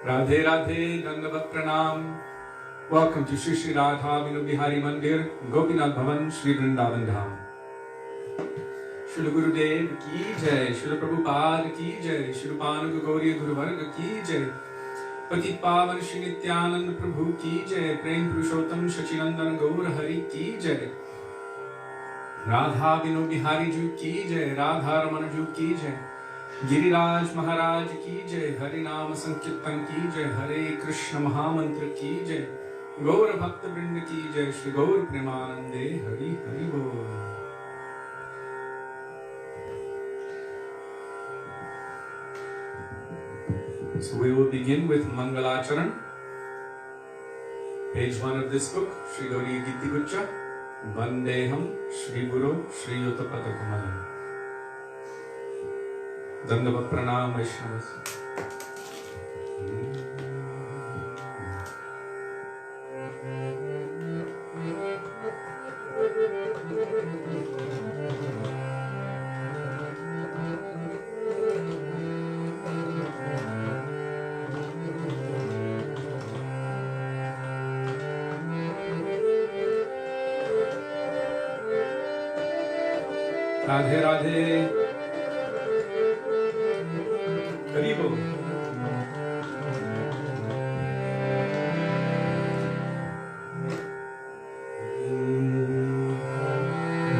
Radhe Radhe, Dandavat Pranam. Welcome to Shri Shri Radha Vinu Bihari Mandir, Gopinath Bhavan, Shri Vrindavan Dham. Srila Gurudev ki jai, Srila Prabhupada ki jai, Srila Panuga Gauriya Guru Varga ki jai, Patit Pavan Shri Nityanand Prabhu ki jai, Prem Purushottam Shachinandan Gaur Hari ki jai, Radha Vinu Bihari Ju ki jai, Radha Ramana Ju ki jai, Giriraj महाराज की जय, हरि नाम संकीर्तन की जय, हरे कृष्ण महामंत्र की जय, गौर भक्त वृंद की जय, श्री गौर प्रेमानंदे हरि हरि बोल. So we will begin with Mangalacharan, page 1 of this book, Shri Gauri Giti Guccha, Vandeham Shri Guru Shri Yuta Padakamalam. Dandavat Pranam Vaisnavas. Radhe Radhe. Haribo.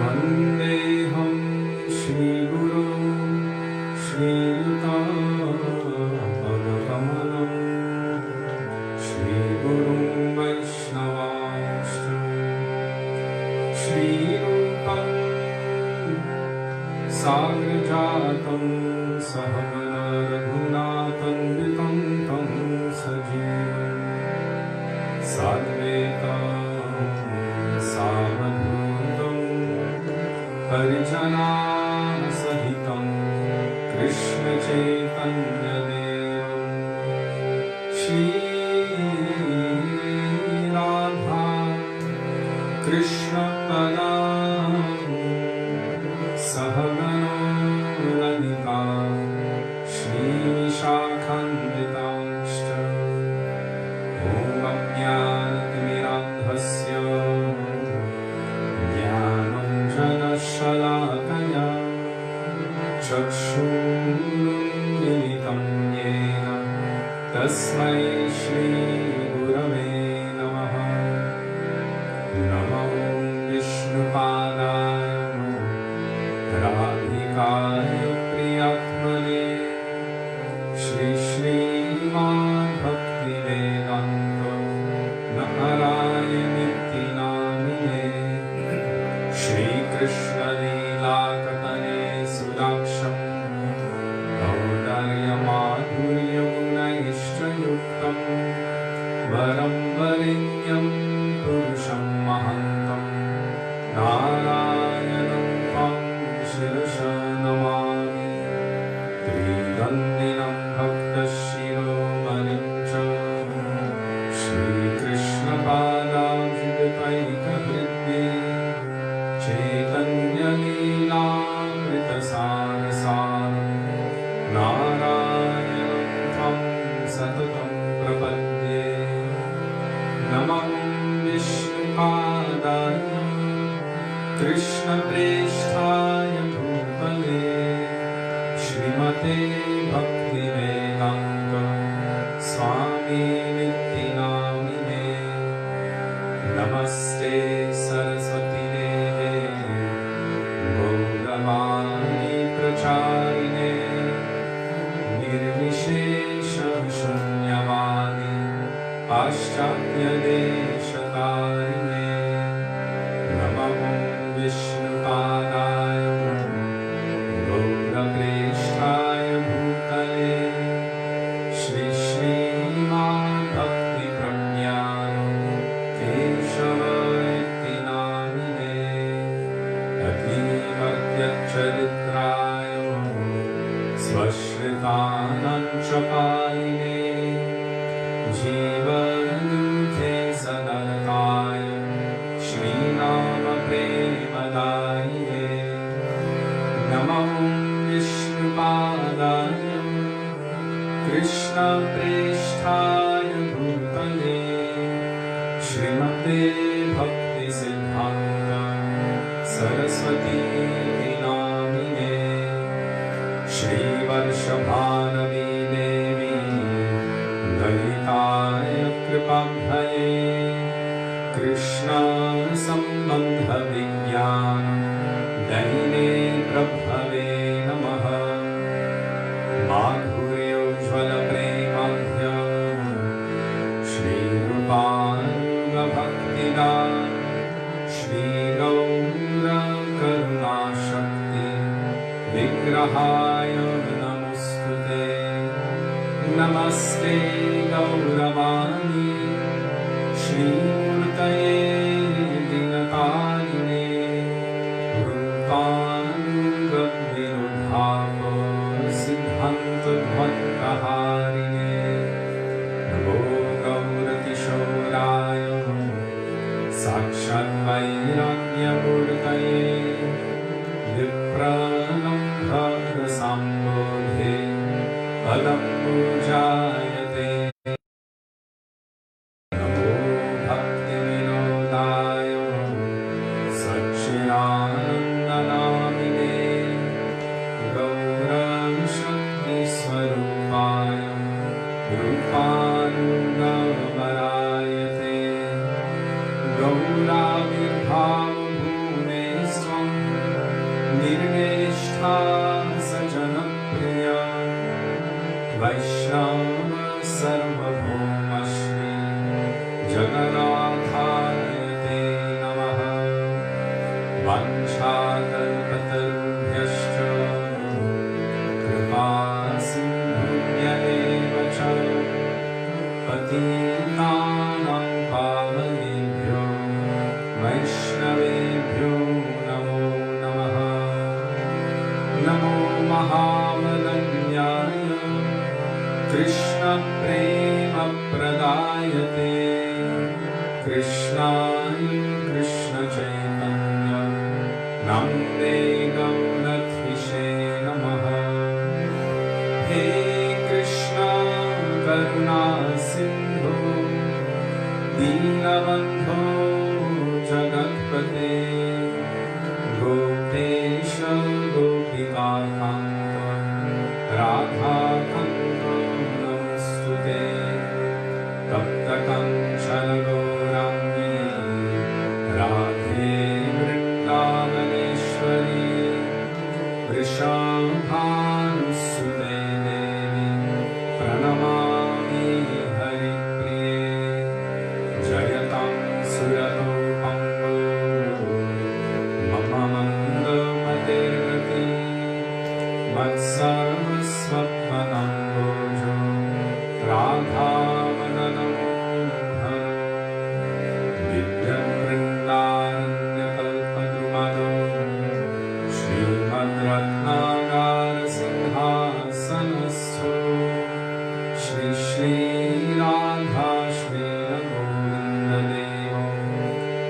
Vandeham Shri Guru Shri Yuta Padakamalam Shri Guru Vaisnavashta Shri Rupam Sagrajatam Sahagana Raghunatanditam Tam Sajivam Sadvetam Savadhutam Harijana Sahitam Krishna Chaitanya Devam Shri Radha Krishna Padam Sahagana Lalita Shakhanditamshcha Om Ajnanatimirandhasya Jnananjana Shalakaya Chakshurunmilitam Yena Tasmai Shri Gurave Namaha. Namo Vishnupadaya Radhikaya Priyatmane Shri Srimad Bhaktivedanta Narayaniti Namine Shri Krishna Leela Katane Sudaksham Audarya Madhurya Gunaishta Yuktam Varam Varinyam Purusham Mahantam Narayanam Tam Shirasha Namami Tridandinam Bhakta Shiromanincha Shri Krishna Pada Jidataika Hridde Chaitanya Leela Krita Sarasara Narayanam Tam Satatam Prapadye Namam Vishnupadaya Krishna Presthaya Bhutale Srimate Bhaktivedanta Swami Niti Namine Namaste Saraswati Deve Gauravani Pracharine Nirvishesha Shunyavani Paschatya Deshatarine Namam Vishnupadaya Gaurapresthaya Bhutale Shri Srimad Bhakti Pragyana Keshavayati Namine Ativartyacharitraya Svashritananchapaline Jivanute Sadarkaya Shri Nama Premadaiye Namam Vishnupadaya Krishna Presthaya Bhutale Srimate Bhakti Siddhanta Saraswati Namine Shri Varshabhanavi Devi Dalitaya Kripabhaye Krishna Sambandha Vijnana Daine Prabhave Namaha Madhuryo Jvala Premadhya Shri Rupanuga Bhaktida Shri Gaura Karuna Shakti Vigrahaya Namostute Namaste Gauravani Shri Murtaye Dinatarine Rupanuga Vinodhava Siddhanta Bhattaharine Namo Gauratishodaya Sakshat Vairagya Murtaye Vipranambha Sambodhe Padam Pujayate Namo Bhakti Vinodaya Satchidanandamine Gauram Shakti Swarupaya Rupanuga Varayate Gauravirbhava Bhume Swam Nirneshtha Sajanapriya Vaishnava Sarvabhauma Shri Jagannathaye Namaha Vanchakalpatarubhyascha Kripa Sindhubhya cha Patitanam Pavanebhyo Vaishnavebhyo Namo Namaha Namo Mahamadanyaya Krishna Prema Pradayate Krishnaya Krishna Chaitanya Namde Gaurathishe Namaha He Krishna Karuna Sindhu Dinabandho Jagatpate Gopesha Gopika Kanta Radha Kanta Namostute Tapta Kanchana Gaurangi Radhe Vrindavaneshwari Vrishabhanusute Devi Pranamami Haripriye Jayatam Surato Pambo Mama Manda Matergati Vatsarvasvapmanam Bojo Radha Mananam Mohan Vidyan Vrindaranya Kalpadumano Srimad Ratnagara Singhasanastho Shri Shri Radha Shri Govinda Devo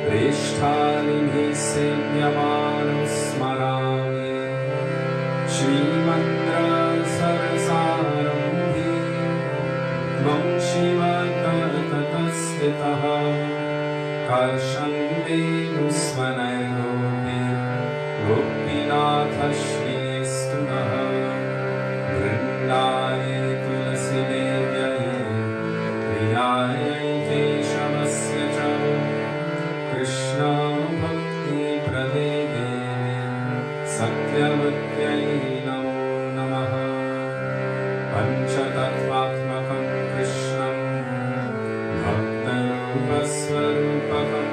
Preshthalihi Sevyamano Smarami Shri Mandra Sarasarambhi Vamshivatatatastitaha Karshande Musvanairopi Gopinatha Shri Stunaha Vrindaye Tulasi Devyaye Priyaye Keshavasya cha Krishna Bhakti Prade Devi Satyavatyai Namo Namaha Panchatattvatmakam Krishnam Bhaktarupasvarupakam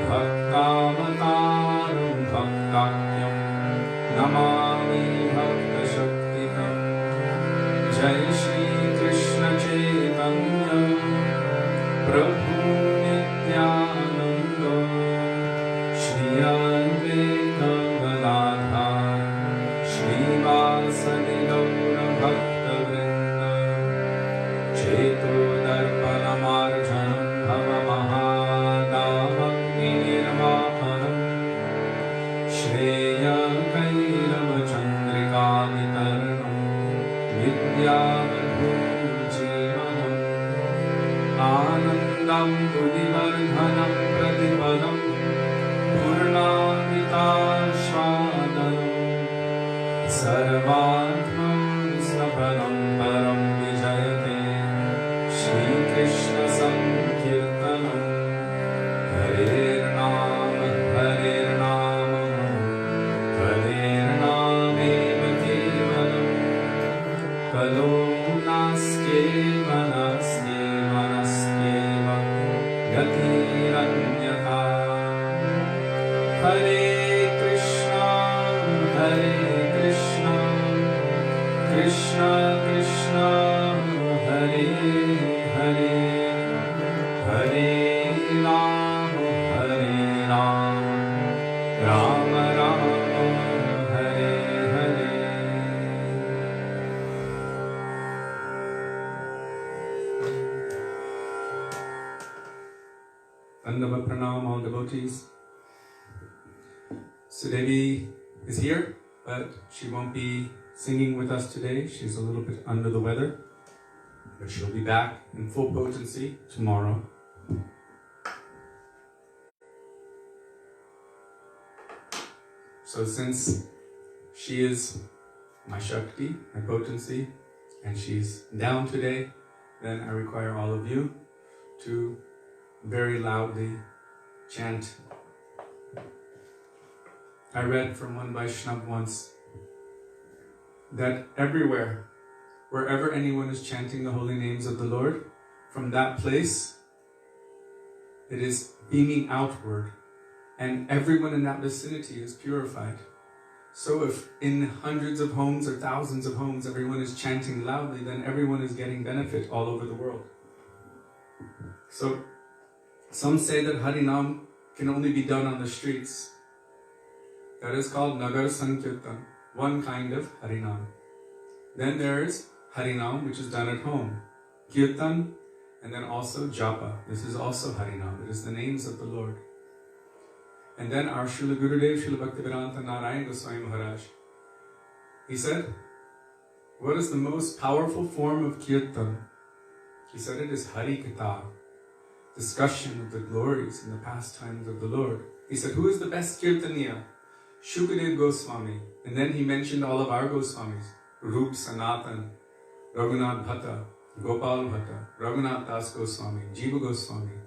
Bhaktavataram Bhaktakyam Namami Bhaktashaktikam Jai Shri Krishna Chaitanya Prabhu Nityananda Shri Advaita Gadadhar Shri Vasadi Gaura Bhaktavrinda Cheto Darpanamarjanam Bhava Mahadavagni Nirvapanam Shreya Kairava Chandrika Vitaranam विद्यावधूजीवनम् आनन्दं बुद्धिवर्धनं प्रतिपदं पूर्णामृतास्वादनं सर्वात्मं सफलं परं विजयते श्रीकृष्ण संकीर्तनं हरेर्नाम हरेर्नाम हरेर्नामेव केवलं कलो नास्त्येव नास्त्येव नास्त्येव गतिरन्यथा हरे Krishna Krishna Krishna Hare Hare Hare Ram Ram Ram Hare Hare Dandava pranam, all devotees. Sudevi is here, but she won't be singing with us today. She's a little bit under the weather, but she'll be back in full potency tomorrow. So since she is my Shakti, my potency, and she's down today, then I require all of you to very loudly chant. I read from one Vaishnava once that everywhere, wherever anyone is chanting the holy names of the Lord, from that place, it is beaming outward, and everyone in that vicinity is purified. So if in hundreds of homes or thousands of homes everyone is chanting loudly, then everyone is getting benefit all over the world. So some say that Harinam can only be done on the streets. That is called Nagar Sankirtan, one kind of Harinam. Then there is Harinam, which is done at home. Kirtan, and then also Japa. This is also Harinam. It is the names of the Lord. And then our Srila Gurudev, Srila Bhaktivedanta Narayan Goswami Maharaja, he said, what is the most powerful form of Kirtan? He said it is Harikatha, discussion of the glories and the pastimes of the Lord. He said, who is the best Kirtaniya? Shukadev Goswami. And then he mentioned all of our Goswamis, Rup Sanatan, Raghunath Bhatta, Gopal Bhatta, Raghunath Das Goswami, Jiva Goswami.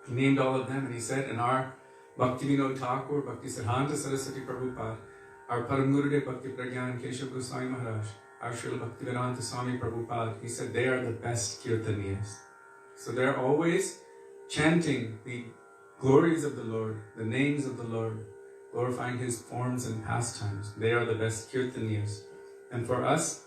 He named all of them, and he said, and our Bhaktivinoda Thakur, Bhakti Siddhanta Saraswati Prabhupada, our Param Gurudev Bhakti Pragyan Keshav Goswami Maharaj, our Srila Bhaktivedanta Swami Prabhupada, he said they are the best Kirtaniyas. So they're always chanting the glories of the Lord, the names of the Lord, glorifying His forms and pastimes. They are the best Kirtaniyas. And for us,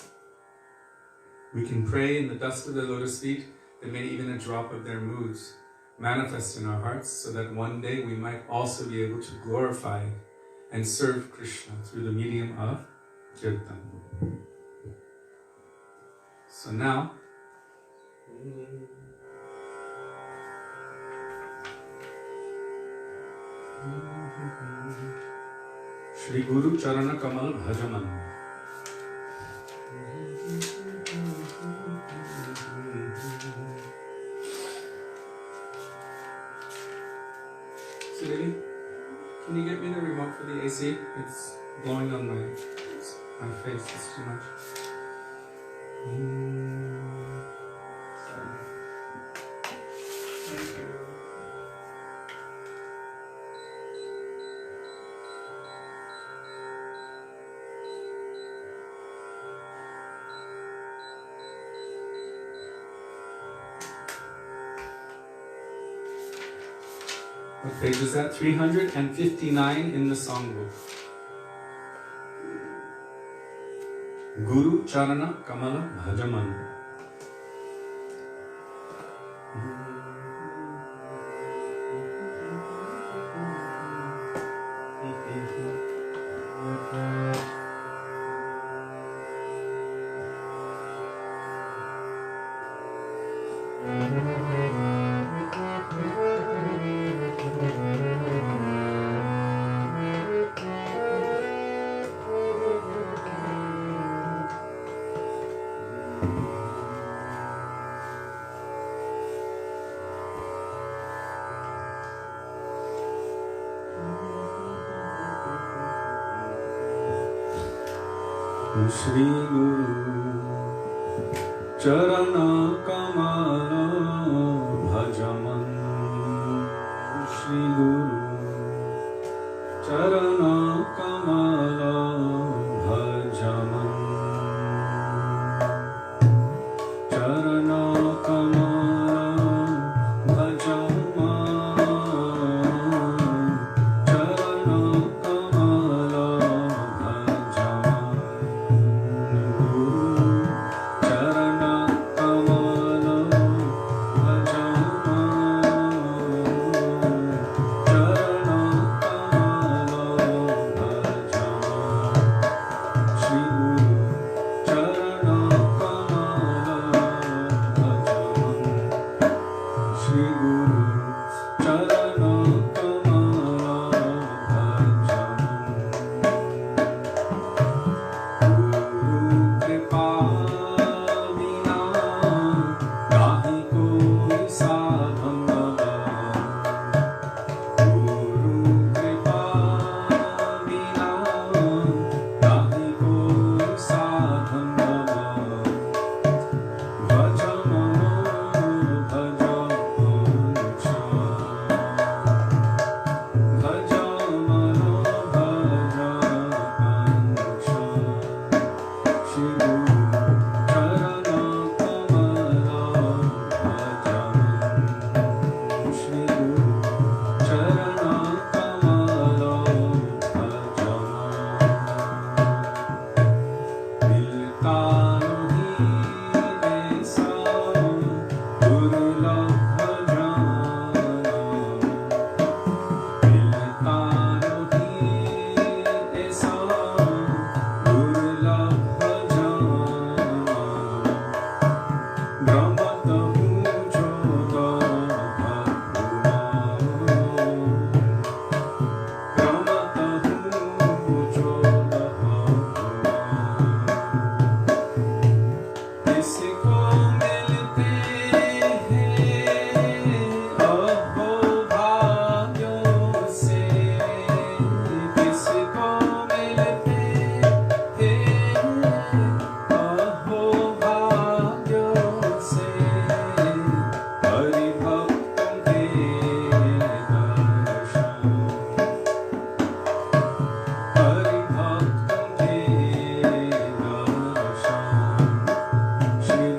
we can pray in the dust of their lotus feet that may even a drop of their moods manifest in our hearts, so that one day we might also be able to glorify and serve Krishna through the medium of Kirtan. So now, Shri Guru Charana Kamal Bhajaman. Sudevi, can you get me the remote for the AC? It's blowing on my face, it's too much. Sorry. Thank you. What page is that? 359 in the songbook. Guru Charana Kamala Bhajaman. Shri Guru Charana Kamala Bhajaman Shri Guru Charana Kamala Bhajaman Charana Kamala Bhajaman Charana Kamala Bhajaman Charana Kamala Shri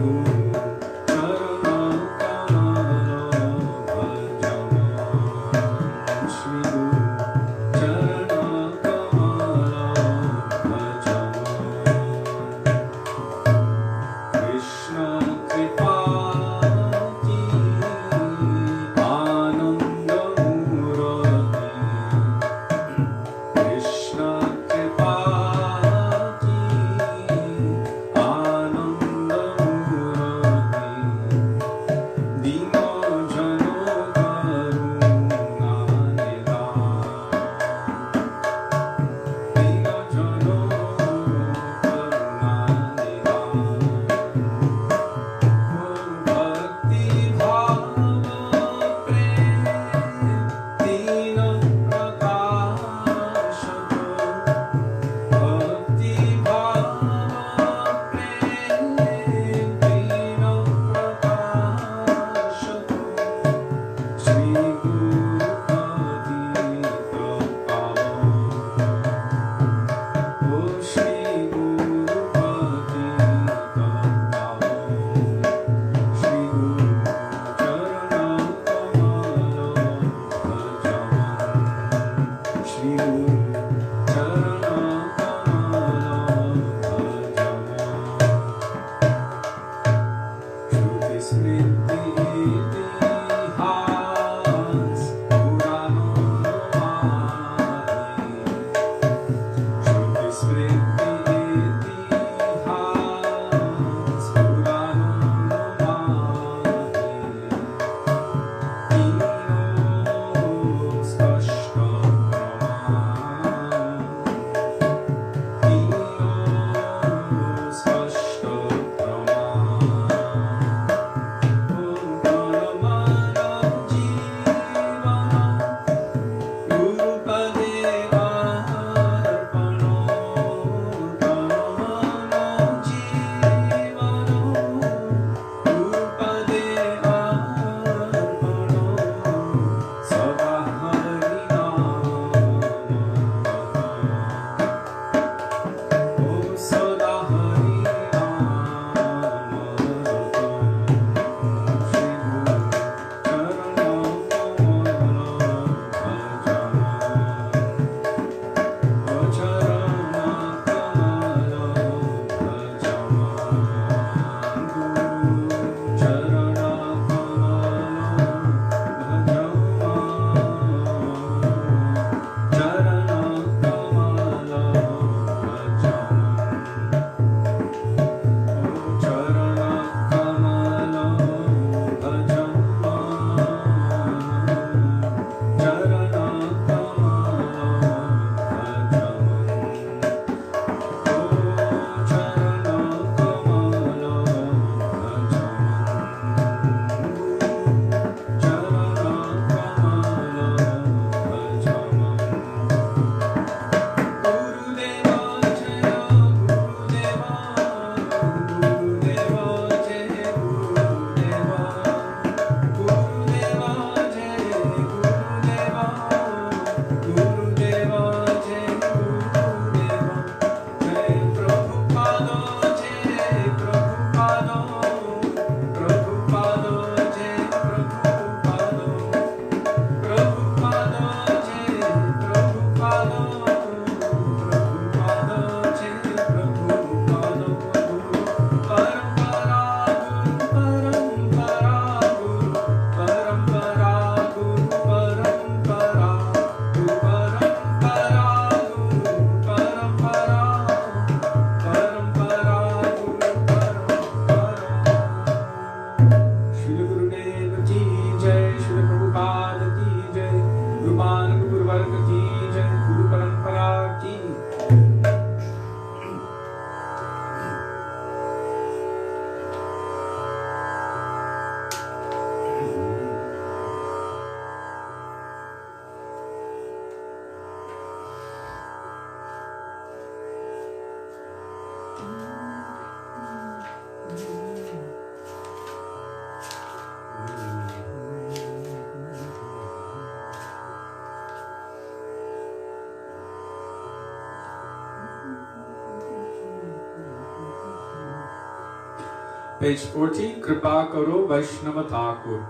Page 40, Kripa Karo Vaisnava Thakur.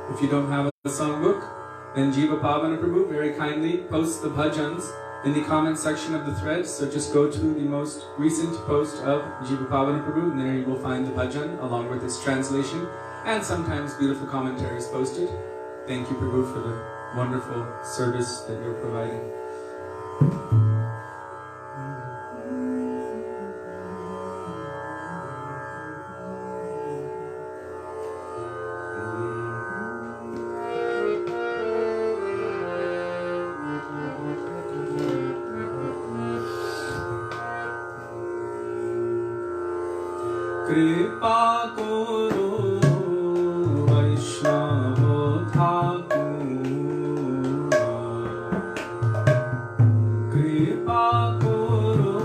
If you don't have a songbook, then Jiva Pavana Prabhu very kindly posts the bhajans in the comment section of the thread. So just go to the most recent post of Jiva Pavana Prabhu, and there you will find the bhajan along with its translation and sometimes beautiful commentaries posted. Thank you, Prabhu, for the wonderful service that you're providing. Kripa Karo Vaishnava Thakura, Kripa Karo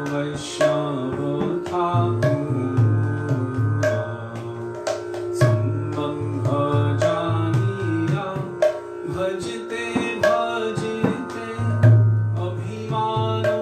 Vaishnava Thakura, Sambandha Janiya Bhajte Bhajte Abhimano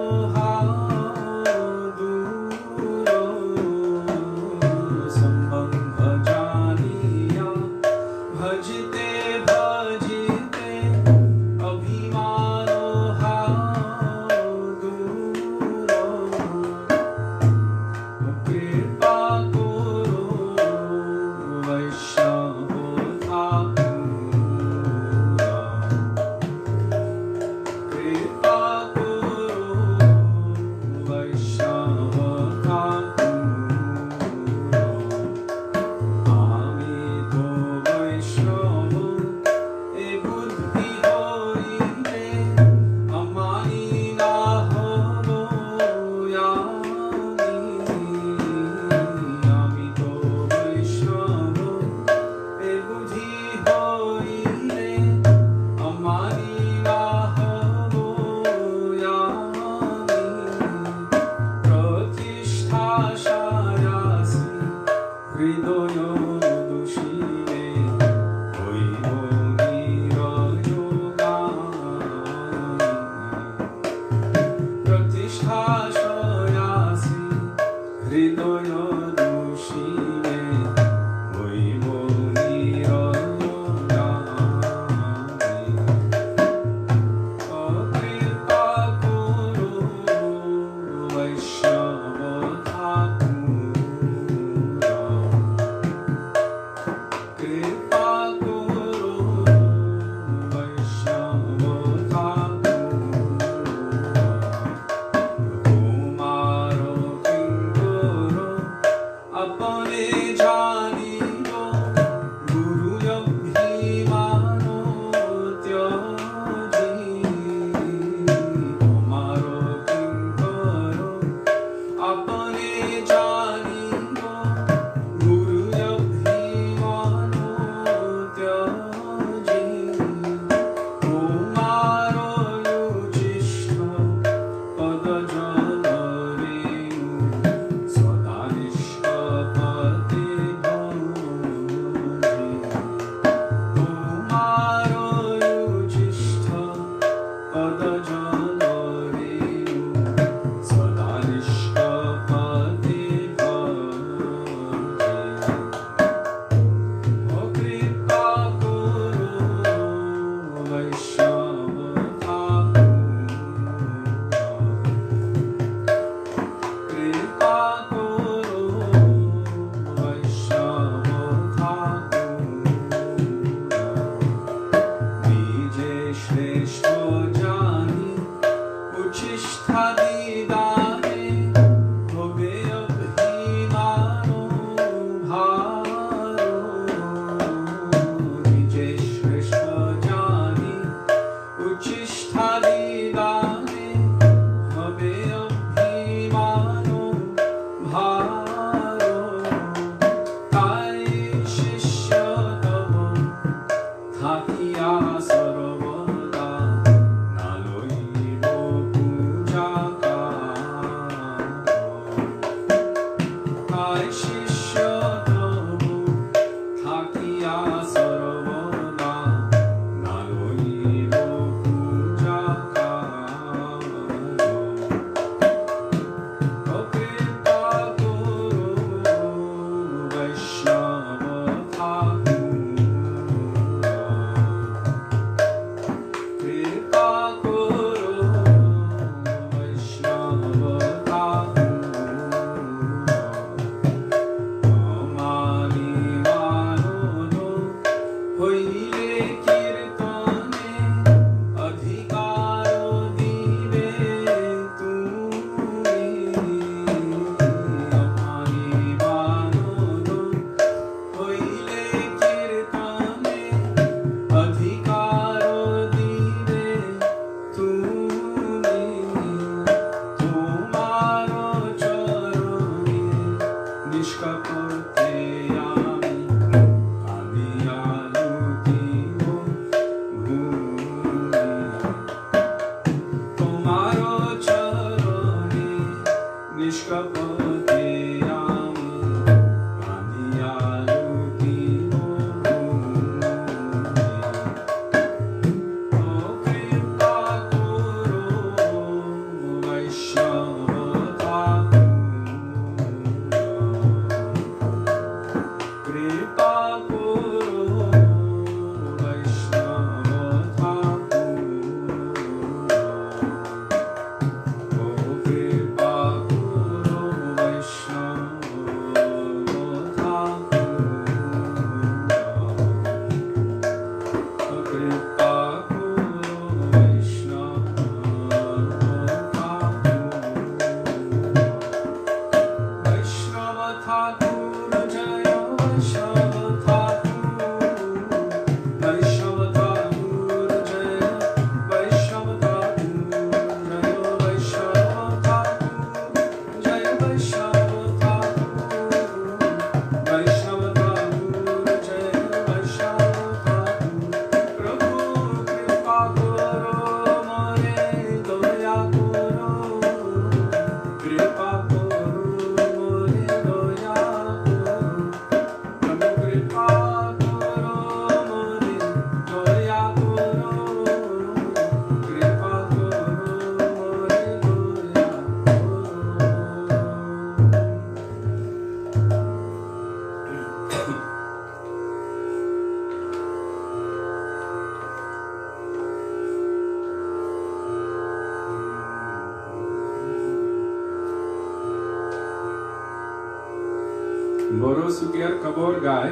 Boro Sukir Kabor Gai.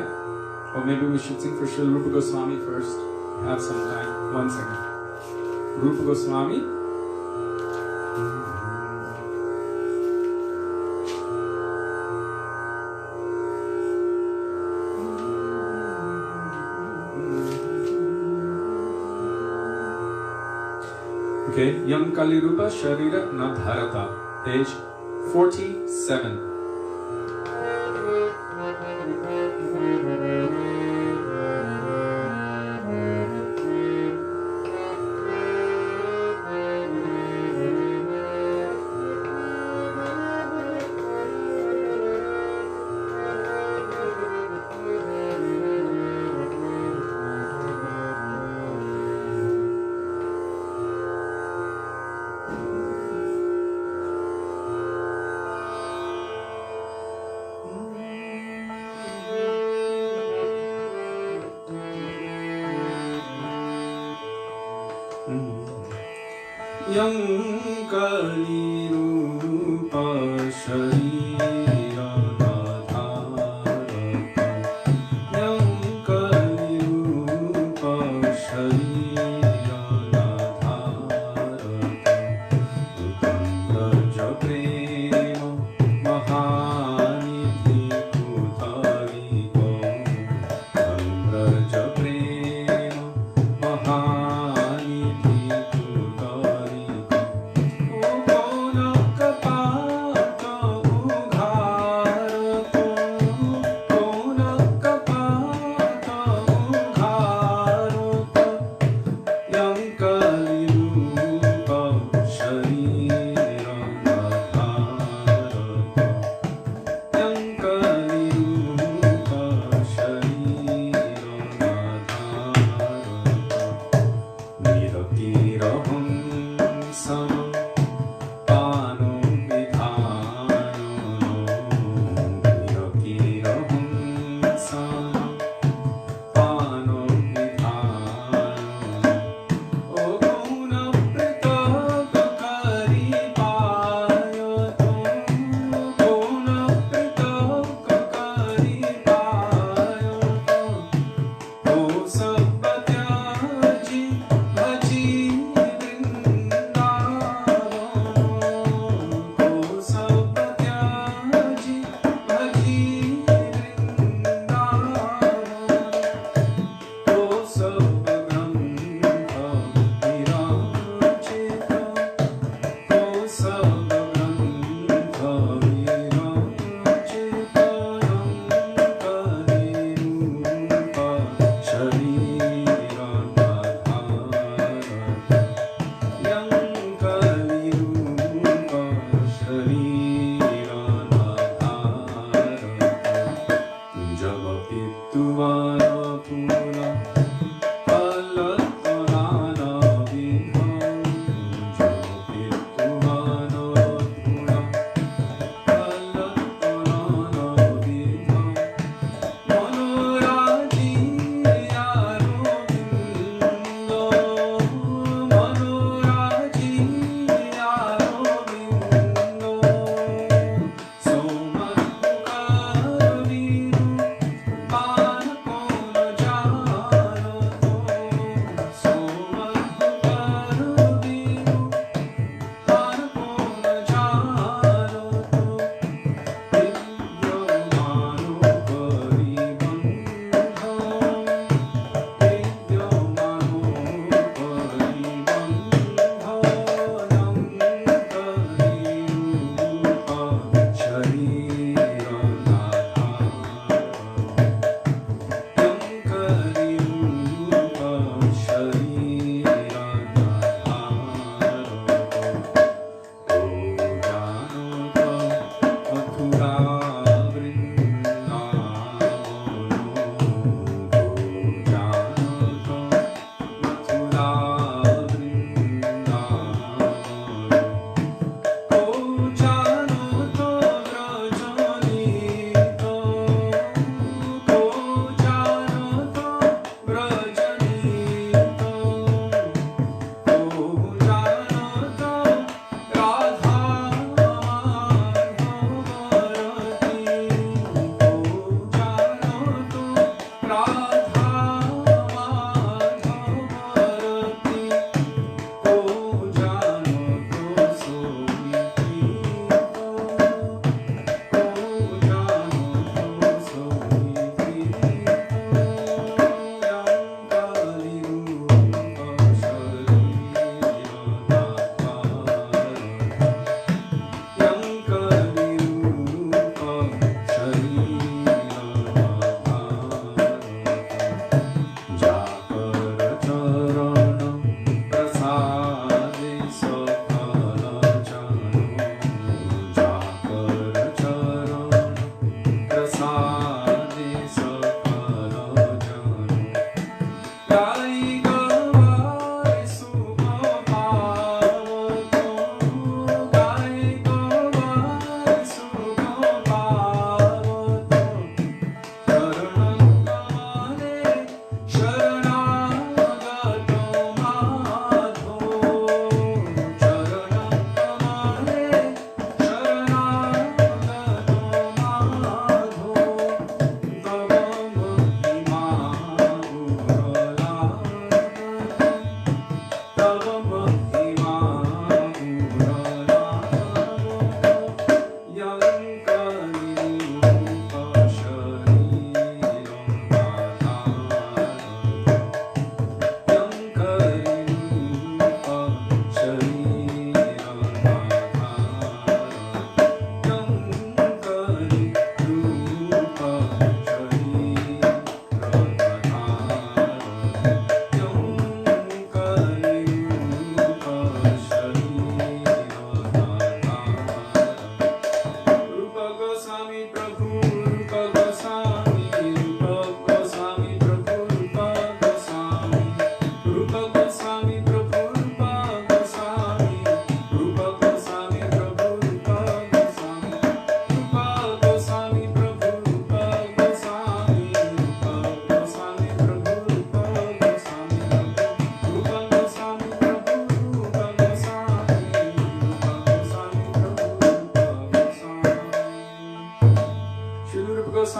Or maybe we should sing for Srila Rupa Goswami first. Have some time. 1 second. Rupa Goswami. Okay, Yam Kali Rupa Sharira Nadharata, page 47.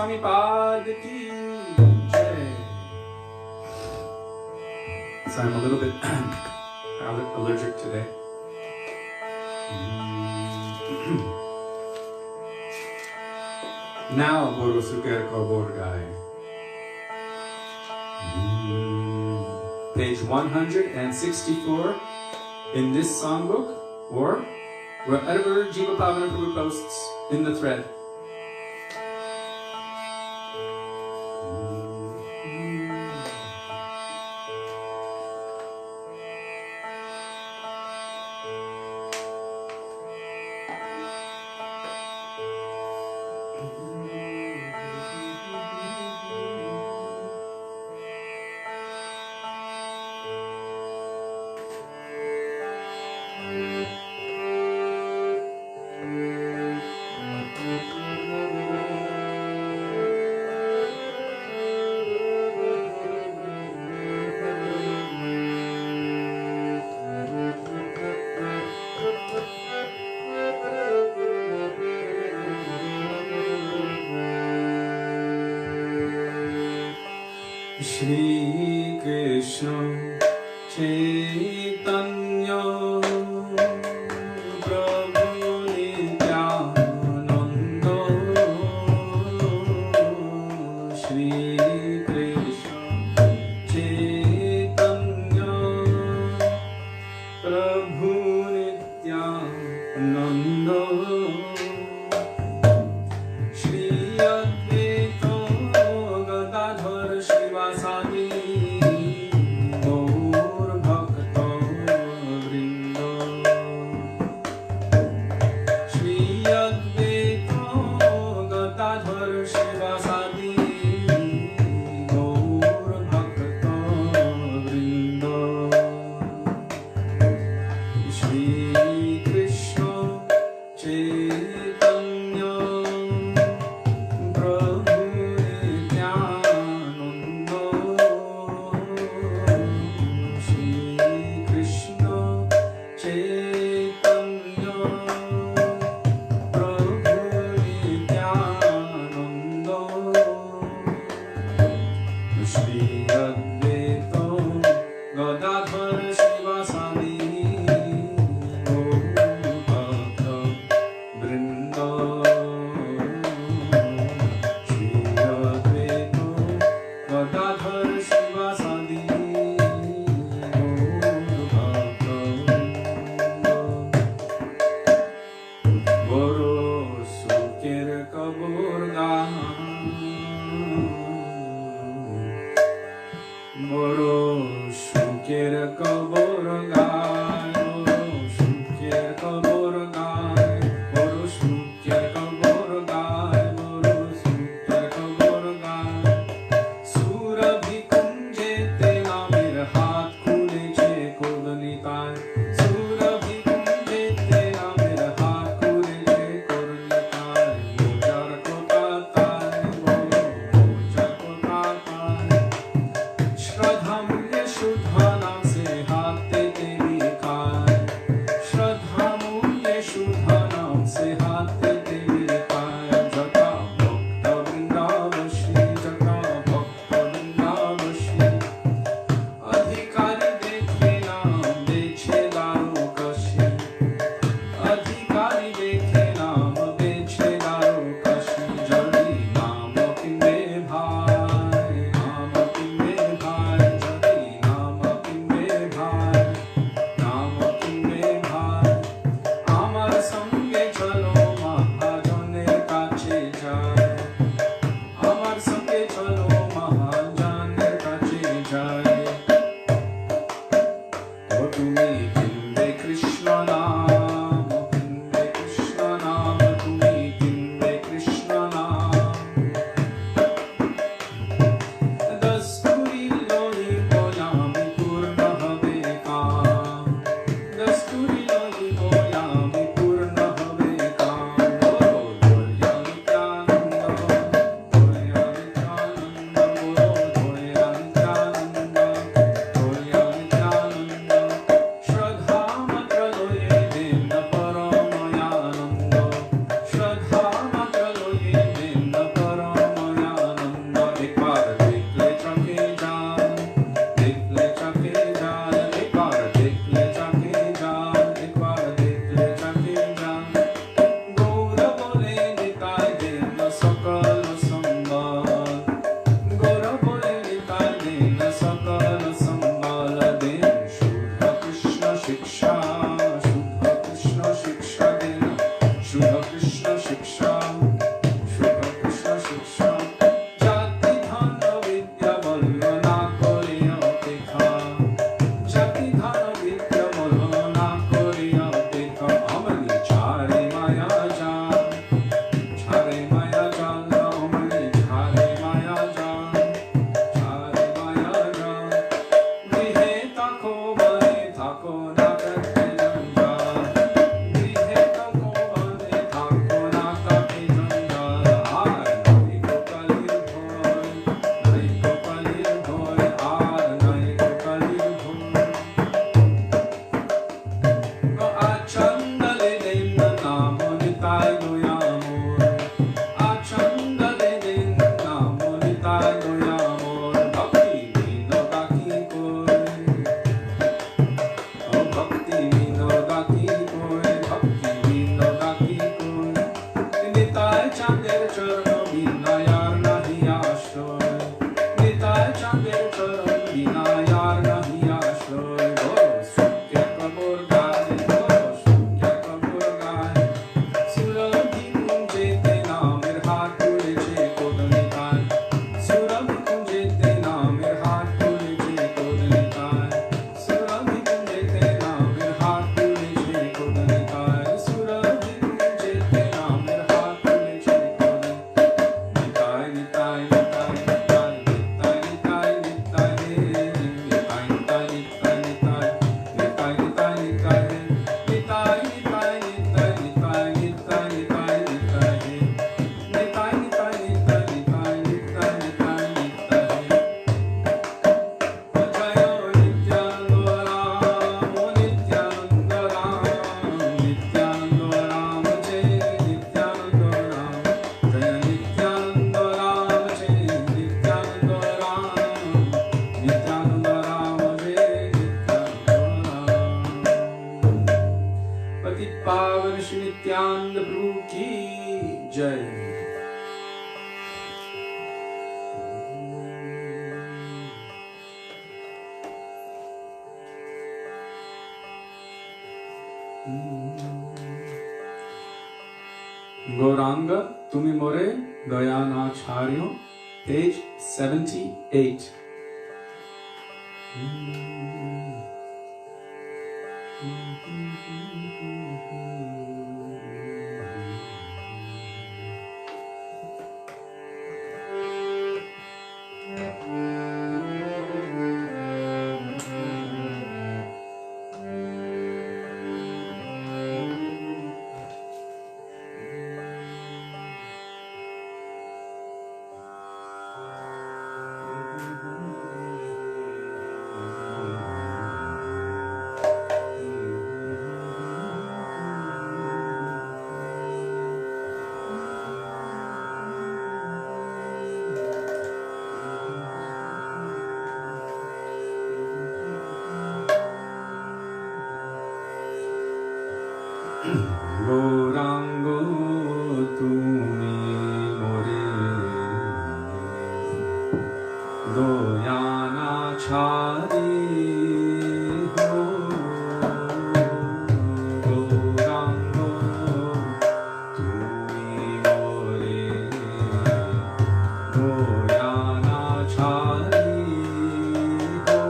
Goswamipada ki jai. So I'm a little bit allergic today. Now Boro Suker Kobor Gai. Page 164 in this songbook, or wherever Jiva Pavana Prabhu posts in the thread. Shri Krishna Chaitanya Prabhu Nityananda Shri Krishna Chaitanya Prabhu Nityananda Gaur Bhakta Vrinda Gauranga, tumi more dayana charyo, page 78. Gaurango tumi more doyana chari ho. Gaurango tumi more doyana chari ho.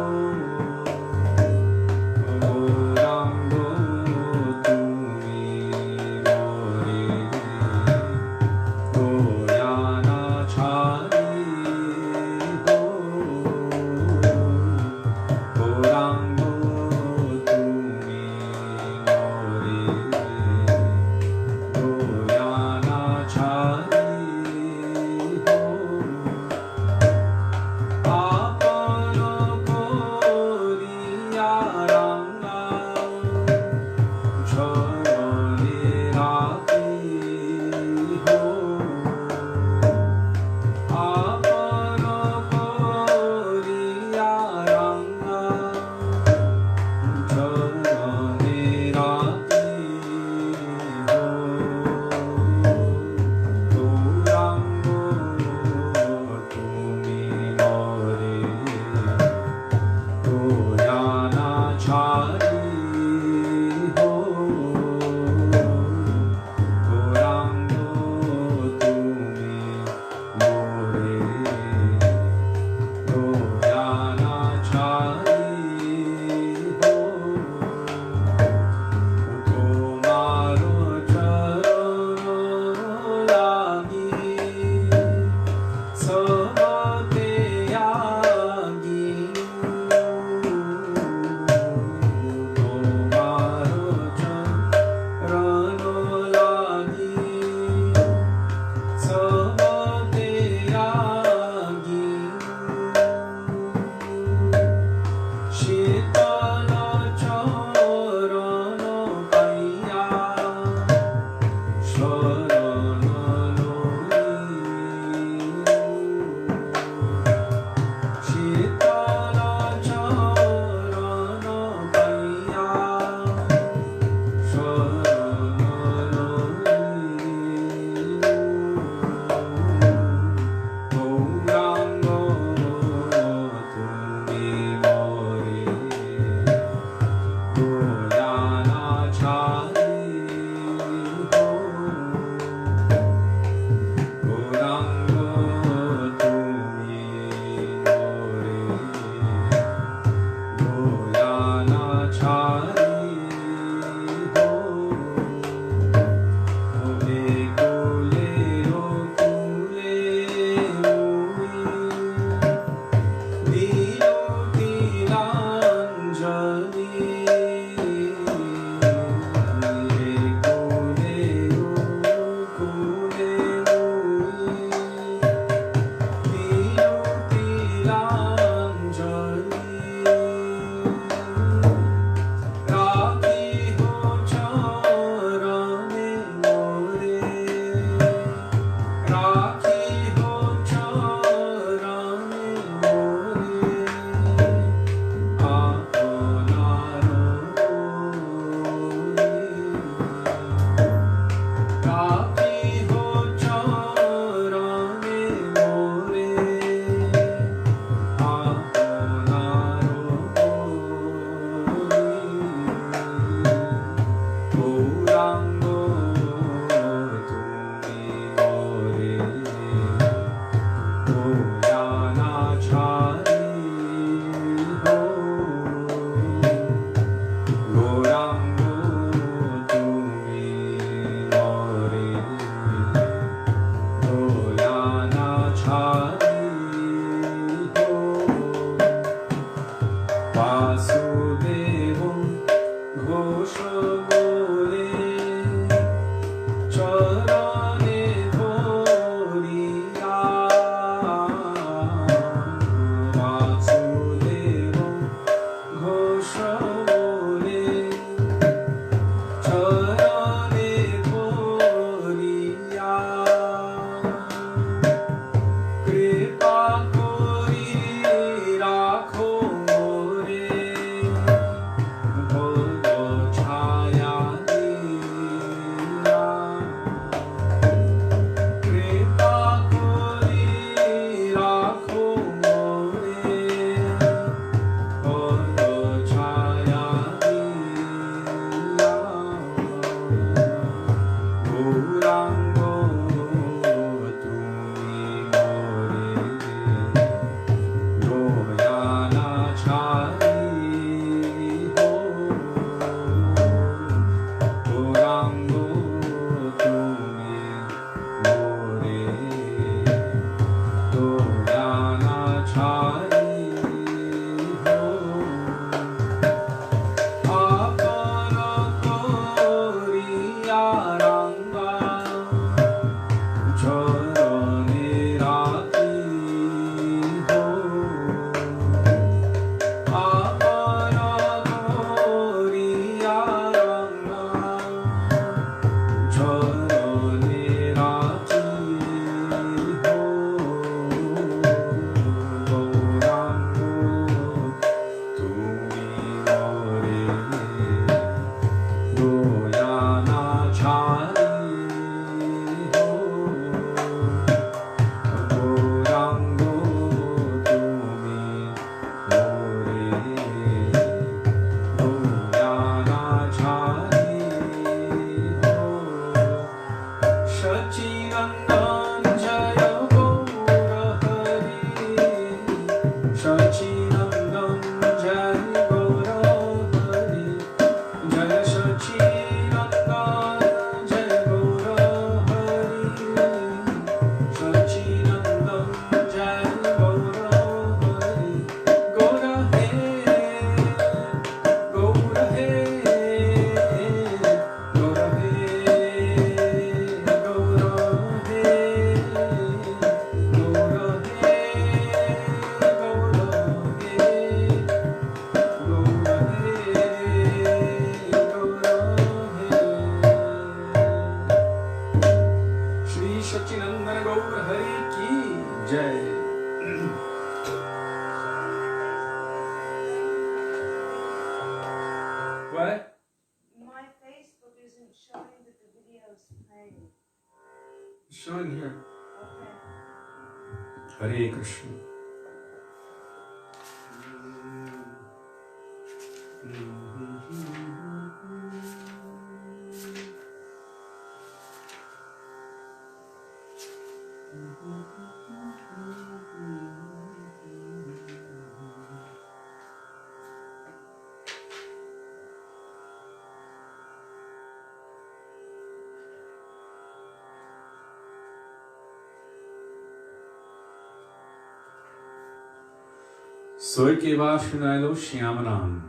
Gaurango Gora Showing here. Hare Krishna. Soy que va shunaylo shyamanam.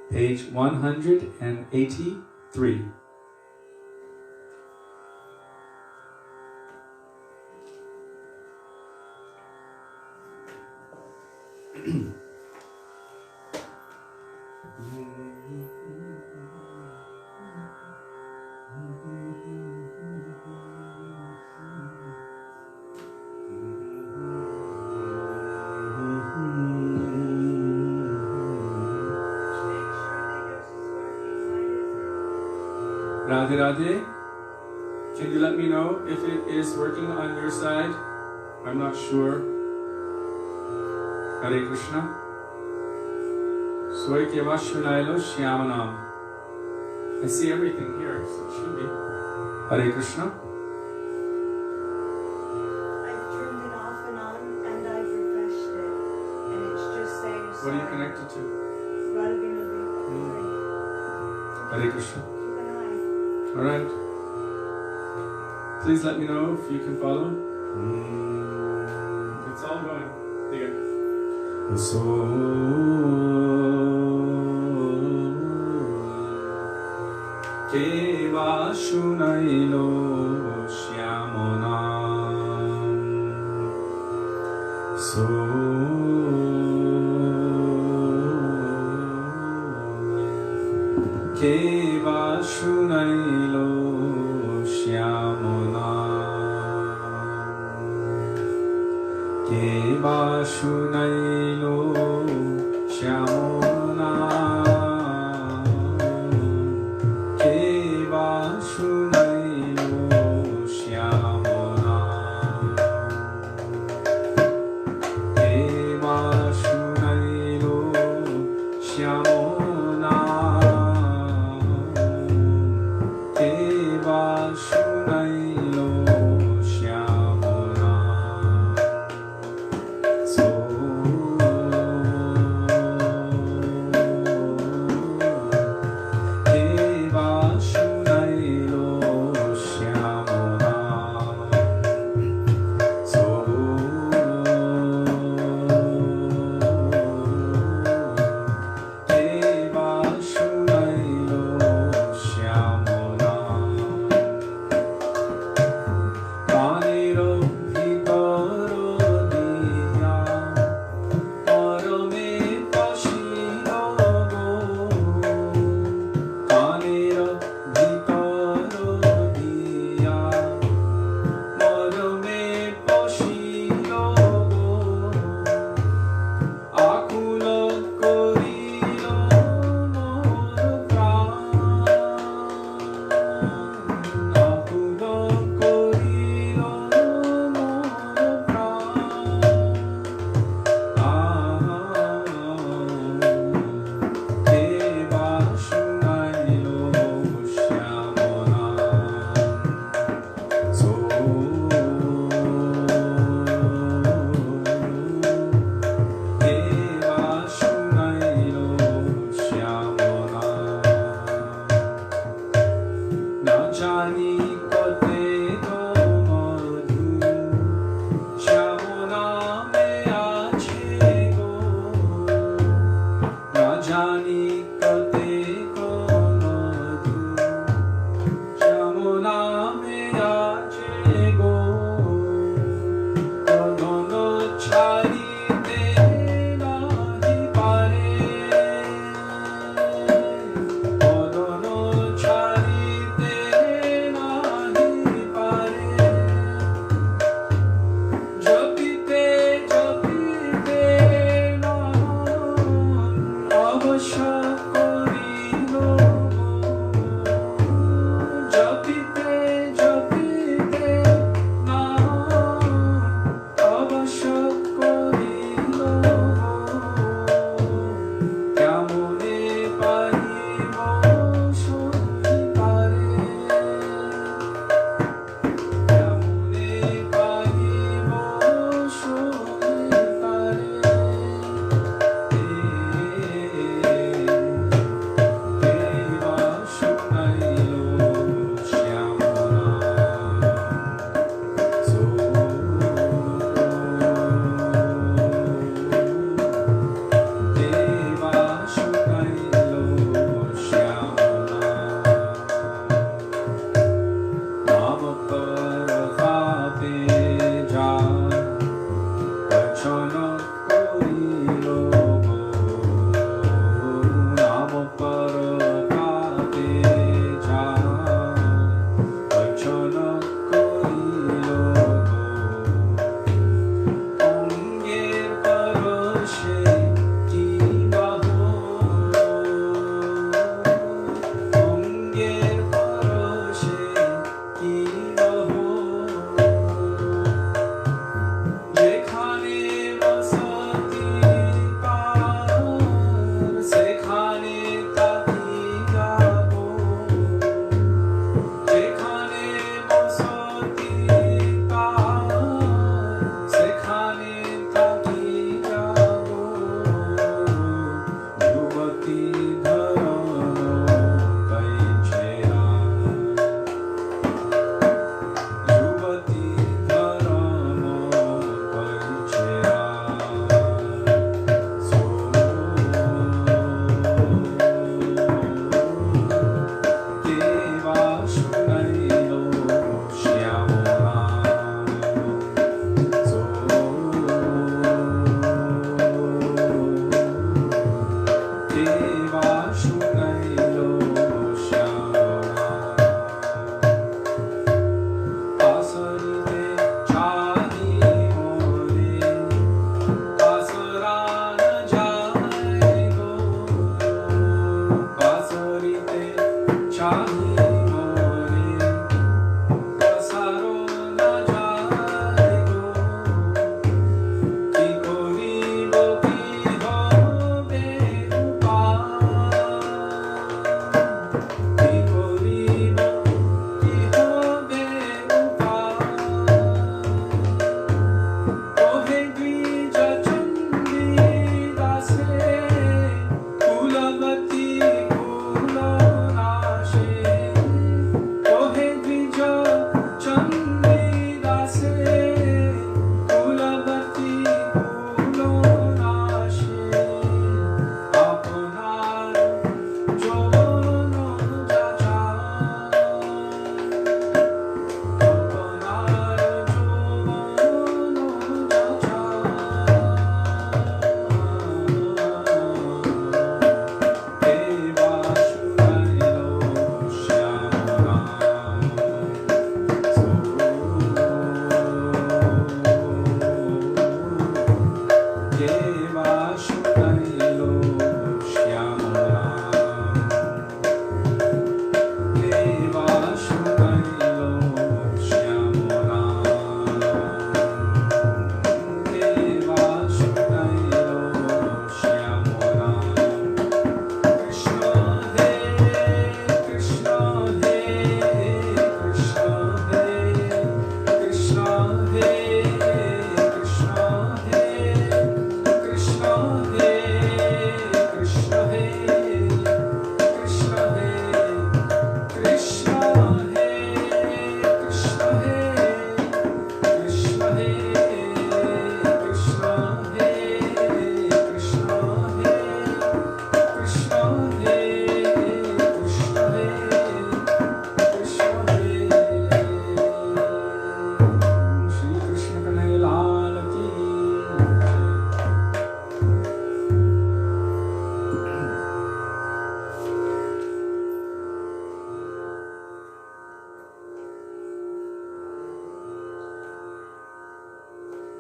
Page 183. Radhe Radhe. Can you let me know if it is working on your side? I'm not sure. Hare Krishna. Soy Kevashunaylo Shyamanam. I see everything here, so it should be. Hare Krishna. I've turned it off and on, and I've refreshed it, and it's just saying. What are you connected to? Hare Krishna. Keep an eye. Alright. Please let me know if you can follow. It's all going. Take it. So Keva Shunailo Shyamonam So Keva Shunailo Shyamonam Keva Shunailo Shyamonam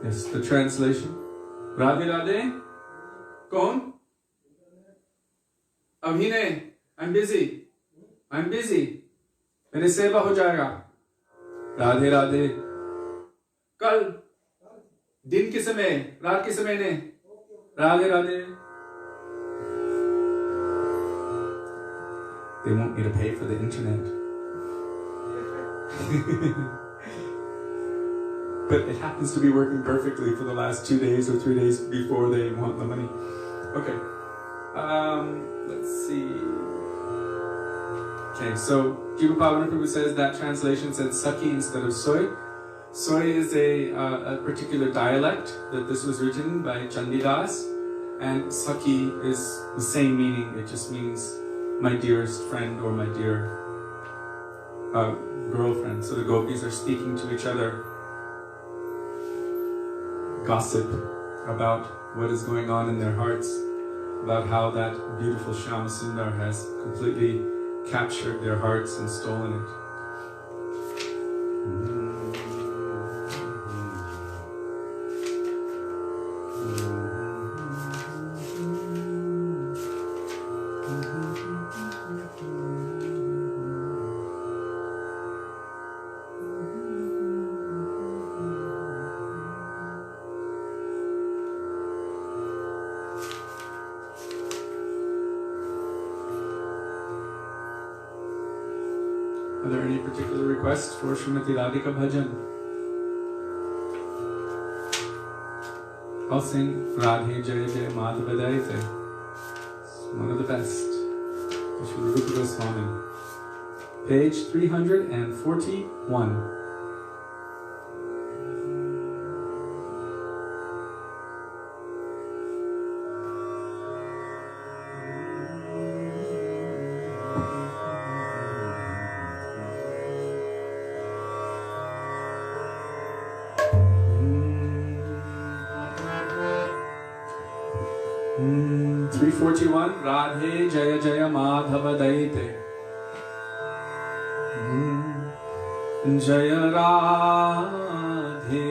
Yes, the translation. Radhe Radhe. Kaun? Abhinay. I'm busy. I'm busy. मेरे सेवा हो जाएगा. राधे राधे. कल दिन के समय, रात के समय ने. Radhe Radhe. They want me to pay for the internet. But it happens to be working perfectly for the last 2 days or 3 days before they want the money. Okay. Let's see. Okay, so Jiva Pavana Prabhu says that translation said Saki instead of soy. Soy is a particular dialect that this was written by Chandidas, and Saki is the same meaning. It just means my dearest friend or my dear girlfriend. So the gopis are speaking to each other, gossip about what is going on in their hearts, about how that beautiful Shyama Sundar has completely captured their hearts and stolen it. Are there any particular requests for Srimati Radhika Bhajan? I'll sing Radhe Jaya Jaya Madhava Daite. It's one of the best. Srila Rupa Goswami. Page 341. Radhe Jaya Jaya Madhava Daite. Jaya Radhe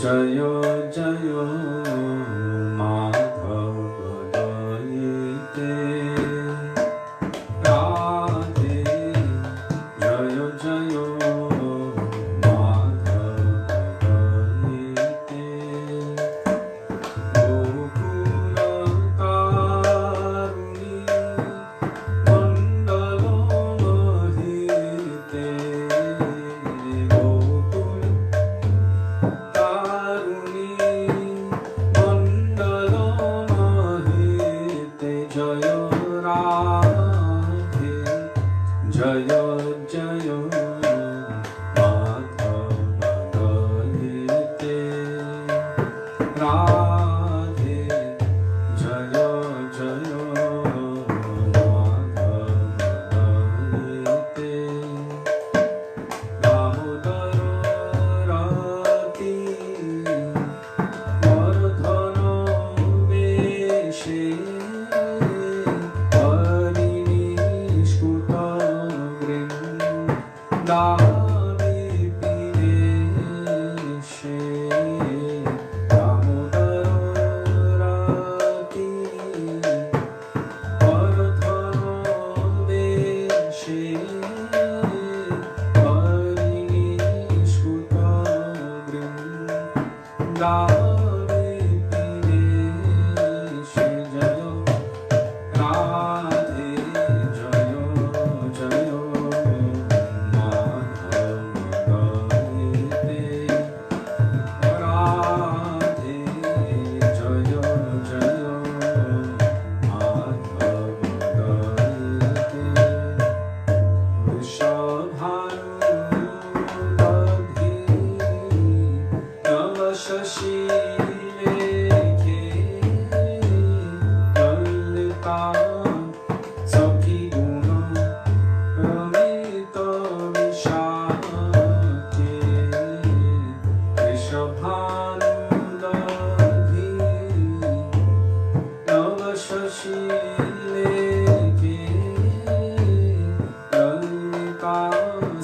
Jaya Jaya Madhava Daite. Radhe Jaya Jaya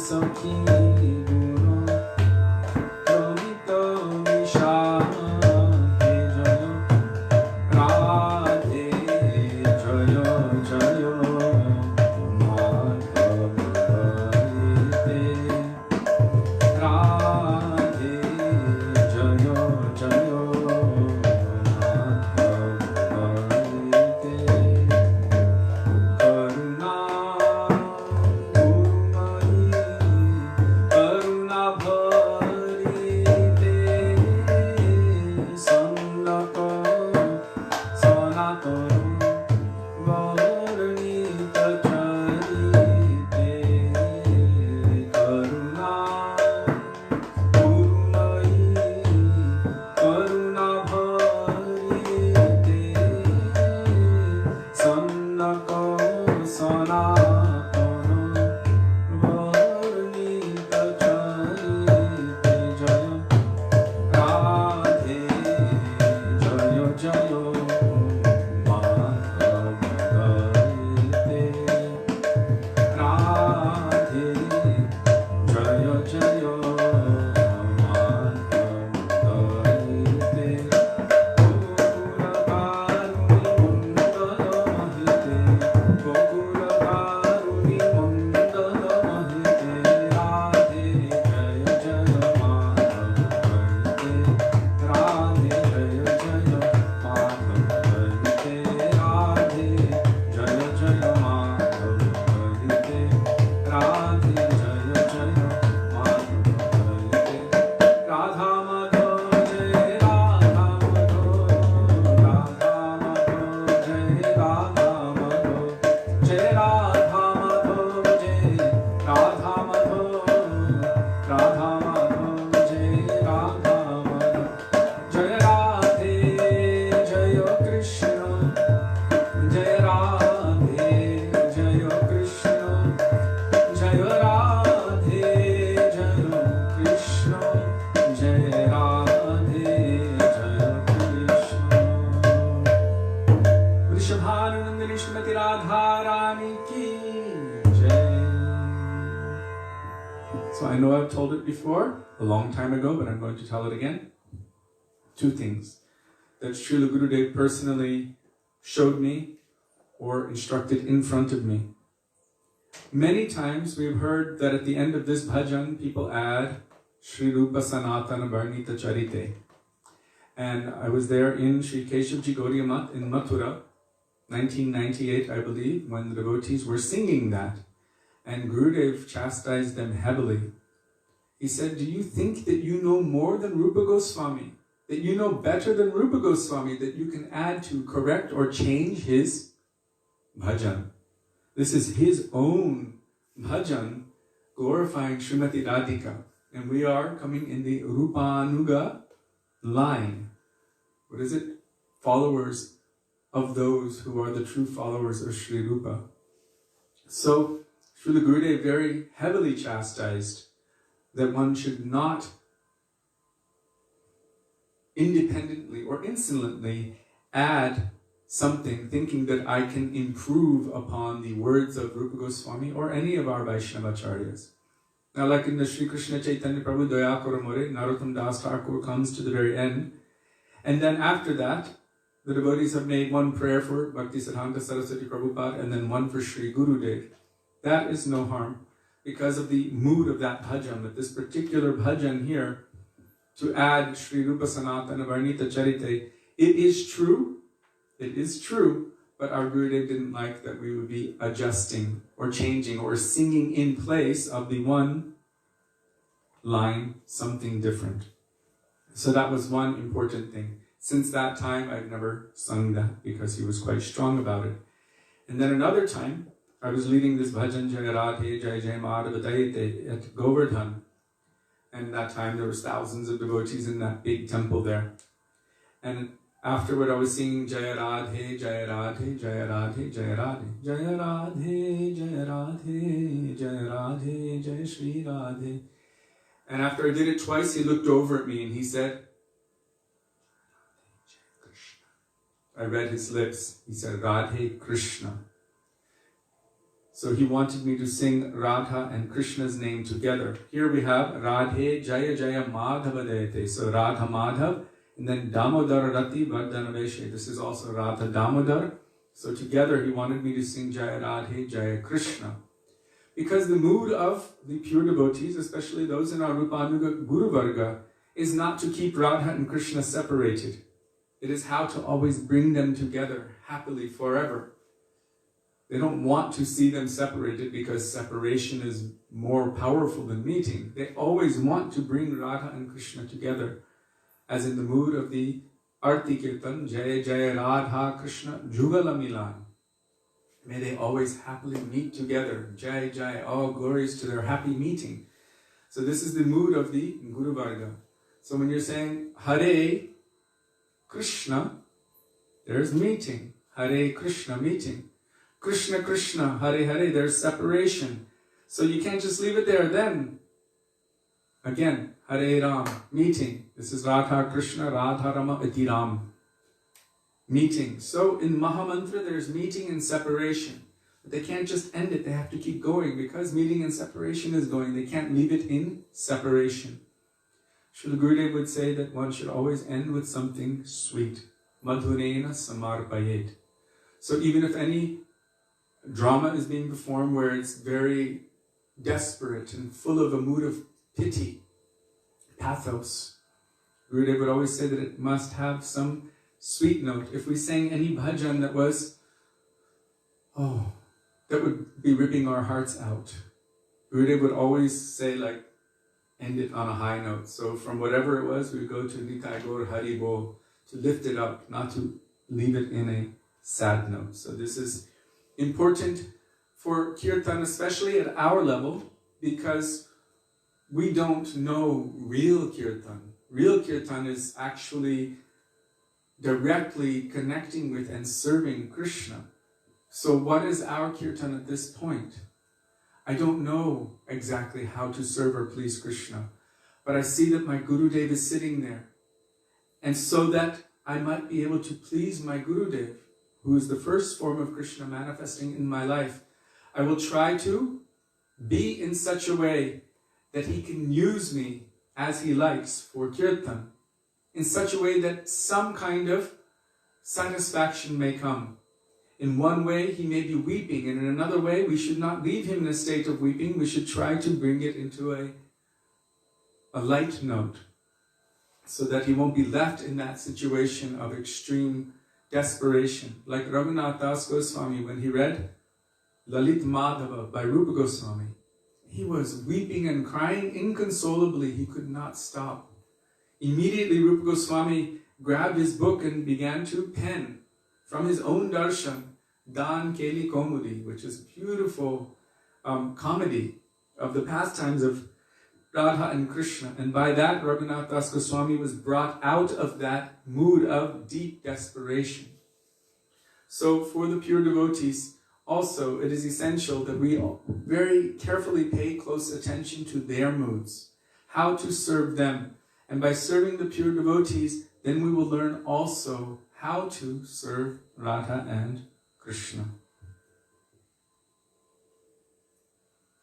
Sakhi Guru Pramita Vishal I've told it before, a long time ago, but I'm going to tell it again. Two things that Srila Gurudev personally showed me or instructed in front of me. Many times we've heard that at the end of this bhajan, people add Sri Rupa Sanatan Varnita Charite. And I was there in Sri Keshavji Gaudiya Math in Mathura, 1998, I believe, when the devotees were singing that. And Gurudev chastised them heavily. He said, do you think that you know more than Rupa Goswami? That you know better than Rupa Goswami, that you can add to, correct, or change his bhajan? This is his own bhajan, glorifying Srimati Radhika. And we are coming in the Rupanuga line. What is it? Followers of those who are the true followers of Sri Rupa. So, Srila Gurudev very heavily chastised that one should not independently or insolently add something thinking that I can improve upon the words of Rupa Goswami or any of our Vaishnavacharyas. Now, like in the Sri Krishna Chaitanya Prabhu Daya Koramore, Narottam Das Thakur comes to the very end. And then after that, the devotees have made one prayer for Bhaktisiddhanta Saraswati Prabhupada and then one for Sri Gurudev. That is no harm because of the mood of that bhajan. But this particular bhajan here, to add Sri Rupa Sanatana Varnita Charite, it is true, but our Gurudev didn't like that we would be adjusting or changing or singing in place of the one line something different. So that was one important thing. Since that time, I've never sung that because he was quite strong about it. And then another time, I was leading this bhajan, Jai Radhe, Jai Jai Madhava Daite at Govardhan. And that time there was thousands of devotees in that big temple there. And afterward I was singing Jai Radhe, Jai Radhe, Jai Radhe, Jai Radhe, Jai Radhe, Jai Radhe, Jai Radhe, Jai Shri Radhe. And after I did it twice, he looked over at me and he said, I read his lips. He said, Radhe Krishna. So he wanted me to sing Radha and Krishna's name together. Here we have Radhe Jaya Jaya Madhava Dayate. So Radha Madhav, and then Damodar Rati Vardhanaveshe. This is also Radha Damodar. So together he wanted me to sing Jaya Radhe Jaya Krishna. Because the mood of the pure devotees, especially those in our Rupanuga Guru Varga, is not to keep Radha and Krishna separated. It is how to always bring them together happily forever. They don't want to see them separated because separation is more powerful than meeting. They always want to bring Radha and Krishna together, as in the mood of the Arti Kirtan, Jaya Jaya Radha Krishna Jugala Milan. May they always happily meet together. Jai Jai, all glories to their happy meeting. So this is the mood of the Guru Varga. So when you're saying Hare Krishna, there's meeting. Hare Krishna, meeting. Krishna Krishna, Hare Hare, there's separation. So you can't just leave it there then. Again, Hare Ram, meeting. This is Radha Krishna, Radha Rama Iti Ram. Meeting. So in Mahamantra there's meeting and separation. But they can't just end it, they have to keep going. Because meeting and separation is going, they can't leave it in separation. Srila Gurudev would say that one should always end with something sweet. Madhurena samarpayet. So even if any drama is being performed where it's very desperate and full of a mood of pity, pathos, Gurudev would always say that it must have some sweet note. If we sang any bhajan that was, that would be ripping our hearts out. Gurudev would always say, like, end it on a high note. So from whatever it was, we would go to Nitai Gaur Hari Bol, to lift it up, not to leave it in a sad note. So this is important for kirtan, especially at our level, because we don't know real kirtan. Real kirtan is actually directly connecting with and serving Krishna. So what is our kirtan at this point? I don't know exactly how to serve or please Krishna, but I see that my Gurudev is sitting there. And so that I might be able to please my Gurudev, who is the first form of Krishna manifesting in my life, I will try to be in such a way that he can use me as he likes for kirtan in such a way that some kind of satisfaction may come. In one way, he may be weeping, and in another way, we should not leave him in a state of weeping. We should try to bring it into a light note, so that he won't be left in that situation of extreme desperation. Like Raghunath Das Goswami, when he read Lalit Madhava by Rupa Goswami, he was weeping and crying inconsolably. He could not stop. Immediately Rupa Goswami grabbed his book and began to pen from his own darshan, Dan Keli Komudi, which is a beautiful comedy of the pastimes of Radha and Krishna. And by that, Raghunath Das Goswami was brought out of that mood of deep desperation. So for the pure devotees, also it is essential that we very carefully pay close attention to their moods, how to serve them. And by serving the pure devotees, then we will learn also how to serve Radha and Krishna.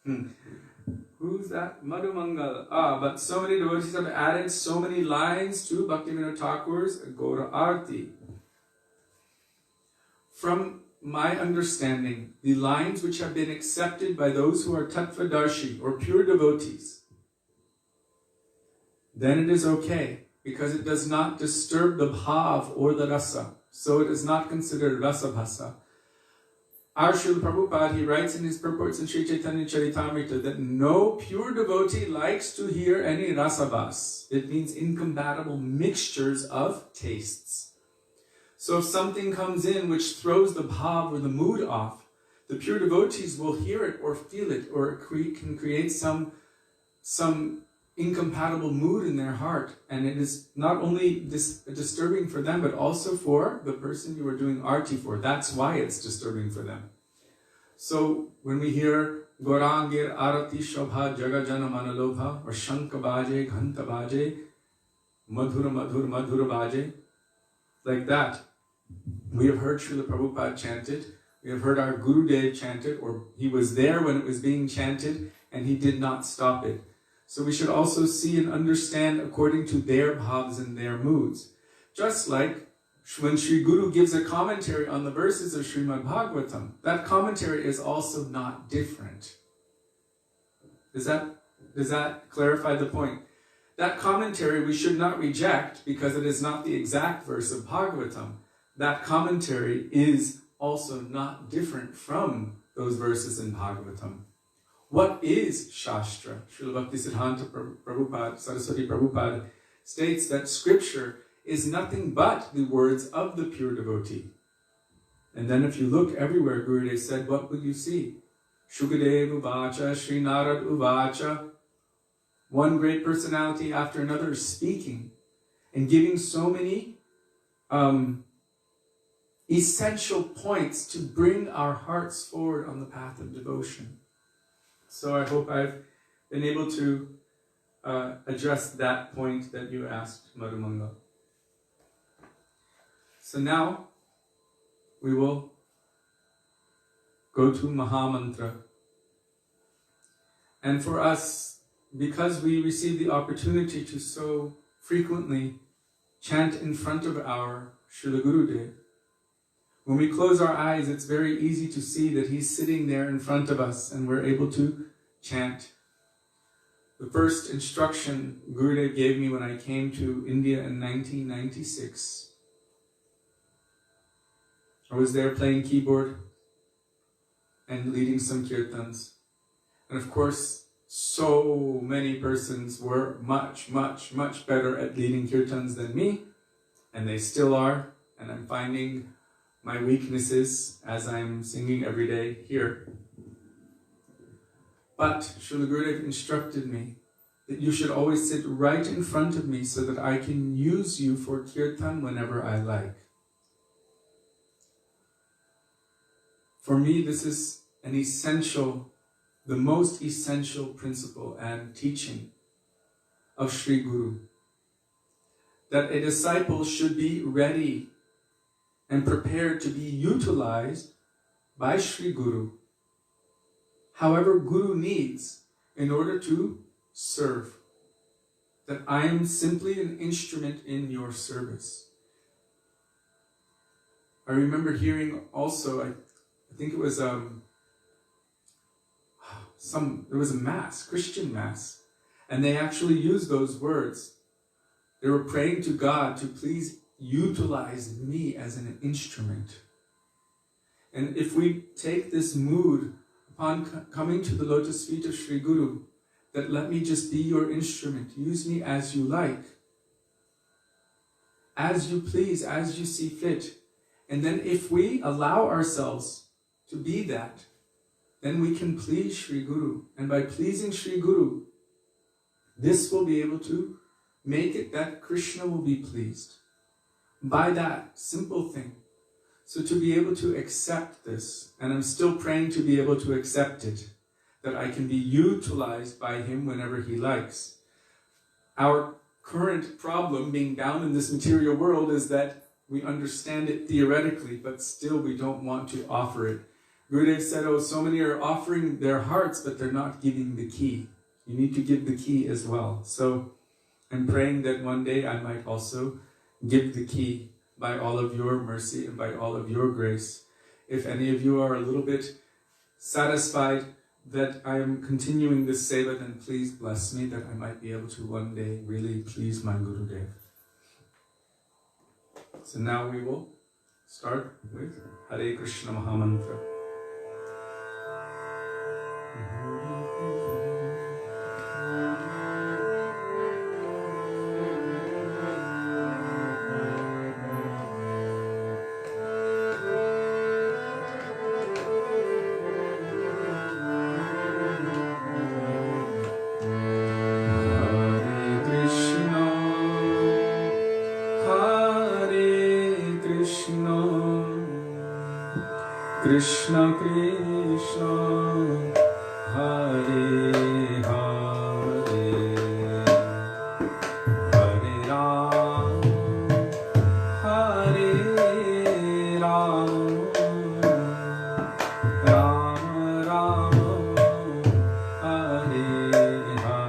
Who's that? Madhumangal. But so many devotees have added so many lines to Bhaktivedanta Thakur's Gora Arti. From my understanding, the lines which have been accepted by those who are Tattvadarshi or pure devotees, then it is okay, because it does not disturb the bhav or the rasa. So it is not considered rasa bhasa. Our Srila Prabhupada, he writes in his purports in Sri Chaitanya Charitamrita that no pure devotee likes to hear any rasabhas. It means incompatible mixtures of tastes. So if something comes in which throws the bhav or the mood off, the pure devotees will hear it or feel it, or it can create some incompatible mood in their heart. And it is not only disturbing for them, but also for the person you are doing arti for. That's why it's disturbing for them. So when we hear Gorangir Arati Shobha Jagajana Manalobha, or Shanka Baje, Ghanta Baje, Madhura Madhur Madhura Baje, like that, we have heard Srila Prabhupada chanted, we have heard our Gurudev chanted, or he was there when it was being chanted, and he did not stop it. So we should also see and understand according to their bhavs and their moods. Just like when Sri Guru gives a commentary on the verses of Srimad Bhagavatam, that commentary is also not different. Does that clarify the point? That commentary we should not reject because it is not the exact verse of Bhagavatam. That commentary is also not different from those verses in Bhagavatam. What is Shastra? Srila Bhaktisiddhanta Prabhupada, Saraswati Prabhupada states that scripture is nothing but the words of the pure devotee. And then if you look everywhere, Gurudev said, what will you see? Shukadev Uvacha, Sri Narad Uvacha. One great personality after another is speaking and giving so many essential points to bring our hearts forward on the path of devotion. So I hope I've been able to address that point that you asked, Madhumanga. So now we will go to Mahamantra. And for us, because we receive the opportunity to so frequently chant in front of our Srila Gurudev, when we close our eyes, it's very easy to see that he's sitting there in front of us and we're able to chant. The first instruction Gurudev gave me when I came to India in 1996, I was there playing keyboard and leading some kirtans. And of course, so many persons were much, much, much better at leading kirtans than me, and they still are, and I'm finding my weaknesses as I'm singing every day here. But Srila Gurudev instructed me that you should always sit right in front of me so that I can use you for kirtan whenever I like. For me, this is an essential, the most essential principle and teaching of Sri Guru. That a disciple should be ready and prepared to be utilized by Sri Guru, however Guru needs, in order to serve. That I am simply an instrument in your service. I remember hearing also, I think it was there was a mass, Christian mass, and they actually used those words. They were praying to God to please utilize me as an instrument. And if we take this mood upon coming to the lotus feet of Sri Guru, that let me just be your instrument, use me as you like, as you please, as you see fit. And then if we allow ourselves to be that, then we can please Sri Guru. And by pleasing Sri Guru, this will be able to make it that Krishna will be pleased. By that simple thing. So to be able to accept this, and I'm still praying to be able to accept it, that I can be utilized by him whenever he likes. Our current problem being down in this material world is that we understand it theoretically, but still we don't want to offer it. Gurudev said, oh, so many are offering their hearts, but they're not giving the key. You need to give the key as well. So I'm praying that one day I might also give the key by all of your mercy and by all of your grace. If any of you are a little bit satisfied that I am continuing this seva, then please bless me that I might be able to one day really please my Gurudev. So now we will start with Hare Krishna Mahamantra. Krishna Krishna Hare Hare Hare Ram Hare Ram Ram Ram Hare Hare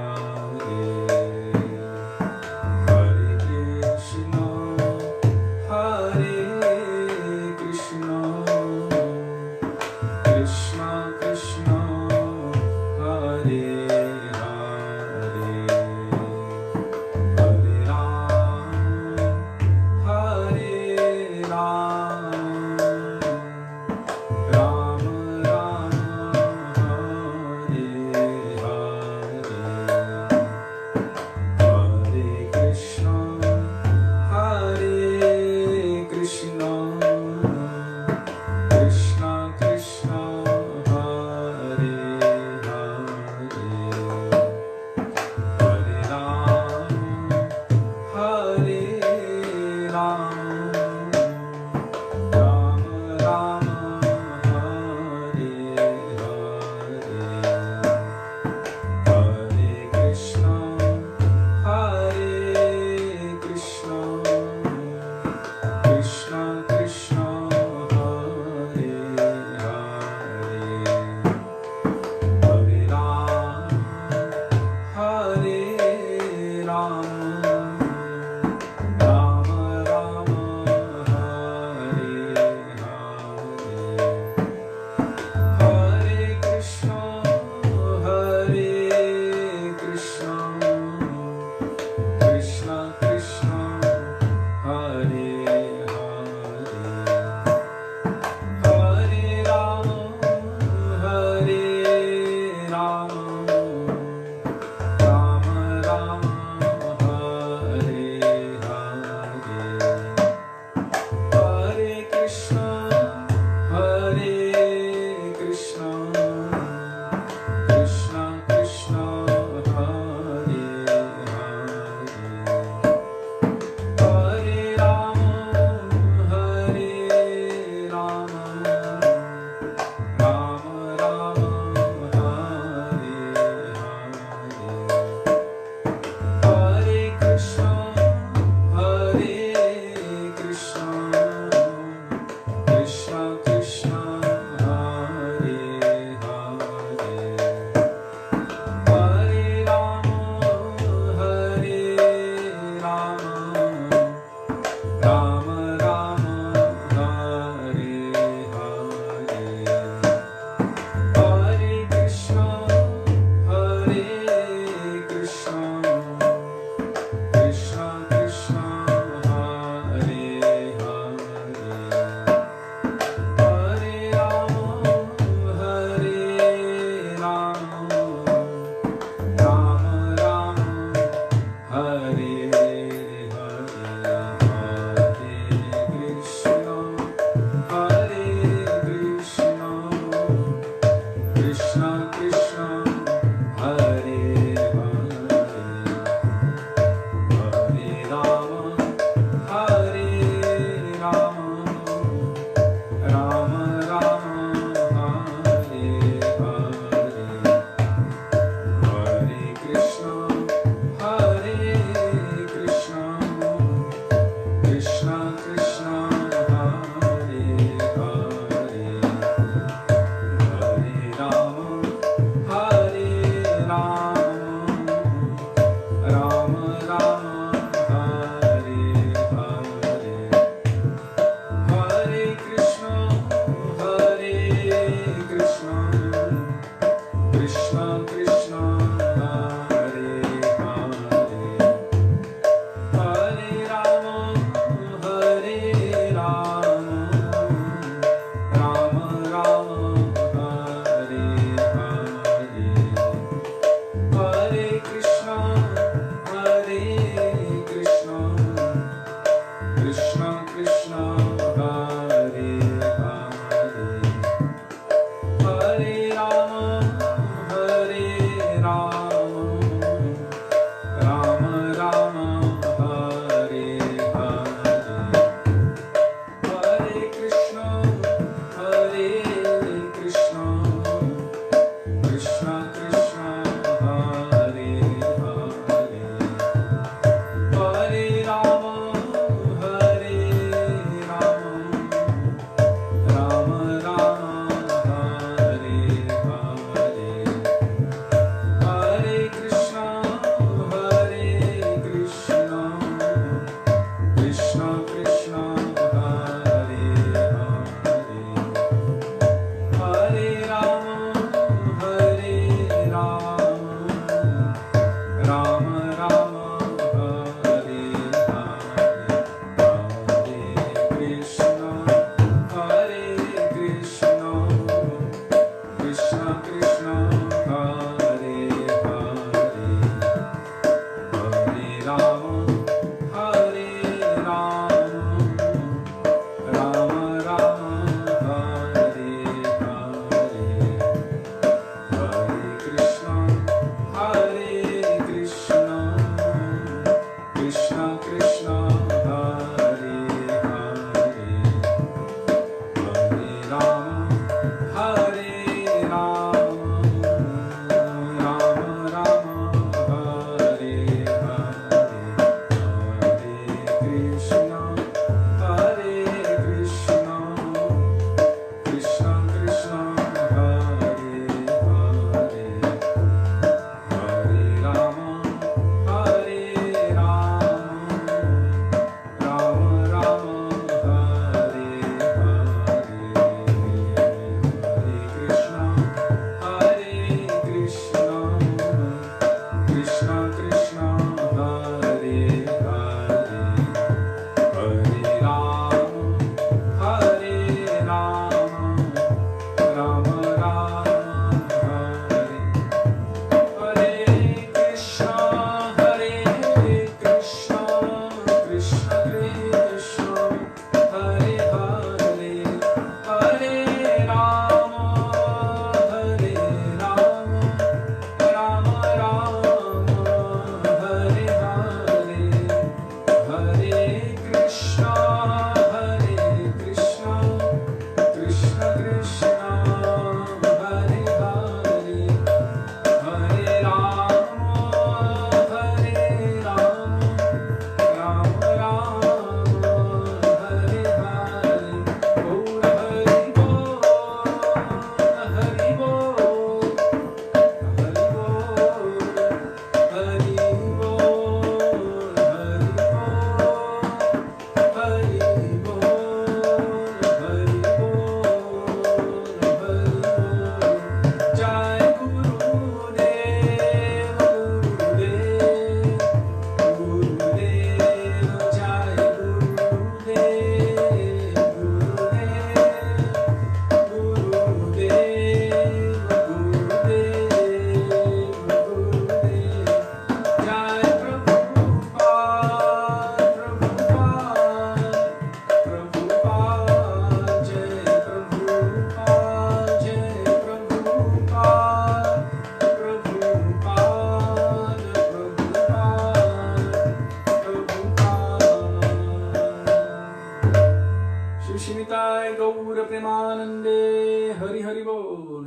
Hare Krishna Hare Krishna Krishna Krishna Hare Hare Hare Ram Hare Ram Ram Ram Hare Hare Hare Krishna Hare Krishna Krishna Krishna Hare Hare Hare Ram Hare Ram Ram Ram Hare Hare Hare Krishna Hare Krishna Krishna Krishna Hare Hare Hare Ram Hare Ram Ram Ram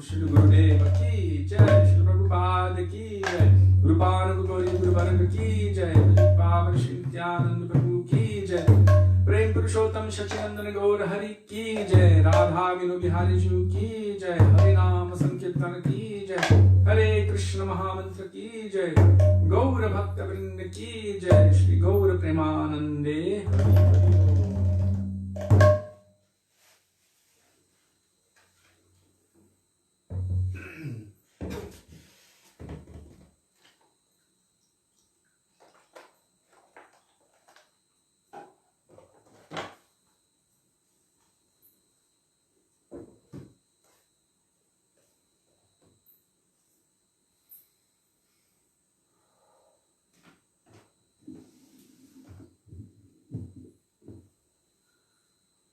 Shri Gurudev ki jai, Shri Prabhupada ki jai, Guru Parag Gauri Guru Varga ki jai, Pavan Shri Nityananda Prabhu ki jai, Prem Purushottam Shachinandan Gaur Hari ki jai, Radha Vinu Bihari Ju ki jai, Hari Nam Sankirtan ki jai, Hare Krishna Mahamantra ki jai, Gaur Bhakta Vrinda ki jai, Shri Gaur Premanande Hari Hari.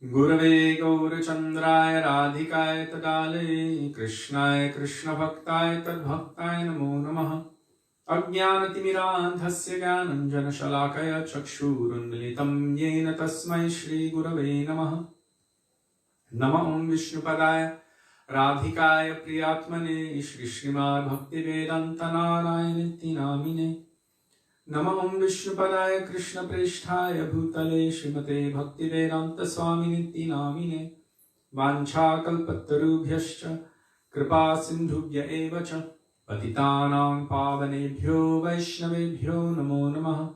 Gurave Gaurachandraya Radhikaya Tadale Krishnaya Krishna Bhaktāya Tadbhaktāya Namo Namaha Ajñānatimirandhasya Jnananjana Shalakaya Chakshurunmilitam Yena Tasmai Shri Gurave Namaha Nama Om Vishnupadaya Radhikaya Priyatmane Shri Srimad Bhaktivedanta Narayana Namine Nama Om Vishnupadaya Krishna Presthaya Bhutale Srimate Bhaktivedanta Swaminiti Namine Vancha Kalpatarubhyascha Kripa Sindhubhya Evacha Patitanam Pavanebhyo Vaishnavebhyo Namo Namaha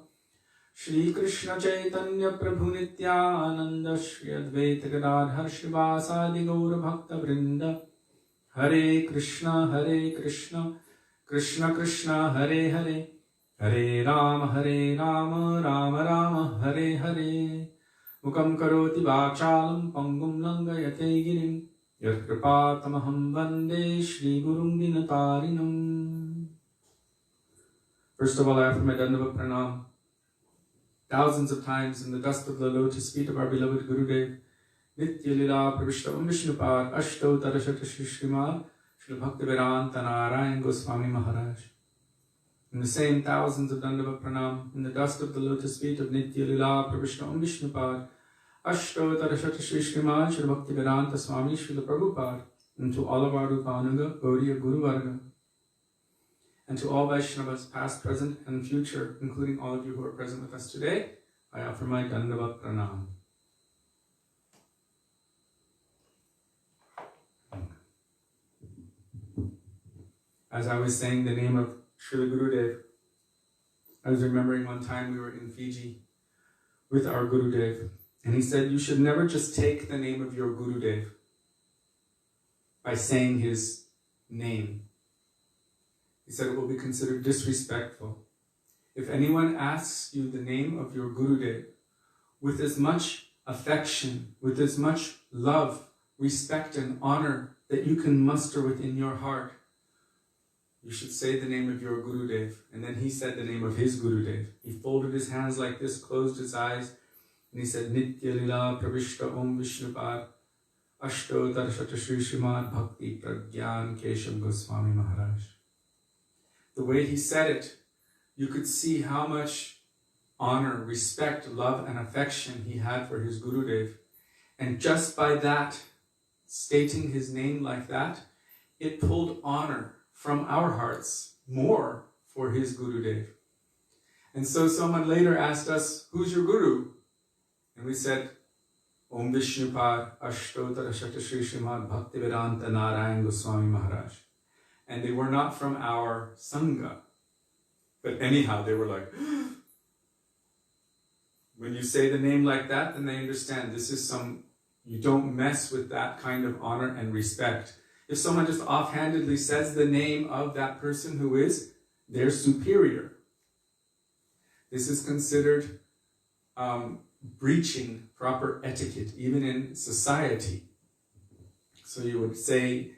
Shri Krishna Chaitanya Prabhu Nityananda Shri Advaita Gadadhar Shivasadi Gaura Bhakta Vrinda Hare Krishna Krishna Krishna Hare Hare Hare Rama, Rama Rama, Hare Hare. Mukam karoti vachalam pangum langayate girim. Yat kripatamaham vande Shri Gurum Dinatarinam. First of all, I offer my Dandava Pranam thousands of times in the dust of the lotus feet of our beloved Gurudev. Nitya Lila Pravishtavam Vishnupad Ashtottara Shri Srimad Shri Bhaktivedanta Narayan Goswami Maharaja. In the same thousands of Dandava Pranam, in the dust of the lotus feet of Nitya Lila Pravishna Om Vishnupad, Ashtottara Shri Srimad Shri Bhaktivedanta Swami Srila Prabhupada, and to all of our Rupanuga, Gauriya Guru Varga, and to all Vaishnavas, past, present, and future, including all of you who are present with us today, I offer my Dandava Pranam. As I was saying the name of Srila Gurudev, I was remembering one time we were in Fiji with our Gurudev, and he said, you should never just take the name of your Gurudev by saying his name. He said it will be considered disrespectful. If anyone asks you the name of your Gurudev with as much affection, with as much love, respect, and honor that you can muster within your heart, you should say the name of your Gurudev. And then he said the name of his Gurudev. He folded his hands like this, closed his eyes, and he said, Nitya Lila Pravishta Om Vishnupad Ashtottara Shri Srimad Bhakti Pragyan Keshav Goswami Maharaj. The way he said it, you could see how much honor, respect, love, and affection he had for his Gurudev. And just by that, stating his name like that, it pulled honor from our hearts more for his Gurudev. And so someone later asked us, who's your Guru? And we said, Om Visnupada, astottara Srimad Bhaktivedanta Narayan Goswami Maharaj. And they were not from our Sangha. But anyhow, they were like, when you say the name like that, then they understand this is you don't mess with that kind of honor and respect. If someone just offhandedly says the name of that person who is their superior, this is considered breaching proper etiquette, even in society. So you would say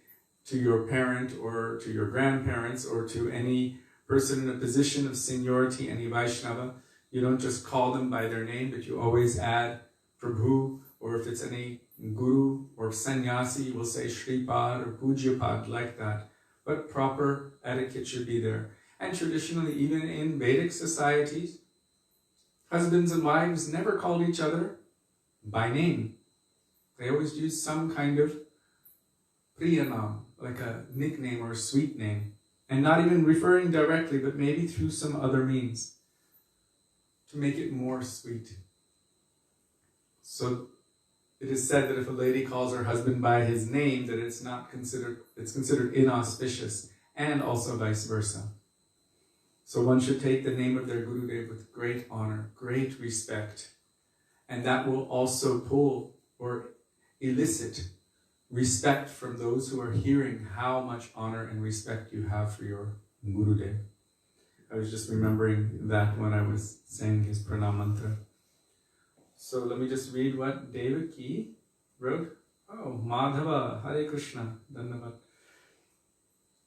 to your parent or to your grandparents or to any person in a position of seniority, any Vaisnava, you don't just call them by their name, but you always add Prabhu, or if it's any Guru or Sannyasi, you will say Shripad or Pujyapad, like that. But proper etiquette should be there. And traditionally, even in Vedic societies, husbands and wives never called each other by name. They always used some kind of priyanam, like a nickname or a sweet name. And not even referring directly, but maybe through some other means to make it more sweet. So it is said that if a lady calls her husband by his name, that it's considered inauspicious, and also vice versa. So one should take the name of their Gurudev with great honor, great respect, and that will also pull or elicit respect from those who are hearing how much honor and respect you have for your Gurudev. I was just remembering that when I was saying his pranam mantra. So let me just read what David Key wrote. Oh, Madhava, Hare Krishna, Dhanavad.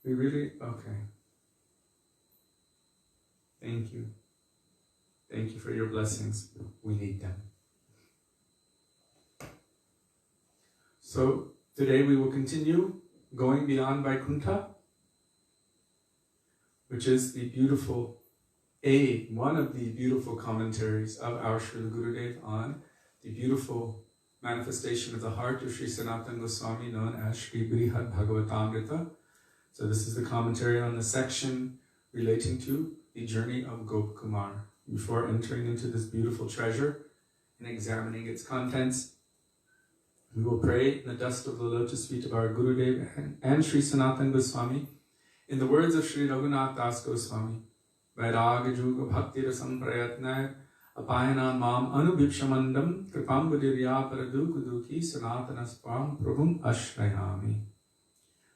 Okay. Thank you. Thank you for your blessings. We need them. So today we will continue going beyond Vaikuntha, which is the beautiful one of the beautiful commentaries of our Srila Gurudev on the beautiful manifestation of the heart of Sri Sanatan Goswami, known as Sri Brihad Bhagavatamrita. So this is the commentary on the section relating to the journey of Gop Kumar. Before entering into this beautiful treasure and examining its contents, we will pray in the dust of the lotus feet of our Gurudev and Sri Sanatan Goswami in the words of Sri Raghunath Das Goswami. Vairagya Juga Bhakti Rasam Prayatna Apayanan Mam Anubhipshamandam Kripam Budirya Paradukuduki Sanatanaspam Prabhum Ashrayami.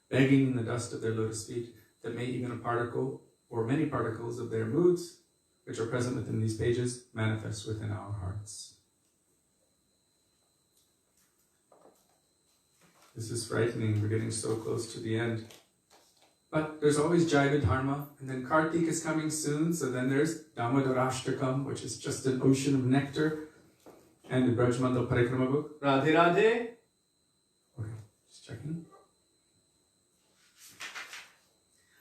Begging in the dust of their lotus feet that may even a particle or many particles of their moods, which are present within these pages, manifest within our hearts. This is frightening. We're getting so close to the end. But there's always Jaiva Dharma, and then Kartik is coming soon, so then there's Damodarashtakam, which is just an ocean of nectar, and the Brajmandal Parikrama book. Radhe Radhe. Okay, just checking.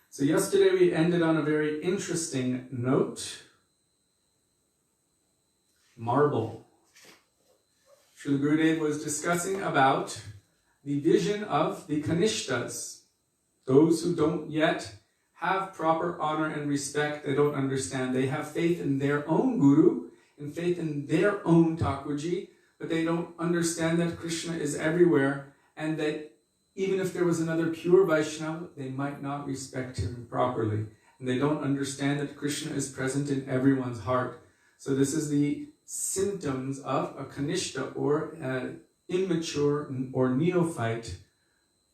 So yesterday we ended on a very interesting note. Marble. Srila Gurudev was discussing about the vision of the Kanishtas, those who don't yet have proper honor and respect. They don't understand. They have faith in their own Guru and faith in their own Thakurji, but they don't understand that Krishna is everywhere, and that even if there was another pure Vaishnava, they might not respect him properly. And they don't understand that Krishna is present in everyone's heart. So this is the symptoms of a Kanishta, or an immature or neophyte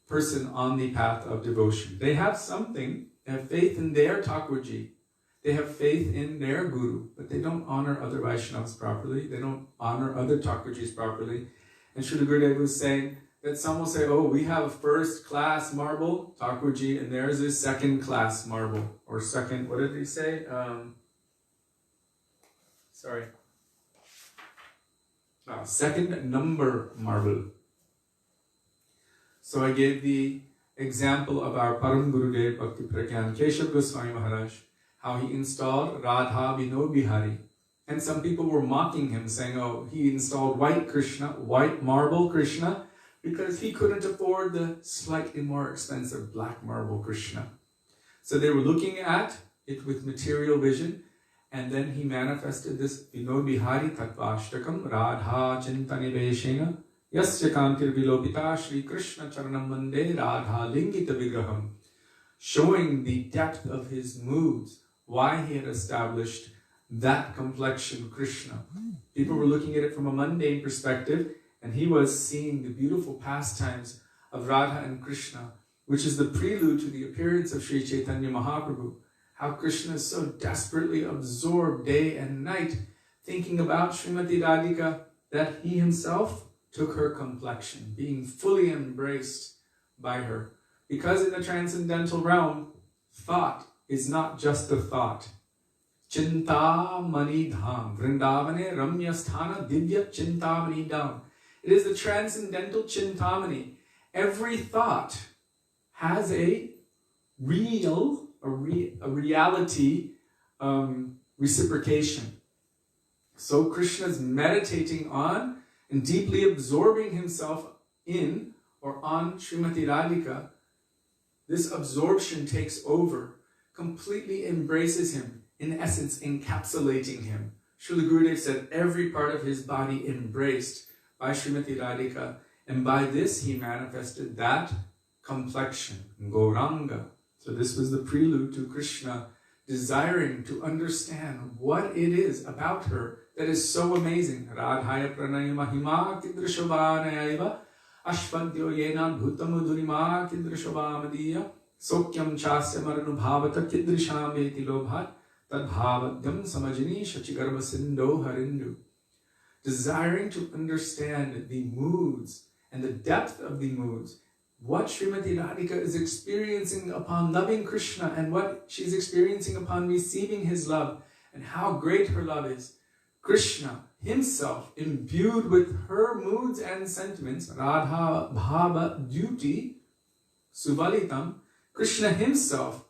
person on the path of devotion. They have something, they have faith in their Thakurji, they have faith in their Guru, but they don't honor other Vaishnavas properly, they don't honor other Thakurjis properly. And Srila Gurudev was saying that some will say, oh, we have a first class marble, Thakurji, and theirs is second class marble, or second, what did he say? Second number marble. So I gave the example of our Param Gurudev Bhakti Pragyan Keshav Goswami Maharaj, how he installed Radha Vino Bihari And some people were mocking him, saying, oh, he installed white Krishna, white marble Krishna, because he couldn't afford the slightly more expensive black marble Krishna. So they were looking at it with material vision, and then he manifested this Vinod Bihari Tattvashtakam Radha Chintaniveshena Yasya Kantir Vilopita Shri Krishna Charanam Mande Radha Lingita Vigraham, showing the depth of his moods, why he had established that complexion Krishna. People were looking at it from a mundane perspective, and he was seeing the beautiful pastimes of Radha and Krishna, which is the prelude to the appearance of Sri Chaitanya Mahaprabhu. How Krishna is so desperately absorbed day and night, thinking about Srimati Radhika, that he himself took her complexion, being fully embraced by her. Because in the transcendental realm, thought is not just a thought. Chintamani Dham, Vrindavane Ramya Sthana Divya Chintamani Dham. It is the transcendental Chintamani. Every thought has a reality reciprocation. So Krishna is meditating on and deeply absorbing himself in or on Srimati Radhika. This absorption takes over, completely embraces him, in essence encapsulating him. Srila Gurudev said every part of his body embraced by Srimati Radhika, and by this he manifested that complexion, Gauranga. So this was the prelude to Krishna desiring to understand what it is about her that is so amazing. Radhaya pranaya mahima kidrishavanayaiva ashvadyo yena bhutamudurima kidrishavamadiya sokyam chasya maranubhavata kidrishameti lobhat tadbhavadyam samajini shachigarva sindo harindu. Desiring to understand the moods and the depth of the moods, what Srimati Radhika is experiencing upon loving Krishna and what she's experiencing upon receiving his love, and how great her love is. Krishna himself, imbued with her moods and sentiments, Radha Bhava duty, Suvalitam, Krishna himself,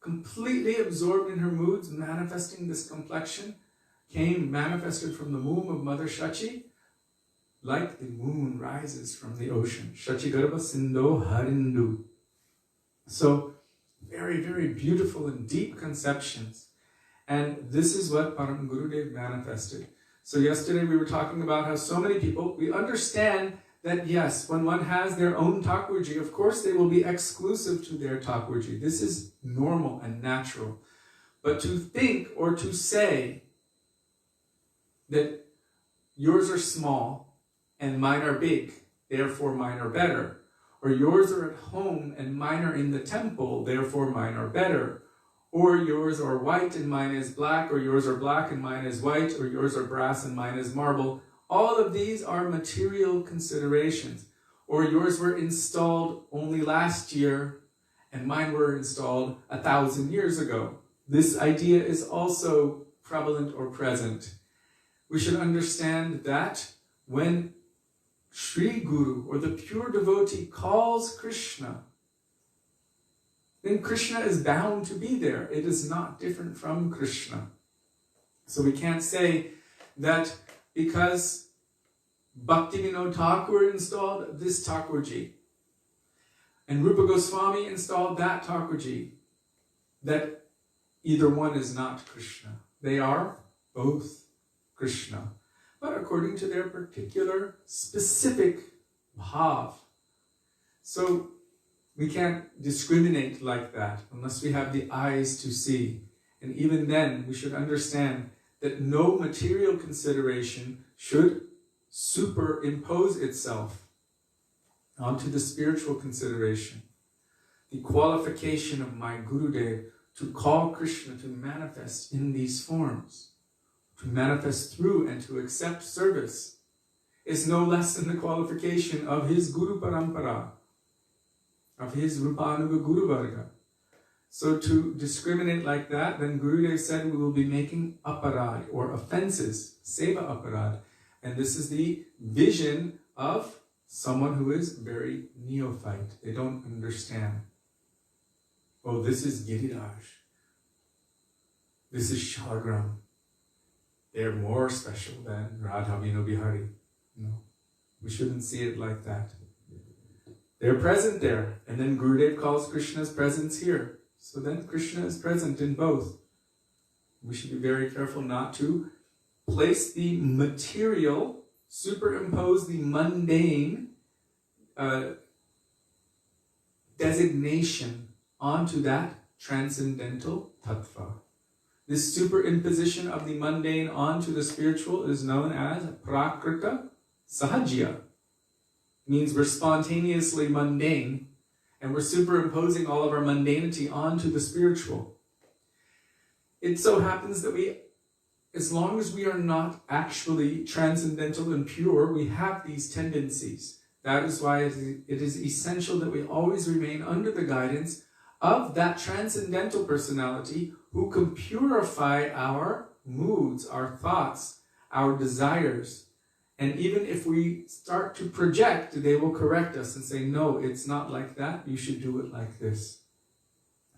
completely absorbed in her moods, manifesting this complexion, came manifested from the womb of Mother Shachi, like the moon rises from the ocean. Shachigarva Sindo Harindu. So, very, very beautiful and deep conceptions. And this is what Param Gurudev manifested. So yesterday we were talking about how so many people, we understand that yes, when one has their own Thakurji, of course they will be exclusive to their Thakurji. This is normal and natural. But to think or to say that yours are small and mine are big, therefore mine are better, or yours are at home and mine are in the temple, therefore mine are better, or yours are white and mine is black, or yours are black and mine is white, or yours are brass and mine is marble. All of these are material considerations. Or yours were installed only last year and mine were installed 1,000 years ago. This idea is also prevalent or present. We should understand that when Sri Guru or the pure devotee calls Krishna, then Krishna is bound to be there. It is not different from Krishna. So we can't say that because Bhaktivedanta Thakur installed this Thakurji and Rupa Goswami installed that Thakurji, that either one is not Krishna. They are both Krishna, but according to their particular specific bhav. So we can't discriminate like that unless we have the eyes to see. And even then, we should understand that no material consideration should superimpose itself onto the spiritual consideration. The qualification of my Gurudev to call Krishna to manifest in these forms, to manifest through and to accept service, is no less than the qualification of his Guru Parampara, of his Rupanuga Guru Varga. So to discriminate like that, then Gurudev said we will be making aparad or offenses, seva aparad. And this is the vision of someone who is very neophyte. They don't understand. Oh, this is Giriraj. This is Shalagram. they're more special than Radha Vino Bihari. No, we shouldn't see it like that. They're present there, and then Gurudev calls Krishna's presence here. So then Krishna is present in both. We should be very careful not to place the material, superimpose the mundane designation onto that transcendental tattva. This superimposition of the mundane onto the spiritual is known as prakrita sahajya. Means we're spontaneously mundane, and we're superimposing all of our mundanity onto the spiritual. It so happens that as long as we are not actually transcendental and pure, we have these tendencies. That is why it is essential that we always remain under the guidance of that transcendental personality who can purify our moods, our thoughts, our desires. And even if we start to project, they will correct us and say, no, it's not like that. You should do it like this.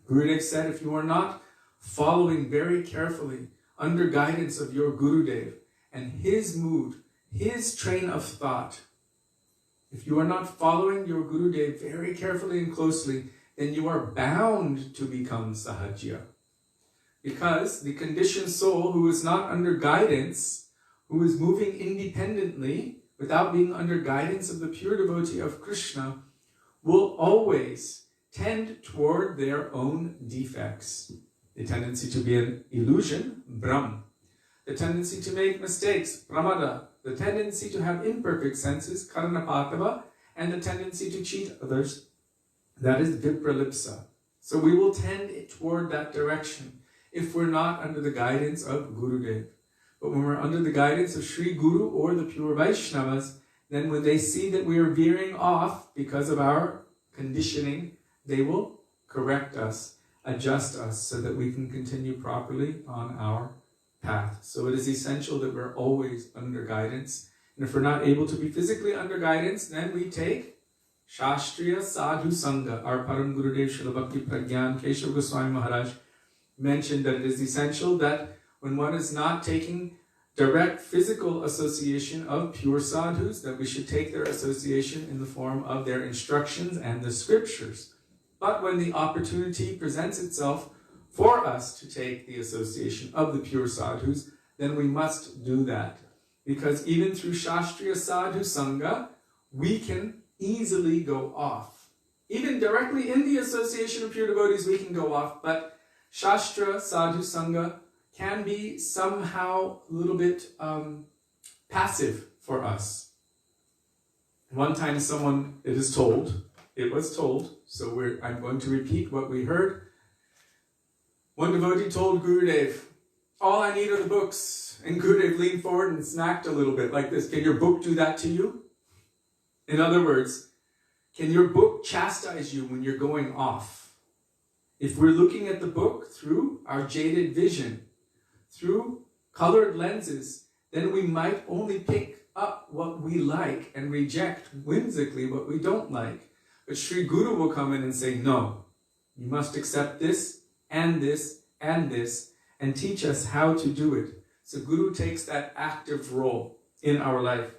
Gurudev said, if you are not following very carefully under guidance of your Gurudev and his mood, his train of thought, if you are not following your Gurudev very carefully and closely, then you are bound to become sahajya. Because the conditioned soul who is not under guidance, who is moving independently without being under guidance of the pure devotee of Krishna, will always tend toward their own defects. The tendency to be an illusion, brahm. The tendency to make mistakes, pramada. The tendency to have imperfect senses, karanapatava. And the tendency to cheat others, that is vipralipsa. So we will tend toward that direction if we're not under the guidance of Gurudev. But when we're under the guidance of Sri Guru or the pure Vaishnavas, then when they see that we are veering off because of our conditioning, they will correct us, adjust us, so that we can continue properly on our path. So it is essential that we're always under guidance. And if we're not able to be physically under guidance, then we take Shastriya Sadhu Sangha. Our Param Gurudev Srila Bhakti Pragyan Keshav Goswami Maharaj mentioned that it is essential that when one is not taking direct physical association of pure sadhus, that we should take their association in the form of their instructions and the scriptures. But when the opportunity presents itself for us to take the association of the pure sadhus, then we must do that. Because even through Shastriya Sadhu Sangha, we can easily go off. Even directly in the association of pure devotees, we can go off, but Shastra Sadhu Sangha can be somehow a little bit passive for us. One time it was told, so I'm going to repeat what we heard. One devotee told Gurudev, all I need are the books. And Gurudev leaned forward and smacked a little bit like this. Can your book do that to you? In other words, can your book chastise you when you're going off? If we're looking at the book through our jaded vision, through colored lenses, then we might only pick up what we like and reject whimsically what we don't like. But Sri Guru will come in and say, no, you must accept this and this and this and teach us how to do it. So Guru takes that active role in our life.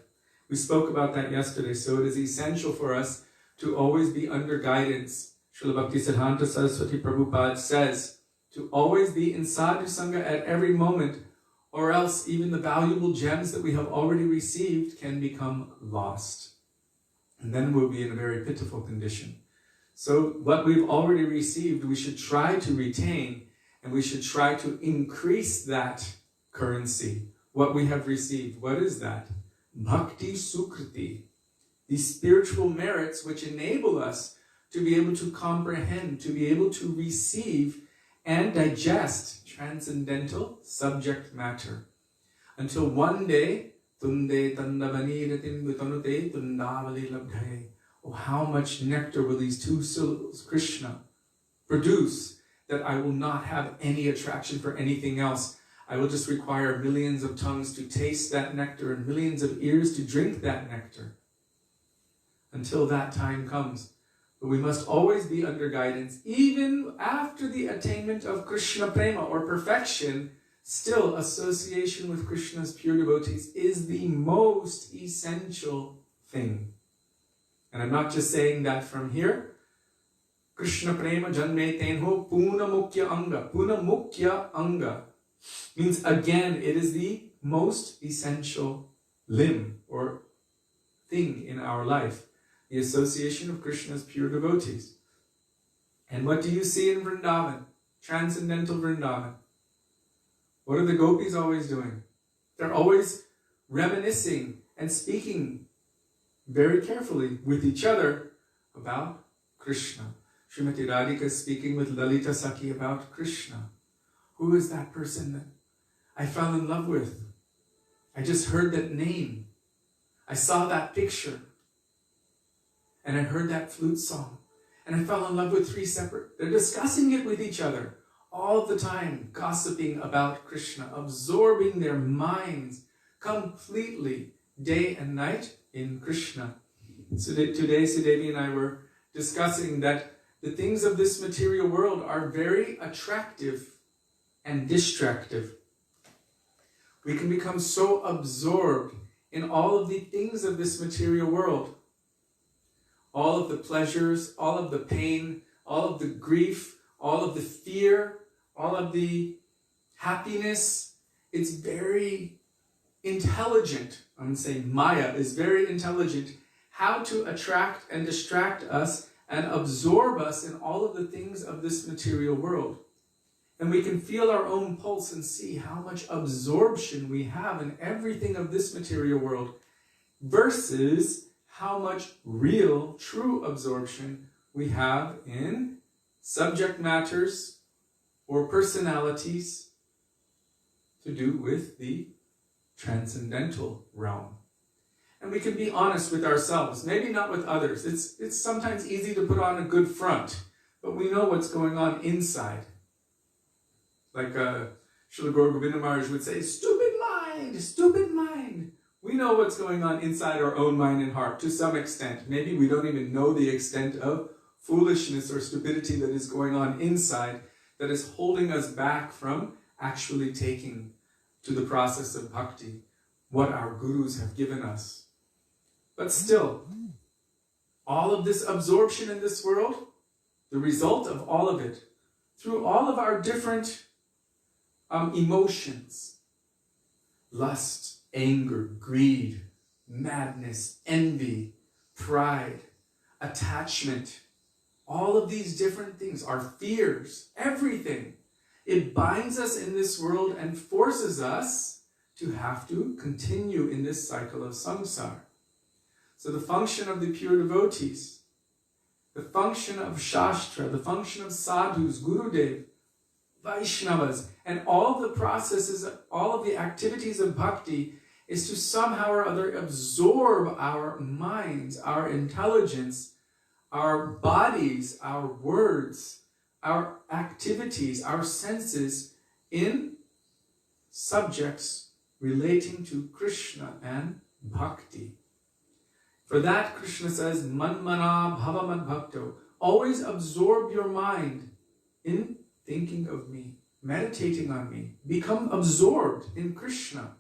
We spoke about that yesterday, so it is essential for us to always be under guidance. Srila Bhaktisiddhanta Saraswati Prabhupada says, to always be in sadhu sangha at every moment, or else even the valuable gems that we have already received can become lost. And then we'll be in a very pitiful condition. So what we've already received, we should try to retain, and we should try to increase that currency. What we have received, what is that? Bhakti Sukriti. These spiritual merits which enable us to be able to comprehend, to be able to receive and digest transcendental subject matter. Until one day, tunde tandavani vitanute tundavali labdhaye. Oh, how much nectar will these two syllables, Krishna, produce, that I will not have any attraction for anything else. I will just require millions of tongues to taste that nectar and millions of ears to drink that nectar. Until that time comes. But we must always be under guidance, even after the attainment of Krishna Prema or perfection, still association with Krishna's pure devotees is the most essential thing. And I'm not just saying that from here. Krishna prema janme tenho puna mukhya anga. Puna mukhya anga means again, it is the most essential limb or thing in our life. The association of Krishna's pure devotees. And what do you see in Vrindavan? Transcendental Vrindavan. What are the gopis always doing? They're always reminiscing and speaking very carefully with each other about Krishna. Srimati Radhika is speaking with Lalita Sakhi about Krishna. Who is that person that I fell in love with? I just heard that name. I saw that picture. And I heard that flute song. And I fell in love with three separate. They're discussing it with each other all the time, gossiping about Krishna, absorbing their minds completely, day and night, in Krishna. So today, Sudevi and I were discussing that the things of this material world are very attractive and distractive. We can become so absorbed in all of the things of this material world. All of the pleasures, all of the pain, all of the grief, all of the fear, all of the happiness. It's very intelligent. I'm going to say Maya is very intelligent. How to attract and distract us and absorb us in all of the things of this material world. And we can feel our own pulse and see how much absorption we have in everything of this material world versus how much real, true absorption we have in subject matters or personalities to do with the transcendental realm. And we can be honest with ourselves, maybe not with others. It's sometimes easy to put on a good front, but we know what's going on inside. Like Srila Gurudeva Maharaj would say, stupid mind, stupid mind. We know what's going on inside our own mind and heart to some extent. Maybe we don't even know the extent of foolishness or stupidity that is going on inside that is holding us back from actually taking to the process of bhakti what our gurus have given us. But still, all of this absorption in this world, the result of all of it, through all of our different emotions, lust, anger, greed, madness, envy, pride, attachment, all of these different things, our fears, everything, it binds us in this world and forces us to have to continue in this cycle of samsara. So the function of the pure devotees, the function of Shastra, the function of sadhus, Gurudev, Vaisnavas, and all of the processes, all of the activities of bhakti is to somehow or other absorb our minds, our intelligence, our bodies, our words, our activities, our senses in subjects relating to Krishna and bhakti. For that, Krishna says, Manmana bhava madbhakto. Always absorb your mind in thinking of me, meditating on me. Become absorbed in Krishna.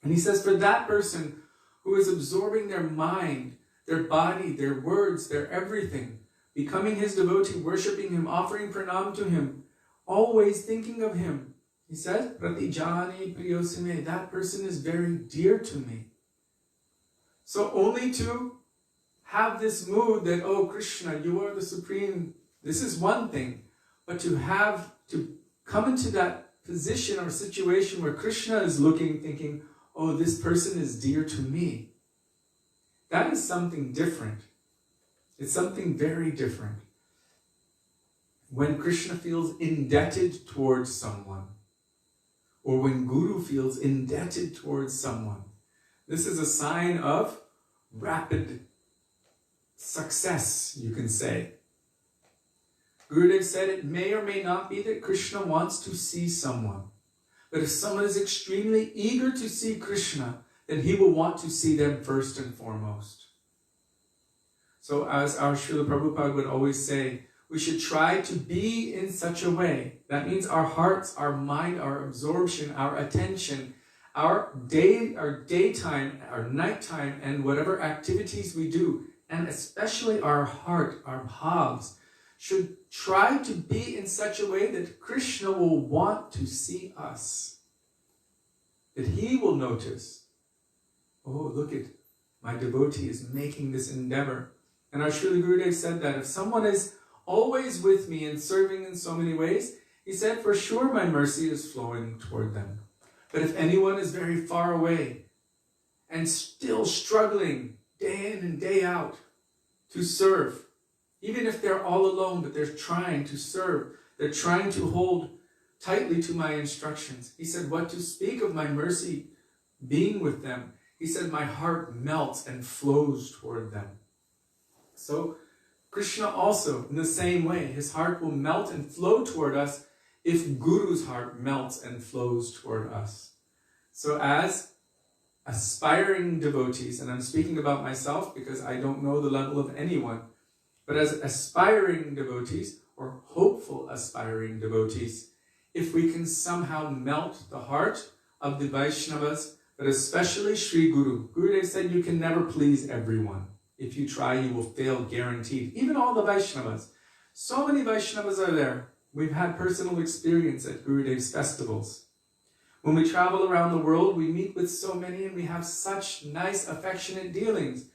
And he says, for that person who is absorbing their mind, their body, their words, their everything, becoming his devotee, worshipping him, offering pranam to him, always thinking of him. He says, Pratijani priyosime, that person is very dear to me. So only to have this mood that, oh Krishna, you are the supreme, this is one thing. But to come into that position or situation where Krishna is looking, thinking, oh, this person is dear to me. That is something different. It's something very different. When Krishna feels indebted towards someone, or when Guru feels indebted towards someone, this is a sign of rapid success, you can say. Gurudev said it may or may not be that Krishna wants to see someone. But if someone is extremely eager to see Krishna, then he will want to see them first and foremost. So as our Srila Prabhupada would always say, We should try to be in such a way. That means our hearts, our mind, our absorption, our attention, our daytime, our nighttime, and whatever activities we do, and especially our heart, our bhavs, should try to be in such a way that Krishna will want to see us. That he will notice, oh, look at my devotee is making this endeavor. And our Srila Gurudev said that if someone is always with me and serving in so many ways, he said, for sure my mercy is flowing toward them. But if anyone is very far away and still struggling day in and day out to serve, even if they're all alone, but they're trying to serve, they're trying to hold tightly to my instructions. He said, what to speak of my mercy being with them? He said, my heart melts and flows toward them. So Krishna also, in the same way, his heart will melt and flow toward us if Guru's heart melts and flows toward us. So as aspiring devotees, and I'm speaking about myself because I don't know the level of anyone, but as aspiring devotees, or hopeful aspiring devotees, if we can somehow melt the heart of the Vaishnavas, but especially Sri Guru. Gurudev said you can never please everyone. If you try, you will fail, guaranteed. Even all the Vaishnavas. So many Vaishnavas are there. We've had personal experience at Gurudev's festivals. When we travel around the world, we meet with so many and we have such nice, affectionate dealings.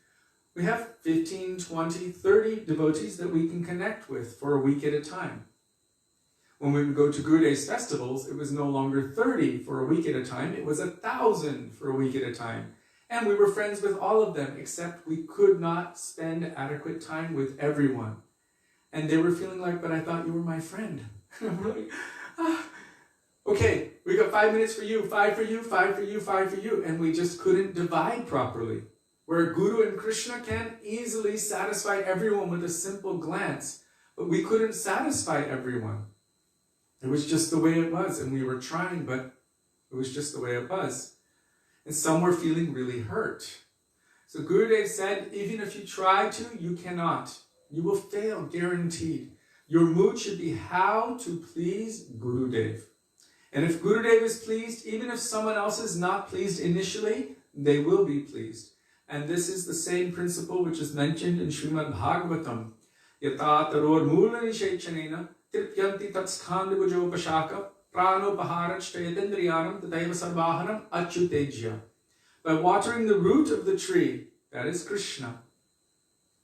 We have 15, 20, 30 devotees that we can connect with for a week at a time. When we would go to Gurudev's festivals, it was no longer 30 for a week at a time, it was 1,000 for a week at a time. And we were friends with all of them, except we could not spend adequate time with everyone. And they were feeling like, but I thought you were my friend. I'm like, okay, we got 5 minutes for you, 5 for you, 5 for you, 5 for you. And we just couldn't divide properly. Where Guru and Krishna can easily satisfy everyone with a simple glance, but we couldn't satisfy everyone. It was just the way it was, and we were trying, but it was just the way it was. And some were feeling really hurt. So Gurudev said, even if you try to, you cannot. You will fail, guaranteed. Your mood should be how to please Gurudev. And if Gurudev is pleased, even if someone else is not pleased initially, they will be pleased. And this is the same principle which is mentioned in Srimad Bhagavatam. Yata taror mula nishechanena tripyanti tatskhandibujopashaka pranopaharachayatendriyanam tataiva sarvahanam achyutejya. By watering the root of the tree, that is Krishna,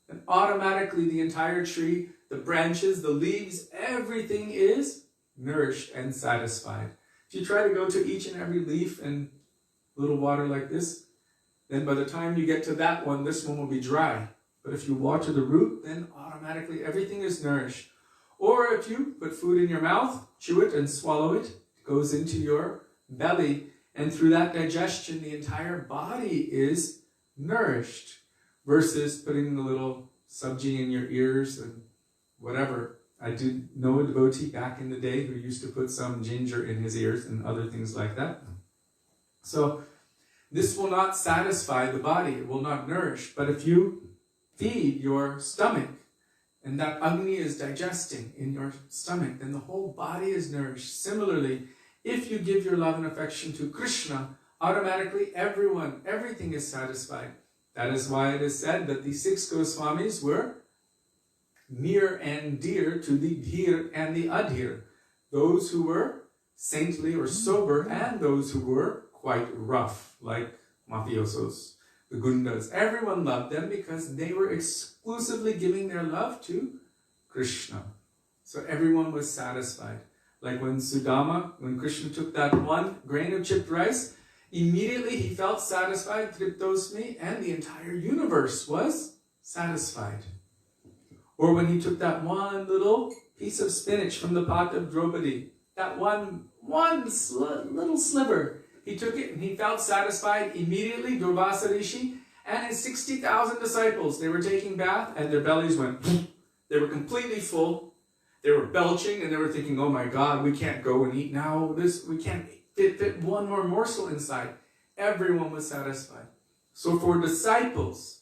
and automatically the entire tree, the branches, the leaves, everything is nourished and satisfied. If you try to go to each and every leaf and little water like this, then by the time you get to that one, this one will be dry. But if you water the root, then automatically everything is nourished. Or if you put food in your mouth, chew it and swallow it, it goes into your belly, and through that digestion, the entire body is nourished. Versus putting a little sabji in your ears and whatever. I did know a devotee back in the day who used to put some ginger in his ears and other things like that. So this will not satisfy the body, it will not nourish. But if you feed your stomach, and that Agni is digesting in your stomach, then the whole body is nourished. Similarly, if you give your love and affection to Krishna, automatically everything is satisfied. That is why it is said that the 6 Goswamis were near and dear to the dhir and the adhir. Those who were saintly or sober, and those who were quite rough, like mafiosos, the gundas. Everyone loved them because they were exclusively giving their love to Krishna. So everyone was satisfied. Like when Sudama, when Krishna took that one grain of chipped rice, immediately he felt satisfied, triptosmi, and the entire universe was satisfied. Or when he took that one little piece of spinach from the pot of Draupadi, that one little sliver, he took it and he felt satisfied immediately. Durvasa Rishi and his 60,000 disciples, they were taking bath and their bellies went, they were completely full. They were belching and they were thinking, oh my God, we can't go and eat now. We can't fit one more morsel inside. Everyone was satisfied. So for disciples,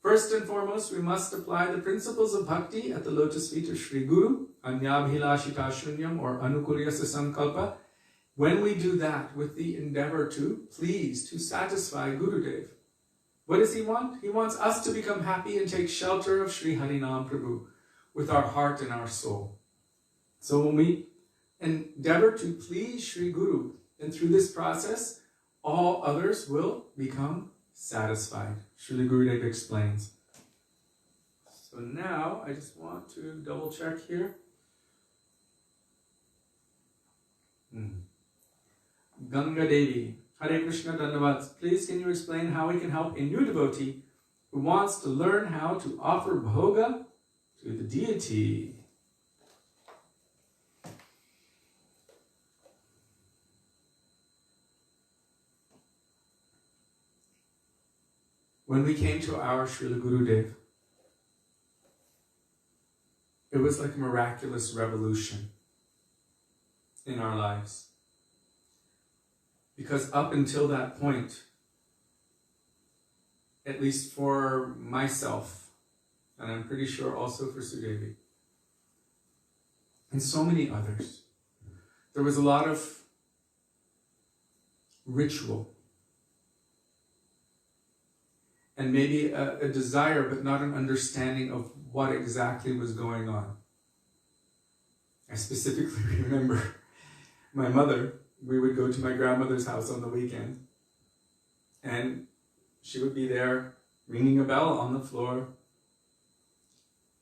First and foremost, we must apply the principles of bhakti at the lotus feet of Sri Guru, anyabhilashita shunyam or anukulyasa sankalpa. When we do that with the endeavor to please, to satisfy Gurudev, what does he want? He wants us to become happy and take shelter of Sri Harinam Prabhu with our heart and our soul. So when we endeavor to please Sri Guru, and through this process, all others will become satisfied. Srila Gurudev explains. So now, I just want to double check here. Ganga Devi, Hare Krishna Dandavad. Please can you explain how we can help a new devotee who wants to learn how to offer bhoga to the deity? When we came to our Srila Gurudev, it was like a miraculous revolution in our lives. Because up until that point, at least for myself, and I'm pretty sure also for Sudevi, and so many others, there was a lot of ritual, and maybe a desire, but not an understanding of what exactly was going on. I specifically remember my mother. We would go to my grandmother's house on the weekend, and she would be there ringing a bell on the floor.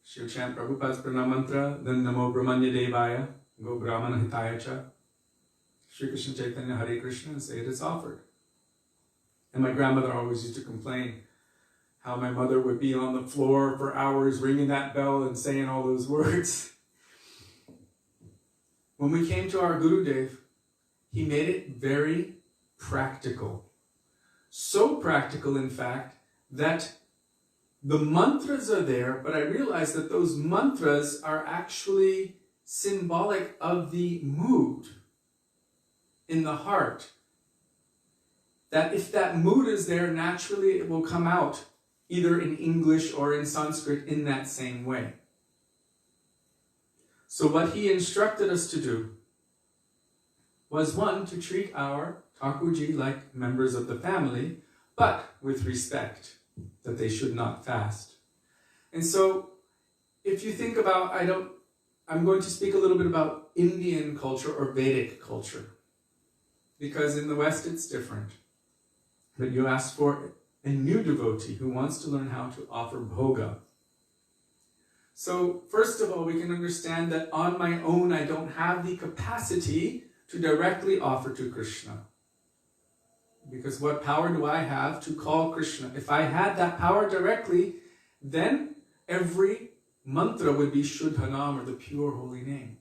She would chant Prabhupada's Pranam Mantra, then Namo Brahmanya Devaya, Go Brahmana Hitaya Cha, Shri Krishna Chaitanya Hare Krishna, and say it is offered. And my grandmother always used to complain how my mother would be on the floor for hours ringing that bell and saying all those words. When we came to our Gurudev, he made it very practical. So practical, in fact, that the mantras are there, but I realized that those mantras are actually symbolic of the mood in the heart. That if that mood is there, naturally it will come out, either in English or in Sanskrit, in that same way. So what he instructed us to do was, one, to treat our Thakurji like members of the family, but with respect, that they should not fast. And so, if you think about, I'm going to speak a little bit about Indian culture or Vedic culture, because in the West it's different. But you ask for a new devotee who wants to learn how to offer bhoga. So, first of all, we can understand that on my own I don't have the capacity to directly offer to Krishna. Because what power do I have to call Krishna? If I had that power directly, then every mantra would be Shuddhanam, or the pure holy name.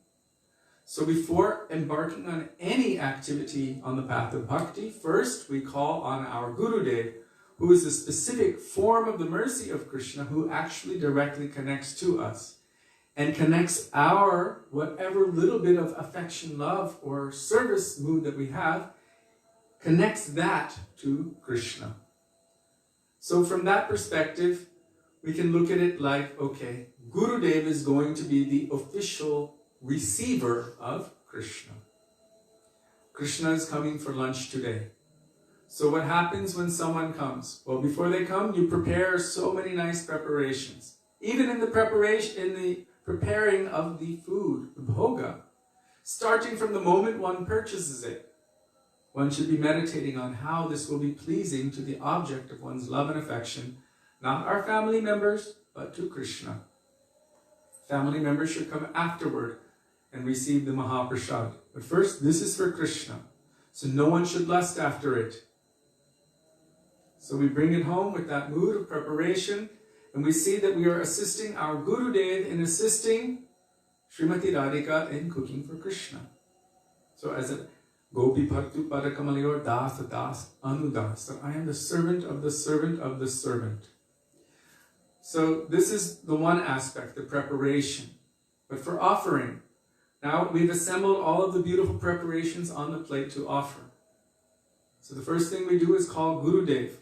So before embarking on any activity on the path of bhakti, first we call on our Gurudev, who is a specific form of the mercy of Krishna, who actually directly connects to us and connects our whatever little bit of affection, love, or service mood that we have, connects that to Krishna. So from that perspective, we can look at it like, okay, Gurudev is going to be the official receiver of Krishna. Krishna is coming for lunch today. So what happens when someone comes? Well, before they come, you prepare so many nice preparations. Even in the preparing of the food, the bhoga, starting from the moment one purchases it, one should be meditating on how this will be pleasing to the object of one's love and affection, not our family members, but to Krishna. Family members should come afterward and receive the Mahaprasad. But first, this is for Krishna, so no one should lust after it. So we bring it home with that mood of preparation, and we see that we are assisting our Gurudev in assisting Srimati Radhika in cooking for Krishna. So as a Gopi Bhaktu Padakamalyor Das Das Anudas, that I am the servant of the servant of the servant. So this is the one aspect, the preparation. But for offering, now we've assembled all of the beautiful preparations on the plate to offer. So the first thing we do is call Gurudev.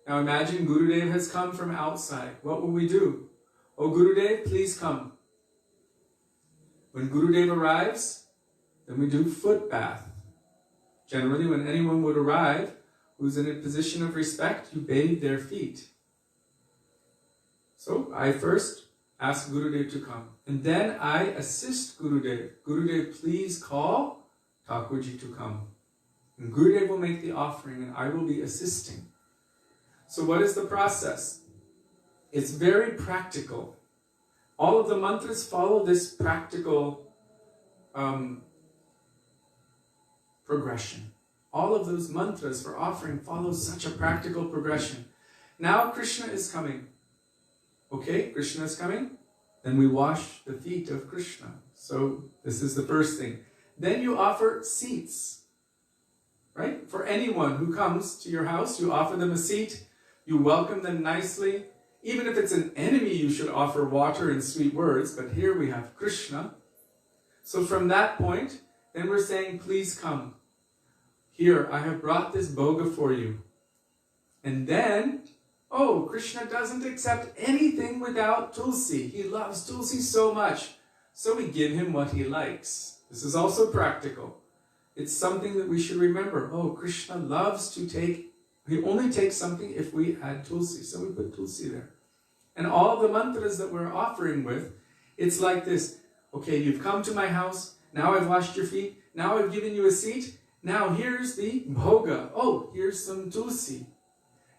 Now imagine Gurudev has come from outside. What will we do? Oh Gurudev, please come. When Gurudev arrives, then we do foot bath. Generally, when anyone would arrive who's in a position of respect, you bathe their feet. So I first ask Gurudev to come. And then I assist Gurudev. Gurudev, please call Thakurji to come. And Gurudev will make the offering and I will be assisting. So what is the process? It's very practical. All of the mantras follow this practical progression. All of those mantras for offering follow such a practical progression. Now Krishna is coming. Okay, Krishna is coming. Then we wash the feet of Krishna. So this is the first thing. Then you offer seats. Right? For anyone who comes to your house, you offer them a seat. You welcome them nicely. Even if it's an enemy, you should offer water and sweet words. But here we have Krishna. So from that point, then we're saying, please come. Here, I have brought this bhoga for you. And then, oh, Krishna doesn't accept anything without Tulsi. He loves Tulsi so much. So we give him what he likes. This is also practical. It's something that we should remember. Oh, Krishna loves to take, he only takes something if we add Tulsi. So we put Tulsi there. And all the mantras that we're offering with, it's like this. Okay, you've come to my house. Now I've washed your feet. Now I've given you a seat. Now here's the bhoga. Oh, here's some Tulsi.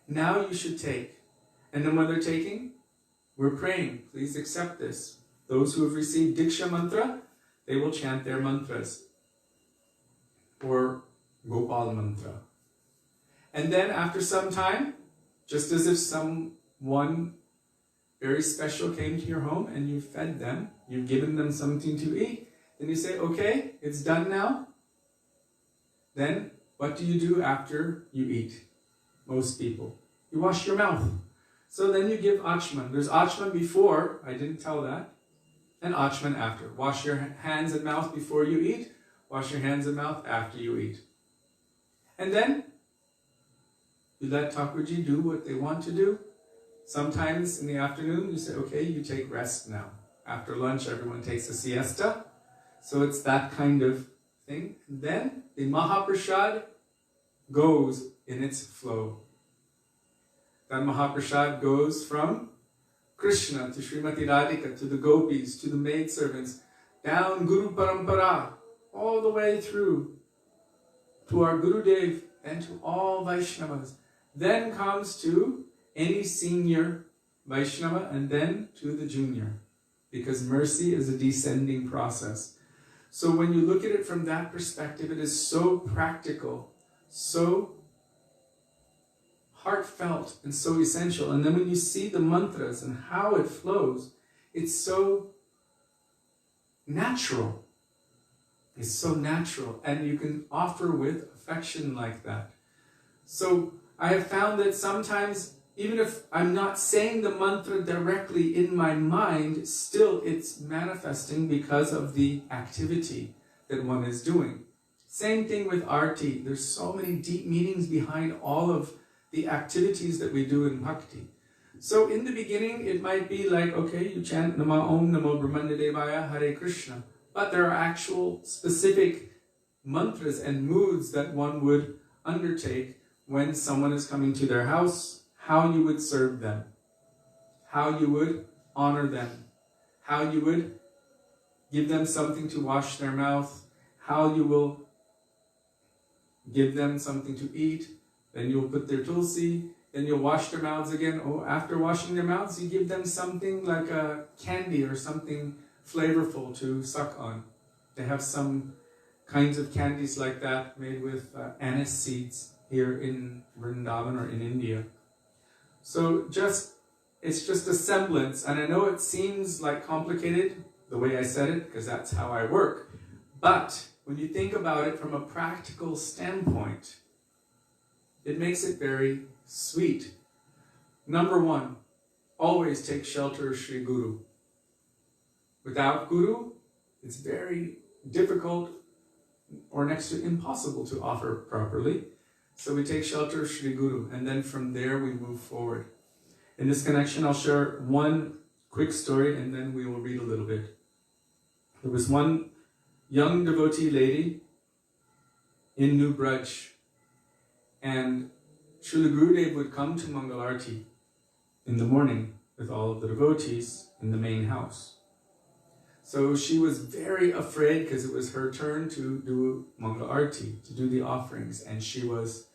Now you should take. And then when they're taking, we're praying. Please accept this. Those who have received Diksha mantra, they will chant their mantras. Or Gopal mantra. And then after some time, just as if someone very special came to your home and you fed them, you've given them something to eat, then you say, okay, it's done now. Then what do you do after you eat? Most people. You wash your mouth. So then you give achman. There's achman before, I didn't tell that, and achman after. Wash your hands and mouth before you eat. Wash your hands and mouth after you eat. And then you let Thakurji do what they want to do. Sometimes in the afternoon you say, okay, you take rest now. After lunch everyone takes a siesta. So it's that kind of thing. And then the Mahaprasad goes in its flow. That Mahaprasad goes from Krishna to Srimati Radhika, to the gopis, to the maidservants, down Guru Parampara, all the way through to our Gurudev and to all Vaishnavas. Then comes to any senior Vaishnava and then to the junior. Because mercy is a descending process. So when you look at it from that perspective, it is so practical, so heartfelt and so essential. And then when you see the mantras and how it flows, it's so natural. It's so natural. And you can offer with affection like that. So I have found that sometimes, even if I'm not saying the mantra directly in my mind, still it's manifesting because of the activity that one is doing. Same thing with Arti. There's so many deep meanings behind all of the activities that we do in Bhakti. So in the beginning, it might be like, okay, you chant Nama Om Namo Brahmanadevaya Hare Krishna. But there are actual specific mantras and moods that one would undertake when someone is coming to their house, how you would serve them, how you would honor them, how you would give them something to wash their mouth, how you will give them something to eat, then you'll put their tulsi, then you'll wash their mouths again. Oh, after washing their mouths, you give them something like a candy or something flavorful to suck on. They have some kinds of candies like that made with anise seeds here in Vrindavan or in India. So it's just a semblance, and I know it seems like complicated the way I said it, because that's how I work. But when you think about it from a practical standpoint, it makes it very sweet. Number one, always take shelter of Sri Guru. Without Guru, it's very difficult or next to impossible to offer properly. So we take shelter of Shri Guru, and then from there we move forward. In this connection, I'll share one quick story, and then we will read a little bit. There was one young devotee lady in New Braj, and Srila Gurudev would come to Mangalarti in the morning with all of the devotees in the main house. So she was very afraid because it was her turn to do Mangala Arti, to do the offerings, and she was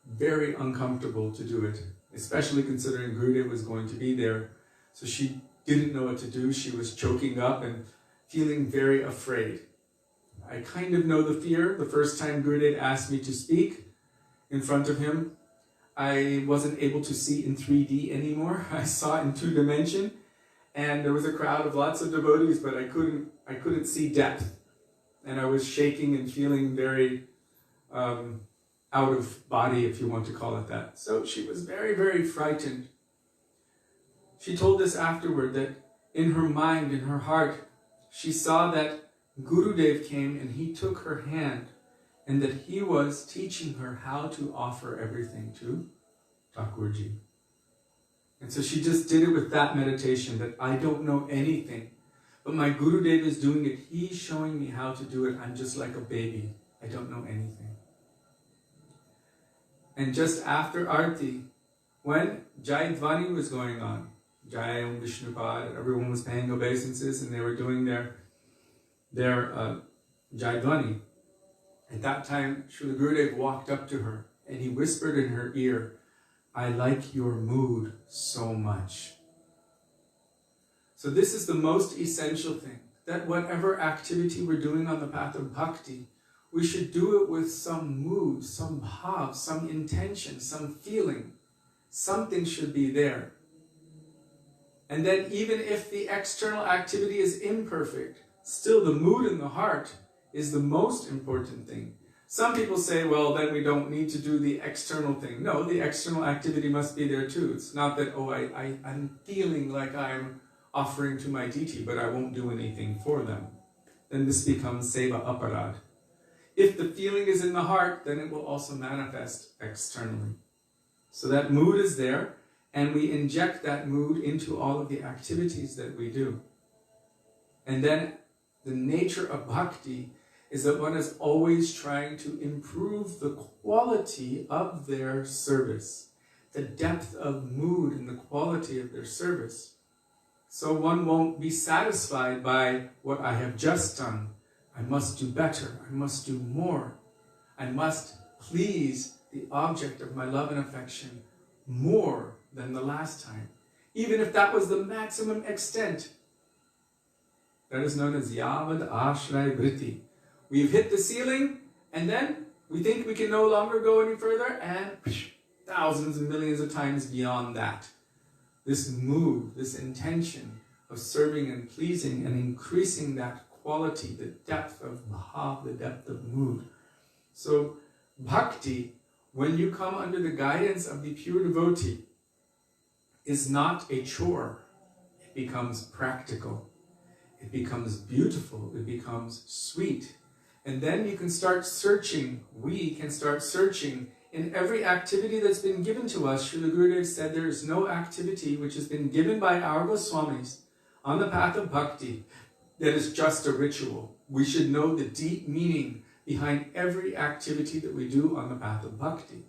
very uncomfortable to do it, especially considering Gurudev was going to be there. So she didn't know what to do. She was choking up and feeling very afraid. I kind of know the fear. The first time Gurudev asked me to speak in front of him, I wasn't able to see in 3D anymore. I saw in 2 dimension. And there was a crowd of lots of devotees, but I couldn't see depth. And I was shaking and feeling very out of body, if you want to call it that. So she was very, very frightened. She told us afterward that in her mind, in her heart, she saw that Gurudev came and he took her hand, and that he was teaching her how to offer everything to Thakurji. And so she just did it with that meditation, that I don't know anything, but my Gurudev is doing it. He's showing me how to do it. I'm just like a baby. I don't know anything. And just after Arti, when Jai Dhvani was going on, Jai and visnupada, everyone was paying obeisances and they were doing their Jai Dhvani. At that time, Srila Gurudev walked up to her and he whispered in her ear, I like your mood so much. So this is the most essential thing, that whatever activity we're doing on the path of bhakti, we should do it with some mood, some bhav, some intention, some feeling. Something should be there. And then even if the external activity is imperfect, still the mood in the heart is the most important thing. Some people say, well, then we don't need to do the external thing. No, the external activity must be there too. It's not that, oh, I'm feeling like I'm offering to my deity, but I won't do anything for them. Then this becomes seva aparad. If the feeling is in the heart, then it will also manifest externally. So that mood is there, and we inject that mood into all of the activities that we do. And then the nature of bhakti is that one is always trying to improve the quality of their service, the depth of mood and the quality of their service. So one won't be satisfied by what I have just done. I must do better. I must do more. I must please the object of my love and affection more than the last time, even if that was the maximum extent. That is known as yavad ashray vritti. We've hit the ceiling, and then we think we can no longer go any further, and thousands and millions of times beyond that. This mood, this intention of serving and pleasing and increasing that quality, the depth of bhav, the depth of mood. So bhakti, when you come under the guidance of the pure devotee, is not a chore. It becomes practical. It becomes beautiful. It becomes sweet. And then you can start searching. We can start searching in every activity that's been given to us. Srila Gurudev said there is no activity which has been given by our Goswamis on the path of bhakti that is just a ritual. We should know the deep meaning behind every activity that we do on the path of bhakti.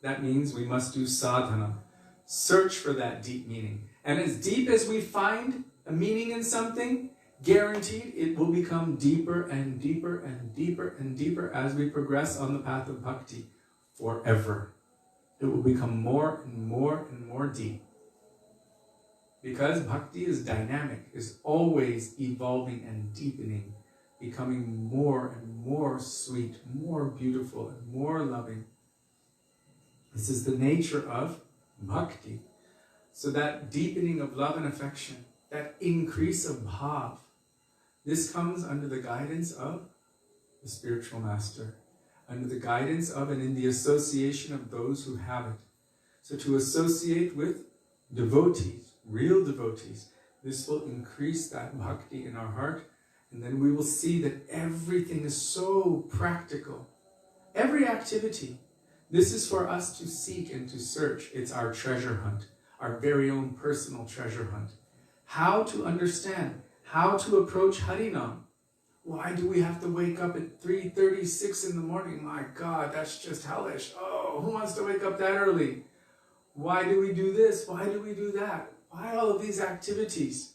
That means we must do sadhana. Search for that deep meaning. And as deep as we find a meaning in something, guaranteed it will become deeper and deeper and deeper and deeper as we progress on the path of bhakti forever. It will become more and more and more deep. Because bhakti is dynamic, is always evolving and deepening, becoming more and more sweet, more beautiful, and more loving. This is the nature of bhakti. So that deepening of love and affection, that increase of bhav, this comes under the guidance of the spiritual master, under the guidance of and in the association of those who have it. So to associate with devotees, real devotees, this will increase that bhakti in our heart, and then we will see that everything is so practical. Every activity, This is for us to seek and to search. It's our treasure hunt, our very own personal treasure hunt. How to understand, how to approach Harinam. Why do we have to wake up at 3:36 in the morning? My God, that's just hellish. Oh, who wants to wake up that early? Why do we do this? Why do we do that? Why all of these activities?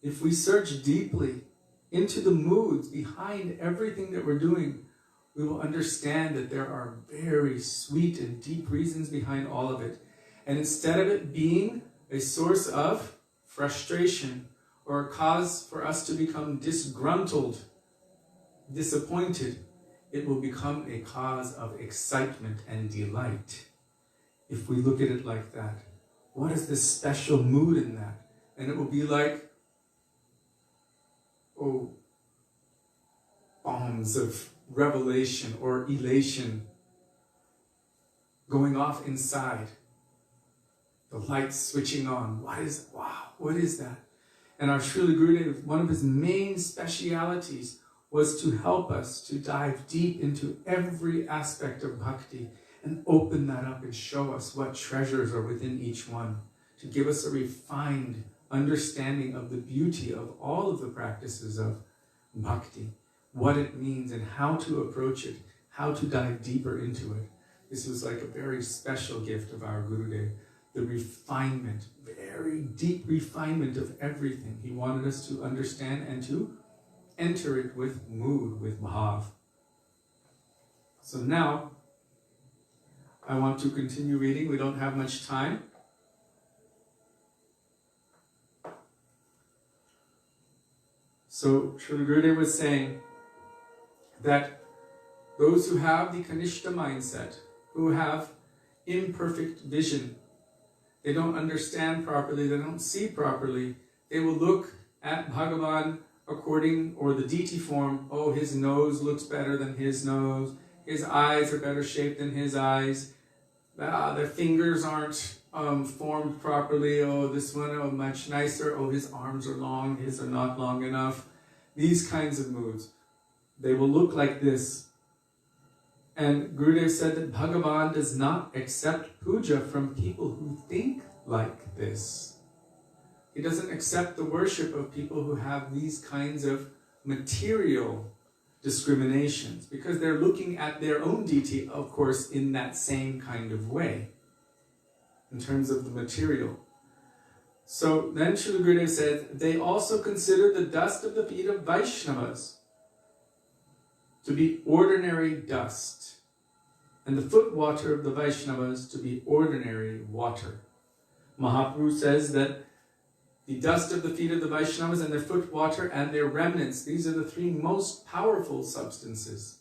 If we search deeply into the moods behind everything that we're doing, we will understand that there are very sweet and deep reasons behind all of it. And instead of it being a source of frustration or a cause for us to become disgruntled, disappointed, it will become a cause of excitement and delight. If we look at it like that, what is this special mood in that? And it will be like, oh, bombs of revelation or elation going off inside. The lights switching on. What is that? And our Srila Gurudev, one of his main specialities was to help us to dive deep into every aspect of bhakti and open that up and show us what treasures are within each one, to give us a refined understanding of the beauty of all of the practices of bhakti, what it means and how to approach it, how to dive deeper into it. This was like a very special gift of our Gurudev, the refinement, very deep refinement of everything. He wanted us to understand and to enter it with mood, with bhav. So now, I want to continue reading. We don't have much time. So Srila Gurudev was saying that those who have the Kanishta mindset, who have imperfect vision, they don't understand properly, they don't see properly, they will look at Bhagavan according, or the deity form, oh, his nose looks better than his nose, his eyes are better shaped than his eyes, their fingers aren't formed properly, oh, this one, oh, much nicer, oh, his arms are long, his are not long enough. These kinds of moods, they will look like this. And Gurudev said that Bhagavan does not accept puja from people who think like this. He doesn't accept the worship of people who have these kinds of material discriminations, because they're looking at their own deity, of course, in that same kind of way, in terms of the material. So then Srila Gurudev said, they also consider the dust of the feet of Vaishnavas to be ordinary dust, and the foot water of the Vaishnavas to be ordinary water. Mahaprabhu says that the dust of the feet of the Vaishnavas and their foot water and their remnants, these are the three most powerful substances.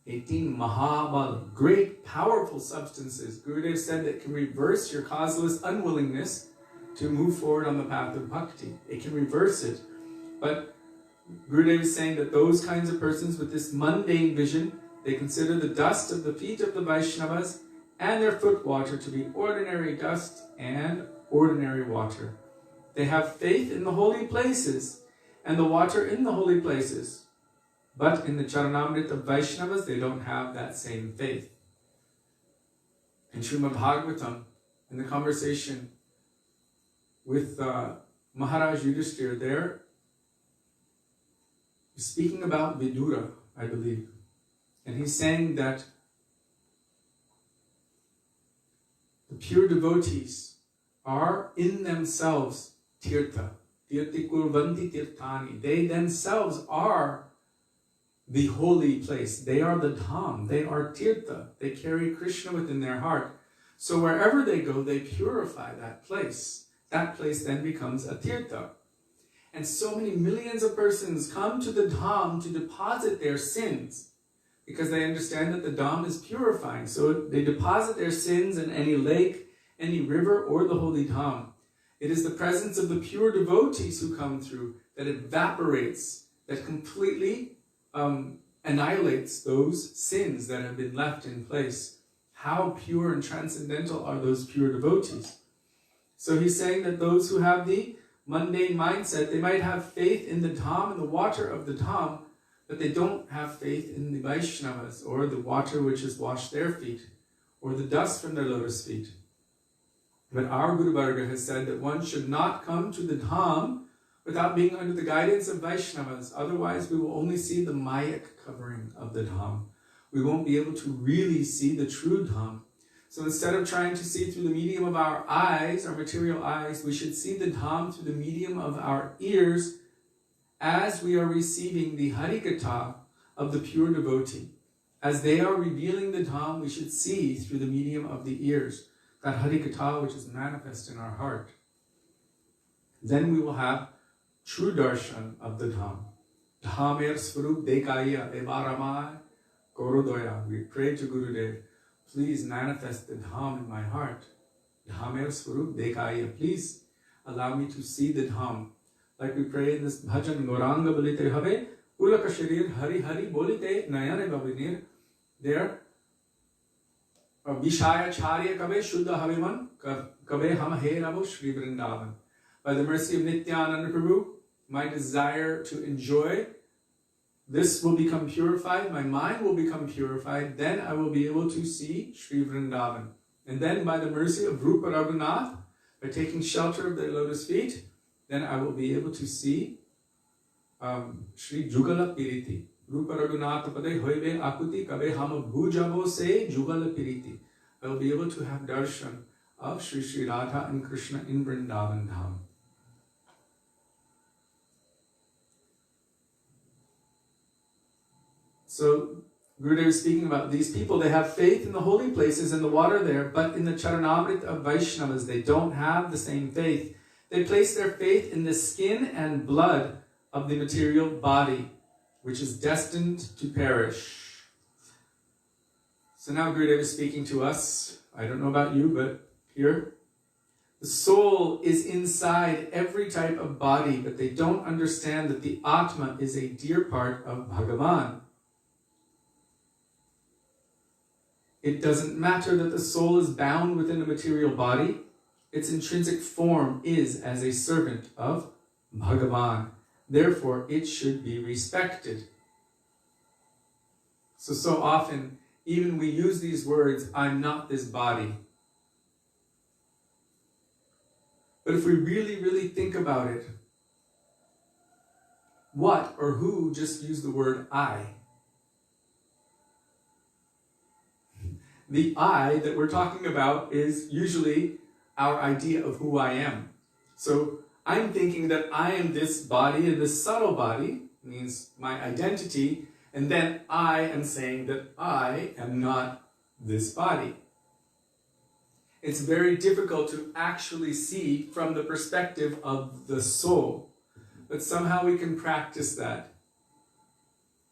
18 Mahabal, great powerful substances. Gurudev said that can reverse your causeless unwillingness to move forward on the path of bhakti. It can reverse it. But Gurudev is saying that those kinds of persons with this mundane vision, they consider the dust of the feet of the Vaishnavas and their foot water to be ordinary dust and ordinary water. They have faith in the holy places and the water in the holy places. But in the Charanamrita of Vaishnavas, they don't have that same faith. In Srimad Bhagavatam, in the conversation with Maharaja Yudhishthira, there, he's speaking about Vidura, I believe. And he's saying that the pure devotees are in themselves tirtha. Tirti kurvanti tirthani. They themselves are the holy place. They are the dham. They are tirtha. They carry Krishna within their heart. So wherever they go, they purify that place. That place then becomes a tirtha. And so many millions of persons come to the dham to deposit their sins, because they understand that the dham is purifying. So they deposit their sins in any lake, any river, or the holy dham. It is the presence of the pure devotees who come through that evaporates, that completely annihilates those sins that have been left in place. How pure and transcendental are those pure devotees? So he's saying that those who have the mundane mindset, they might have faith in the dham and the water of the dham, but they don't have faith in the Vaishnavas, or the water which has washed their feet, or the dust from their lotus feet. But our Guru Varga has said that one should not come to the Dham without being under the guidance of Vaishnavas. Otherwise, we will only see the Mayak covering of the Dham. We won't be able to really see the true Dham. So instead of trying to see through the medium of our eyes, our material eyes, we should see the Dham through the medium of our ears as we are receiving the Harikatha of the pure devotee. As they are revealing the Dham, we should see through the medium of the ears, that Harikatha which is manifest in our heart. Then we will have true darshan of the Dham. Dhamer Swarup Dekaya Evaramai Gorodoya. We pray to Gurudev, please manifest the Dham in my heart. Dhamer Swarup Dekaya. Please allow me to see the Dham. Like we pray in this bhajan, Goranga Bolite Have, Ulaka Sharir Hari Hari Bolite Nayane Babinir. There, Vishaya Charya Kabe Shuddha Haviman Kabe Ham He Rabo Shri Vrindavan. By the mercy of Nityananda Prabhu, my desire to enjoy this will become purified, my mind will become purified, then I will be able to see Shri Vrindavan. And then by the mercy of Rupa Raghunath, by taking shelter of their lotus feet, then I will be able to see Shri Jugala Piriti. Rupa Raghunath Pade Hoive Akuti Kabe Hama Bhujabo Se Jugala Piriti. I will be able to have darshan of Shri Shri Radha and Krishna in Vrindavan Dham. So Gurudev is speaking about these people. They have faith in the holy places and the water there, but in the Charanamrita of Vaishnavas, they don't have the same faith. They place their faith in the skin and blood of the material body, which is destined to perish. So now Gurudev is speaking to us. I don't know about you, but here, the soul is inside every type of body, but they don't understand that the Atma is a dear part of Bhagavan. It doesn't matter that the soul is bound within a material body. Its intrinsic form is as a servant of Bhagavan. Therefore, it should be respected. So often, even we use these words, I'm not this body. But if we really think about it, what or who just used the word I? The I that we're talking about is usually our idea of who I am. So I'm thinking that I am this body, and this subtle body means my identity, and then I am saying that I am not this body. It's very difficult to actually see from the perspective of the soul, but somehow we can practice that.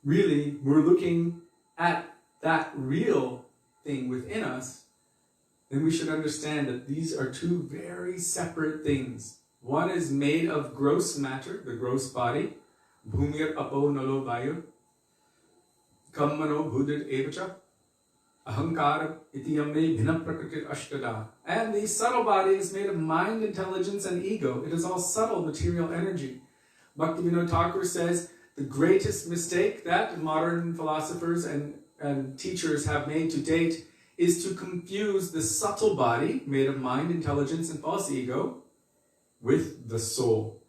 Really, we're looking at that real thing within us, then we should understand that these are two very separate things. One is made of gross matter, the gross body, bhumir apo nalo vayu, kammano bhudir evacha, ahankara itiyamve bhina prakritir ashtada. And the subtle body is made of mind, intelligence, and ego. It is all subtle material energy. Bhaktivedanta Thakur says the greatest mistake that modern philosophers and teachers have made to date is to confuse the subtle body made of mind, intelligence, and false ego with the soul.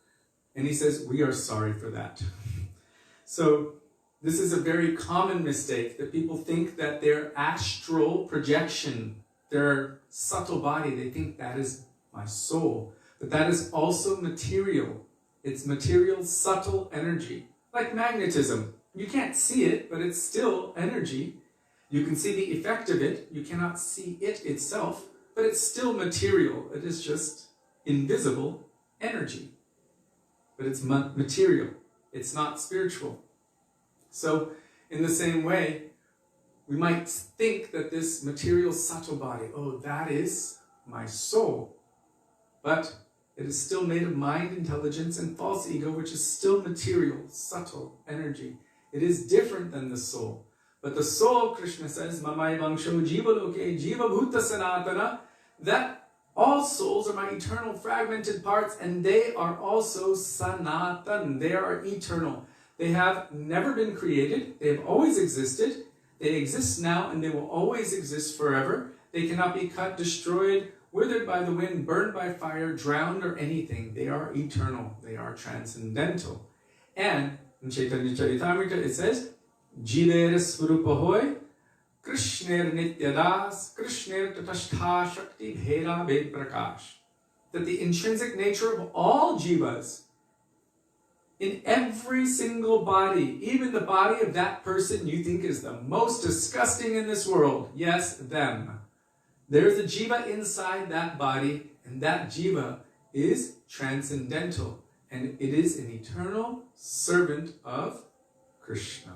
And he says, we are sorry for that. So this is a very common mistake, that people think that their astral projection, their subtle body, they think that is my soul. But that is also material. It's material, subtle energy, like magnetism. You can't see it, but it's still energy. You can see the effect of it. You cannot see it itself, but it's still material. It is just invisible energy. But it's material. It's not spiritual. So, in the same way, we might think that this material subtle body, oh, that is my soul. But it is still made of mind, intelligence, and false ego, which is still material, subtle energy. It is different than the soul. But the soul, Krishna says, Mamai Vangsho Jiva Loke Jiva Bhuta Sanatana, that all souls are my eternal fragmented parts, and they are also Sanatan. They are eternal. They have never been created. They have always existed. They exist now and they will always exist forever. They cannot be cut, destroyed, withered by the wind, burned by fire, drowned, or anything. They are eternal. They are transcendental. And in Chaitanya Charitamrita it says, Jiver Swarupahoy, Krishner Nityadas, Krishner Tatastha Shakti Bheda Ved Prakash. That the intrinsic nature of all jivas, in every single body, even the body of that person you think is the most disgusting in this world, yes, them. There's a jiva inside that body, and that jiva is transcendental, and it is an eternal servant of Krishna.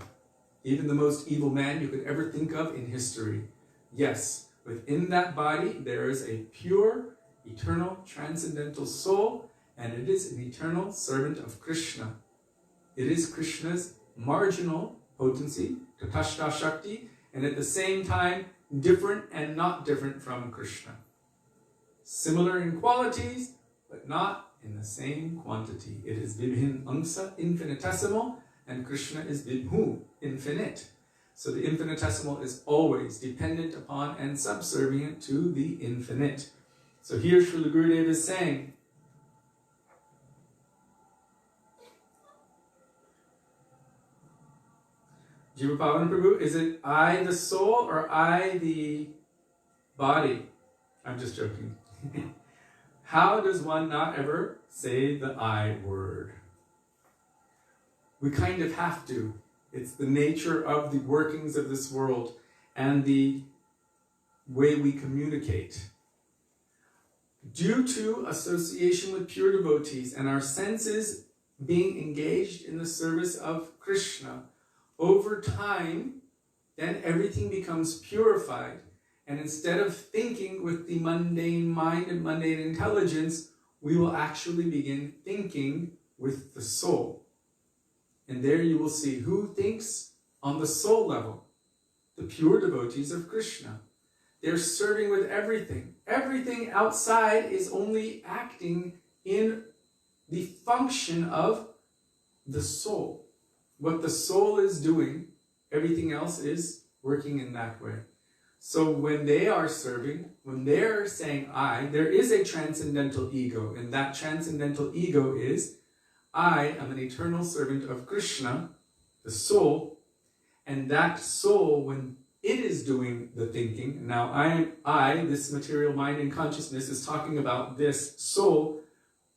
Even the most evil man you could ever think of in history. Yes, within that body there is a pure, eternal, transcendental soul, and it is an eternal servant of Krishna. It is Krishna's marginal potency, Tatastha Shakti, and at the same time different and not different from Krishna. Similar in qualities, but not in the same quantity. It is Vibhin Angsa, infinitesimal, and Krishna is Vibhu, infinite. So the infinitesimal is always dependent upon and subservient to the infinite. So here Srila Gurudev is saying, Jiva Pavan Prabhu, is it I the soul or I the body? I'm just joking. How does one not ever say the I word? We kind of have to. It's the nature of the workings of this world and the way we communicate. Due to association with pure devotees and our senses being engaged in the service of Krishna, over time, then everything becomes purified. And instead of thinking with the mundane mind and mundane intelligence, we will actually begin thinking with the soul. And there you will see who thinks on the soul level. The pure devotees of Krishna. They're serving with everything. Everything outside is only acting in the function of the soul. What the soul is doing, everything else is working in that way. So when they are serving, when they're saying I, there is a transcendental ego. And that transcendental ego is, I am an eternal servant of Krishna, the soul. And that soul, when it is doing the thinking, now I, this material mind and consciousness, is talking about this soul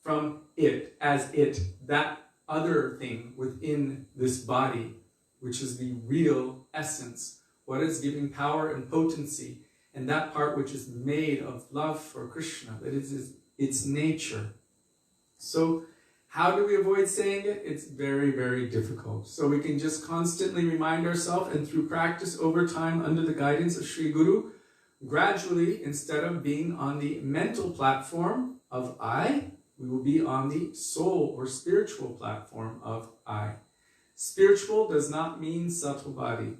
from it, as it, that other thing within this body, which is the real essence, what is giving power and potency, and that part which is made of love for Krishna, that is its nature. So how do we avoid saying it? It's very, very difficult. So we can just constantly remind ourselves, and through practice over time under the guidance of Sri Guru, gradually, instead of being on the mental platform of I, we will be on the soul or spiritual platform of I. Spiritual does not mean subtle body.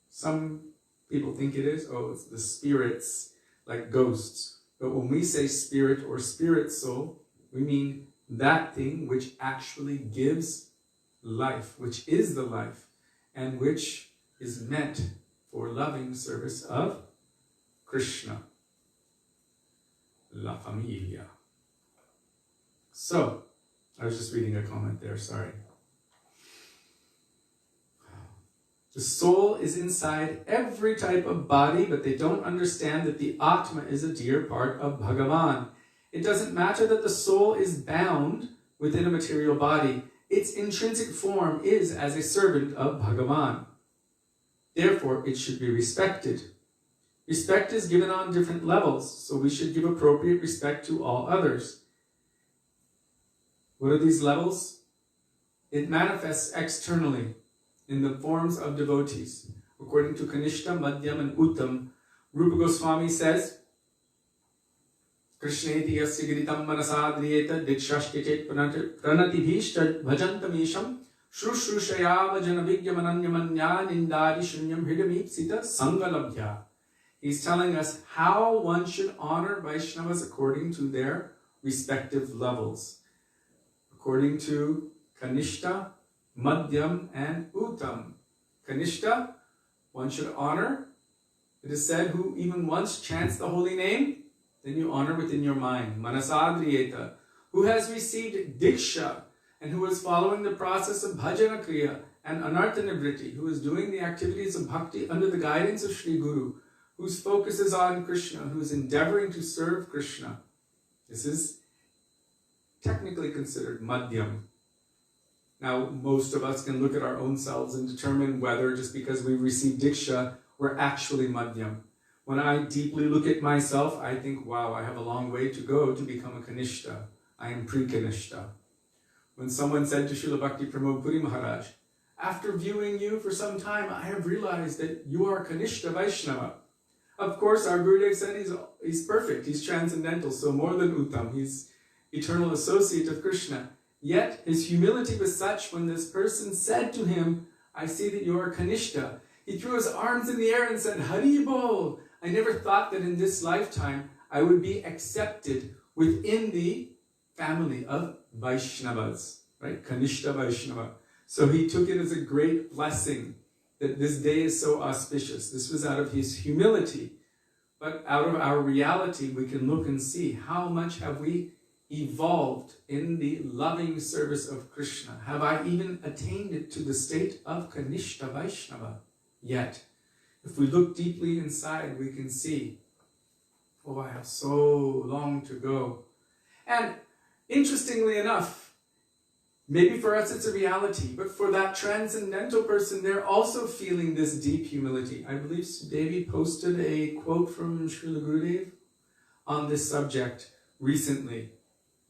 Some people think it is. Oh, it's the spirits, like ghosts. But when we say spirit or spirit soul, we mean that thing which actually gives life, which is the life, and which is meant for loving service of Krishna. La Familia. So, I was just reading a comment there, sorry. The soul is inside every type of body, but they don't understand that the Atma is a dear part of Bhagavan. It doesn't matter that the soul is bound within a material body. Its intrinsic form is as a servant of Bhagavan. Therefore, it should be respected. Respect is given on different levels, so we should give appropriate respect to all others. What are these levels? It manifests externally in the forms of devotees. According to Kanishta, Madhyam, and Uttam, Rupa Goswami says, Krishneti yasya giritam manasadriyeta dikshashtichet pranatibhishta bhajantamisham shrushrushaya vajanavigyamananyamanya nindadi shunyam hridamipsita sangalabhya. He's telling us how one should honor Vaishnavas according to their respective levels. According to Kanishta, Madhyam, and Uttam. Kanishta, one should honor. It is said, who even once chants the holy name, then you honor within your mind. Manasadriyeta, who has received Diksha, and who is following the process of Bhajana Kriya and Anartha-Nivriti, who is doing the activities of bhakti under the guidance of Sri Guru, whose focus is on Krishna, who is endeavoring to serve Krishna. This is technically considered Madhyam. Now, most of us can look at our own selves and determine whether, just because we received Diksha, we're actually Madhyam. When I deeply look at myself, I think, wow, I have a long way to go to become a Kanishta. I am pre-Kanishta. When someone said to Srila Bhakti Pramod Puri Maharaj, after viewing you for some time, I have realized that you are Kanishta Vaisnava. Of course, our Gurudev said he's perfect, he's transcendental, so more than Uttam, he's eternal associate of Krishna. Yet, his humility was such when this person said to him, I see that you are Kanishta. He threw his arms in the air and said, Hari Bol! I never thought that in this lifetime I would be accepted within the family of Vaishnavas, right? Kanishta Vaishnava. So he took it as a great blessing that this day is so auspicious. This was out of his humility. But out of our reality, we can look and see how much have we evolved in the loving service of Krishna. Have I even attained it to the state of Kanishta Vaishnava yet? If we look deeply inside, we can see, oh, I have so long to go. And interestingly enough, maybe for us it's a reality, but for that transcendental person, they're also feeling this deep humility. I believe Sudevi posted a quote from Srila Gurudev on this subject recently.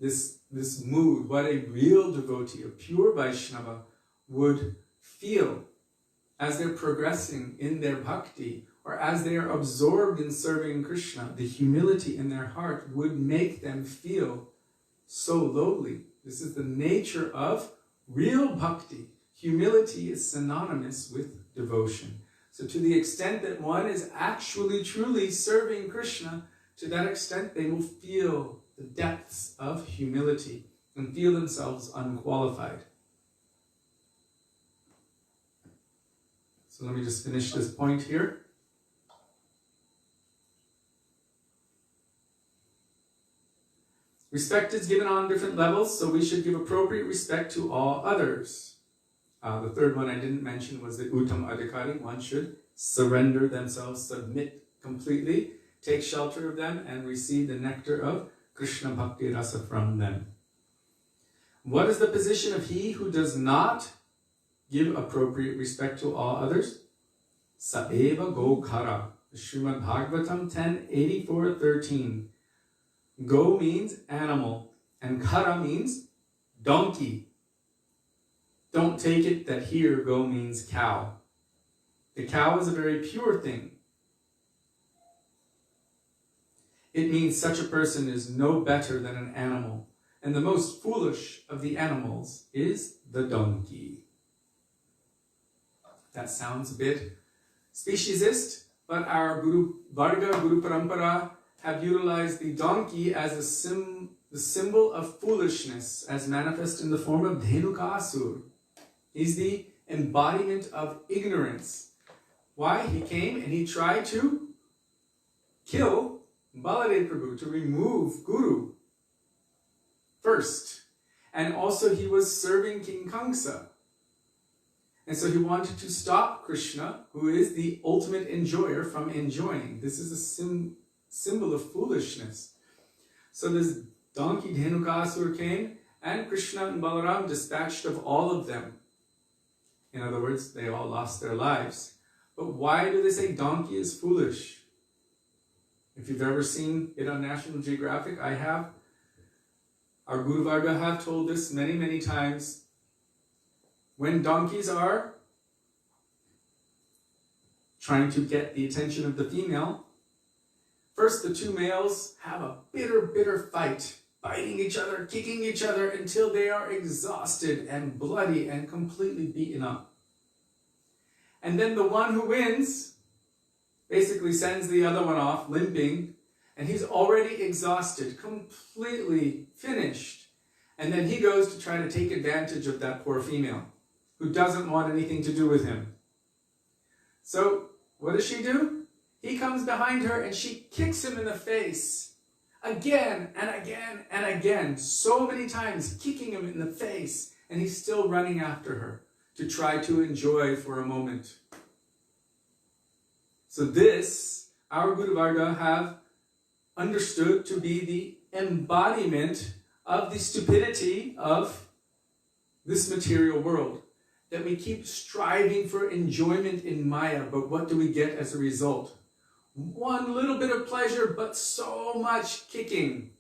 This mood, what a real devotee, a pure Vaishnava would feel as they're progressing in their bhakti, or as they are absorbed in serving Krishna. The humility in their heart would make them feel so lowly. This is the nature of real bhakti. Humility is synonymous with devotion. So to the extent that one is actually truly serving Krishna, to that extent they will feel the depths of humility and feel themselves unqualified. So let me just finish this point here. Respect is given on different levels, so we should give appropriate respect to all others. The third one I didn't mention was the Uttam Adhikari. One should surrender themselves, submit completely, take shelter of them, and receive the nectar of Krishna Bhakti Rasa from them. What is the position of he who does not give appropriate respect to all others? Saeva Gokhara. Srimad Bhagavatam 10:84-13. Go means animal, and Khara means donkey. Don't take it that here go means cow. The cow is a very pure thing. It means such a person is no better than an animal, and the most foolish of the animals is the donkey. That sounds a bit speciesist, but our Guru Varga, Guru Parampara have utilized the donkey as the symbol of foolishness, as manifest in the form of Dhenukasur. He's the embodiment of ignorance. Why? He came and he tried to kill Baladev Prabhu, to remove Guru first. And also he was serving King Kamsa. And so he wanted to stop Krishna, who is the ultimate enjoyer, from enjoying. This is a symbol of foolishness. So this donkey Dhenukasur came, and Krishna and Balaram dispatched of all of them. In other words, they all lost their lives. But why do they say donkey is foolish? If you've ever seen it on National Geographic, I have. Our Guru Varga have told this many, many times. When donkeys are trying to get the attention of the female, first the two males have a bitter fight, biting each other, kicking each other until they are exhausted and bloody and completely beaten up. And then the one who wins basically sends the other one off limping, and he's already exhausted, completely finished. And then he goes to try to take advantage of that poor female who doesn't want anything to do with him. So what does she do? He comes behind her and she kicks him in the face again and again and again, so many times, kicking him in the face, and he's still running after her to try to enjoy for a moment. So this, our Guru Varga have understood to be the embodiment of the stupidity of this material world. That we keep striving for enjoyment in Maya, but what do we get as a result? One little bit of pleasure, but so much kicking.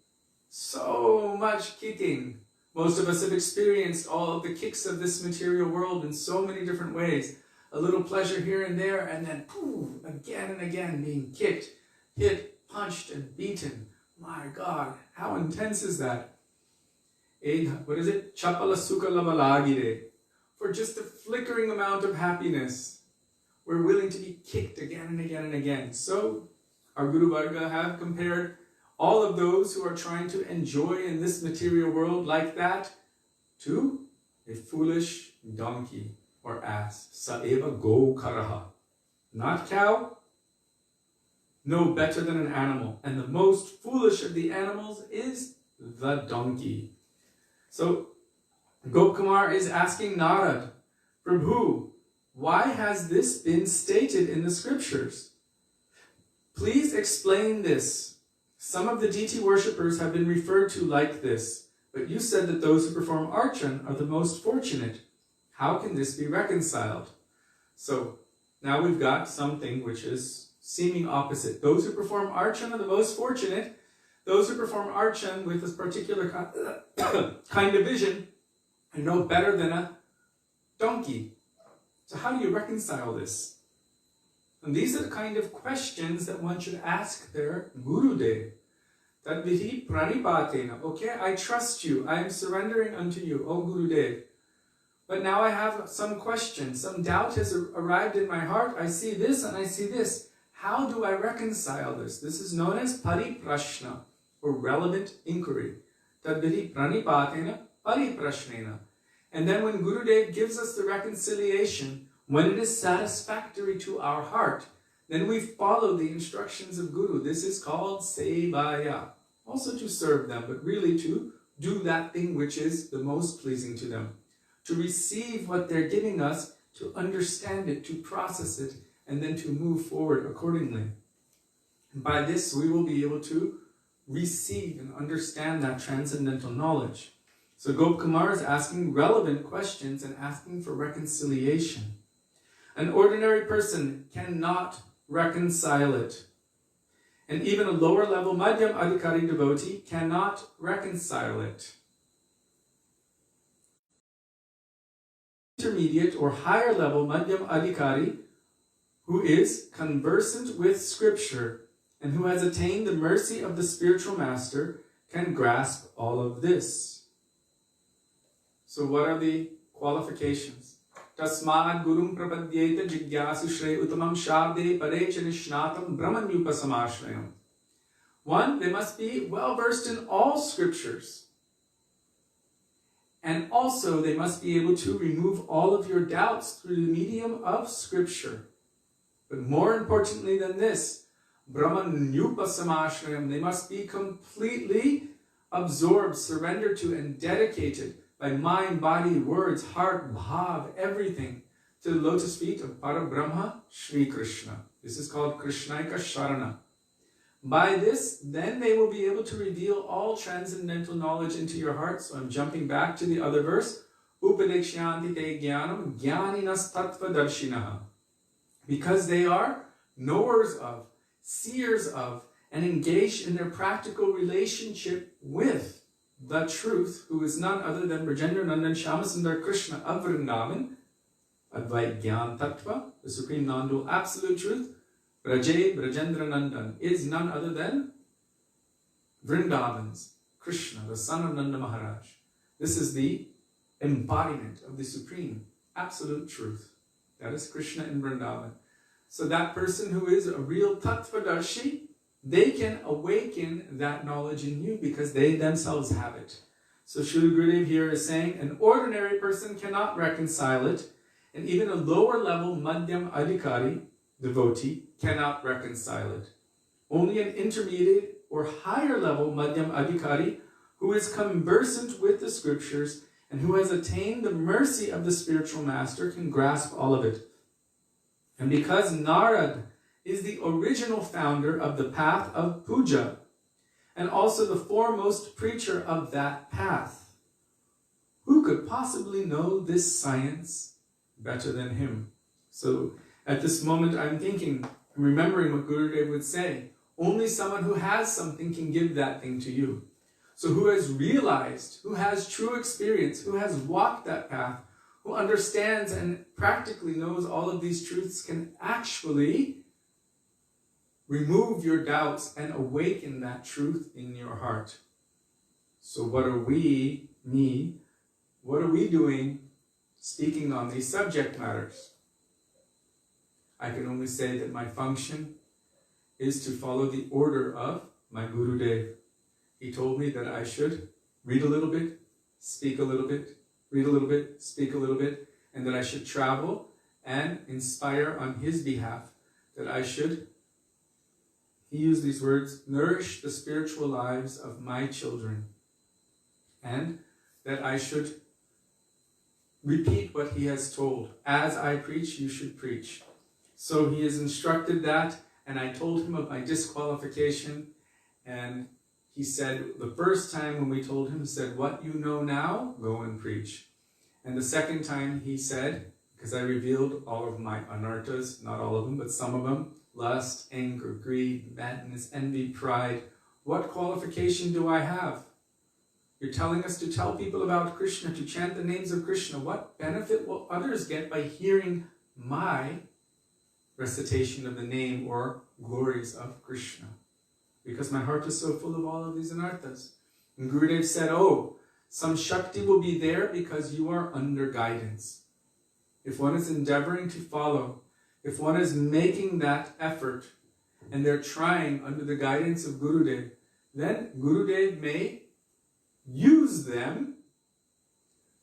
So much kicking. Most of us have experienced all of the kicks of this material world in so many different ways. A little pleasure here and there, and then poof, again and again being kicked, hit, punched, and beaten. My God, how intense is that? What is it? Chapala sukha lavalagire. For just a flickering amount of happiness, we're willing to be kicked again and again and again. So, our Guru Varga have compared all of those who are trying to enjoy in this material world like that to a foolish donkey or ass. Saeva go karaha. Not cow, no better than an animal. And the most foolish of the animals is the donkey. So, Gopkumar is asking Narad, Prabhu, why has this been stated in the scriptures? Please explain this. Some of the deity worshippers have been referred to like this, but you said that those who perform archan are the most fortunate. How can this be reconciled? So, now we've got something which is seeming opposite. Those who perform archan are the most fortunate. Those who perform archan with this particular kind of vision are no better than a donkey. So how do you reconcile this? And these are the kind of questions that one should ask their Gurudev. Tadvihi pranipatena. Okay, I trust you. I am surrendering unto you, O Gurudev. But now I have some questions. Some doubt has arrived in my heart. I see this and I see this. How do I reconcile this? This is known as pariprashna, or relevant inquiry. Tadvihi pranipatena pariprashnena. And then when Gurudev gives us the reconciliation, when it is satisfactory to our heart, then we follow the instructions of Guru. This is called sevaya. Also to serve them, but really to do that thing which is the most pleasing to them. To receive what they're giving us, to understand it, to process it, and then to move forward accordingly. And by this, we will be able to receive and understand that transcendental knowledge. So Gopkumar is asking relevant questions and asking for reconciliation. An ordinary person cannot reconcile it. And even a lower level Madhyam Adhikari devotee cannot reconcile it. Intermediate or higher level Madhyam Adhikari, who is conversant with scripture and who has attained the mercy of the spiritual master, can grasp all of this. So what are the qualifications? Tasmad gurum prapadyeta jigyasu shre utamam shabde parecha nishnatam brahmanyupasamashrayam. One, they must be well versed in all scriptures. And also they must be able to remove all of your doubts through the medium of scripture. But more importantly than this, brahmanyupasamashrayam, they must be completely absorbed, surrendered to, and dedicated by mind, body, words, heart, bhav, everything, to the lotus feet of Parabrahma, Shri Krishna. This is called Krishnaika Sharana. By this, then they will be able to reveal all transcendental knowledge into your heart. So I'm jumping back to the other verse. Upadekshanti te jnanam jnaninas tattva darshinaha. Because they are knowers of, seers of, and engaged in their practical relationship with the truth, who is none other than Brajendra Nandan Shyamasundar Krishna of Vrindavan, Advait Gyan Tattva, the supreme non-dual absolute truth. Braje Brajendra Nandan is none other than Vrindavan's Krishna, the son of Nanda Maharaj. This is the embodiment of the supreme absolute truth. That is Krishna in Vrindavan. So that person who is a real Tattvadarshi, they can awaken that knowledge in you because they themselves have it. So Srila Gurudev here is saying an ordinary person cannot reconcile it, and even a lower level Madhyam Adhikari, devotee, cannot reconcile it. Only an intermediate or higher level Madhyam Adhikari who is conversant with the scriptures and who has attained the mercy of the spiritual master can grasp all of it. And because Narad is the original founder of the path of puja, and also the foremost preacher of that path, who could possibly know this science better than him? So at this moment I'm thinking, I'm remembering what Gurudev would say, only someone who has something can give that thing to you. So who has realized, who has true experience, who has walked that path, who understands and practically knows all of these truths can actually remove your doubts and awaken that truth in your heart. So what are we, what are we doing speaking on these subject matters? I can only say that my function is to follow the order of my Gurudev. He told me that I should read a little bit, speak a little bit, read a little bit, speak a little bit, and that I should travel and inspire on his behalf, that I should, he used these words, nourish the spiritual lives of my children, and that I should repeat what he has told. As I preach, you should preach. So he has instructed that, and I told him of my disqualification, and he said, the first time when we told him, he said, what you know now, go and preach. And the second time he said, because I revealed all of my anarthas, not all of them, but some of them, lust, anger, greed, madness, envy, pride, what qualification do I have? You're telling us to tell people about Krishna, to chant the names of Krishna. What benefit will others get by hearing my recitation of the name or glories of Krishna? Because my heart is so full of all of these anarthas. And Gurudev said, oh, some Shakti will be there because you are under guidance. If one is endeavoring to follow, if one is making that effort, and they're trying under the guidance of Gurudev, then Gurudev may use them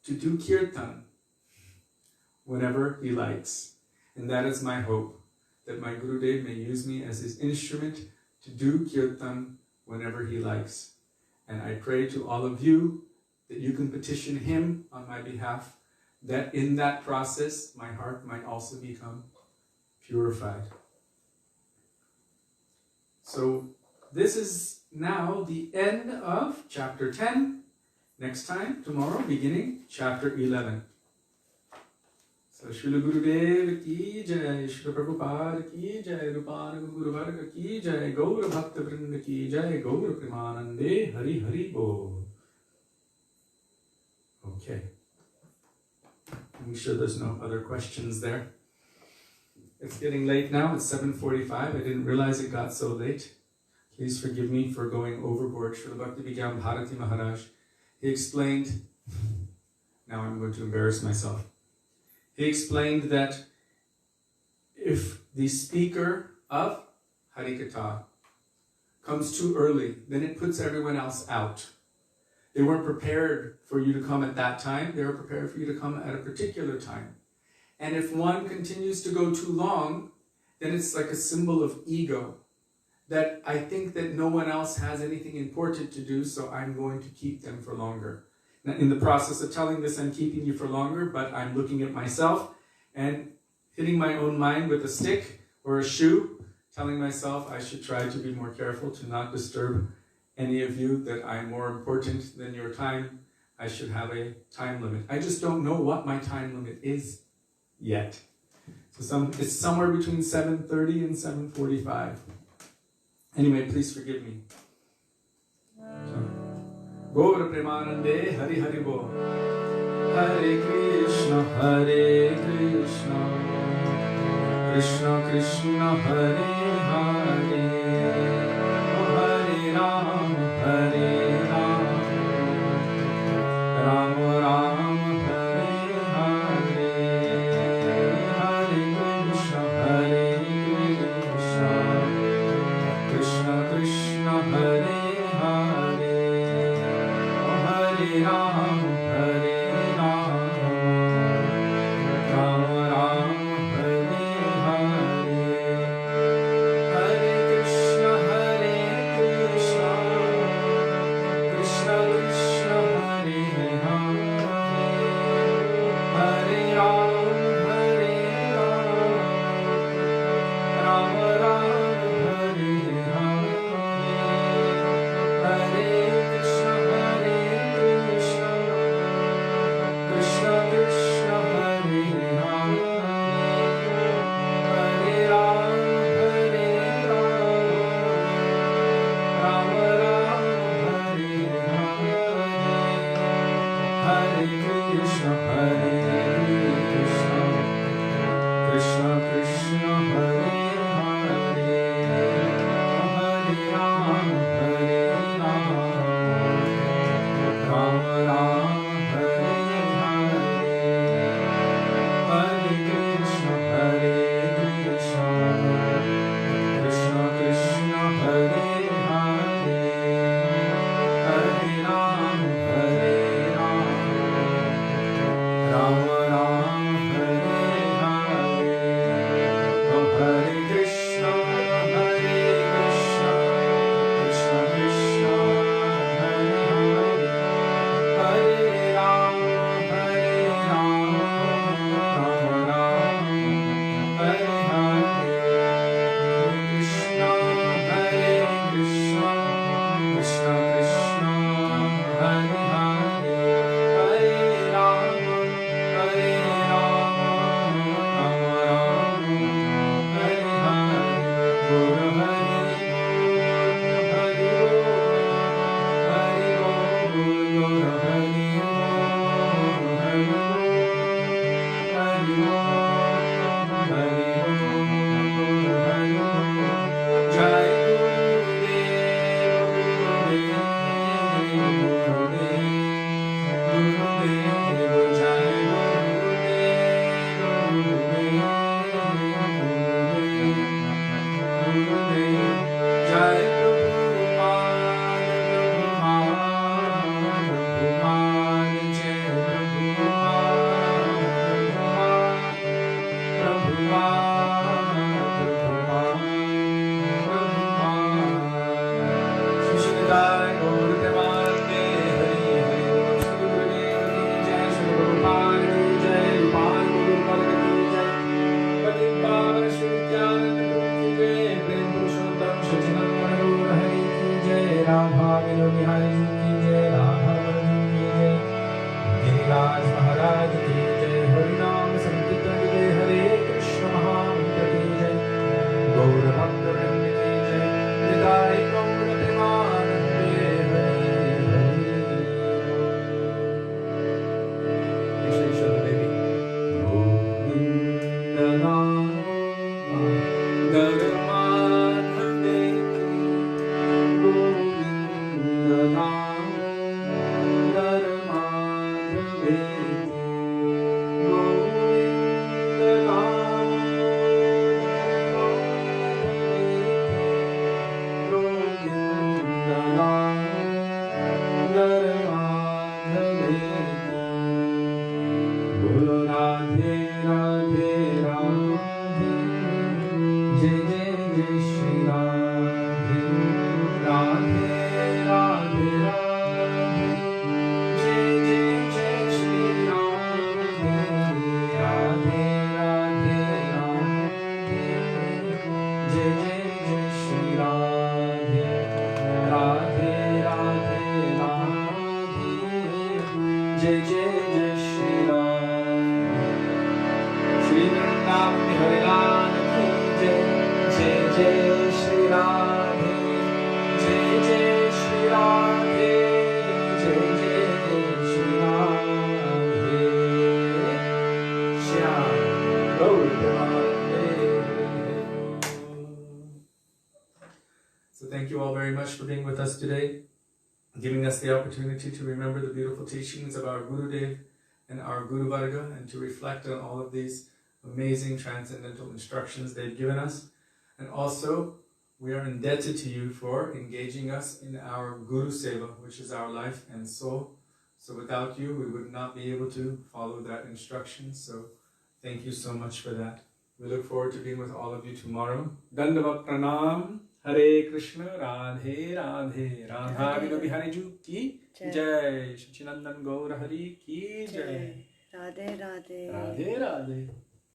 to do kirtan whenever he likes. And that is my hope, that my Gurudev may use me as his instrument to do kirtan whenever he likes. And I pray to all of you that you can petition him on my behalf, that in that process my heart might also become purified. So this is now the end of chapter 10. Next time, tomorrow, beginning chapter 11. So Srila Gurudev ki jai, Srila Prabhupada ki jai, Rupanaka Guru Varga ki jai, Gaura Bhaktivedanta ki jai, Gaura Premanande, Hari Hari Bol. Okay. I'm sure there's no other questions there. It's getting late now, it's 7:45. I didn't realize it got so late. Please forgive me for going overboard. Srila Bhaktivedanta Bharati Maharaj, he explained, now I'm going to embarrass myself. He explained that if the speaker of Harikatha comes too early, then it puts everyone else out. They weren't prepared for you to come at that time, they were prepared for you to come at a particular time. And if one continues to go too long, then it's like a symbol of ego. That I think that no one else has anything important to do, so I'm going to keep them for longer. Now, in the process of telling this, I'm keeping you for longer, but I'm looking at myself and hitting my own mind with a stick or a shoe, telling myself I should try to be more careful to not disturb any of you, that I'm more important than your time. I should have a time limit. I just don't know what my time limit is yet. So it's somewhere between 7:30 and 7:45. Anyway, please forgive me. Gaura Premanande, Hari Hari Bo. Hare Krishna, Krishna Krishna, Hare Hare, Hare Ram, Hare Ram, Ram Ram, Hare Hare, Hare Krishna, Krishna Krishna, Hare Hare, Hare Maharaja ki jai, Hari Naam Sankirtan ki jai, Hare Krishna Mahamantra ki jai, Gaur Bhaktavedanta ki jai, Nitaya Gaur Premanande Hari Hari. Shri Sudevi. Govinda Nama Narayan Govinda Nama So thank you all very much for being with us today, giving us the opportunity to remember the beautiful teachings of our Gurudev and our Guru Varga, and to reflect on all of these amazing transcendental instructions they've given us. And also, we are indebted to you for engaging us in our Guru Seva, which is our life and soul. So without you, we would not be able to follow that instruction. So thank you so much for that. We look forward to being with all of you tomorrow. Dandavat pranam. Hare Krishna, Radhe Radhe, Radha Vino Bihari Ju ki Jai, Shachinandan Gaur Hari ki Jai. Radhe Radhe. Radhe Radhe.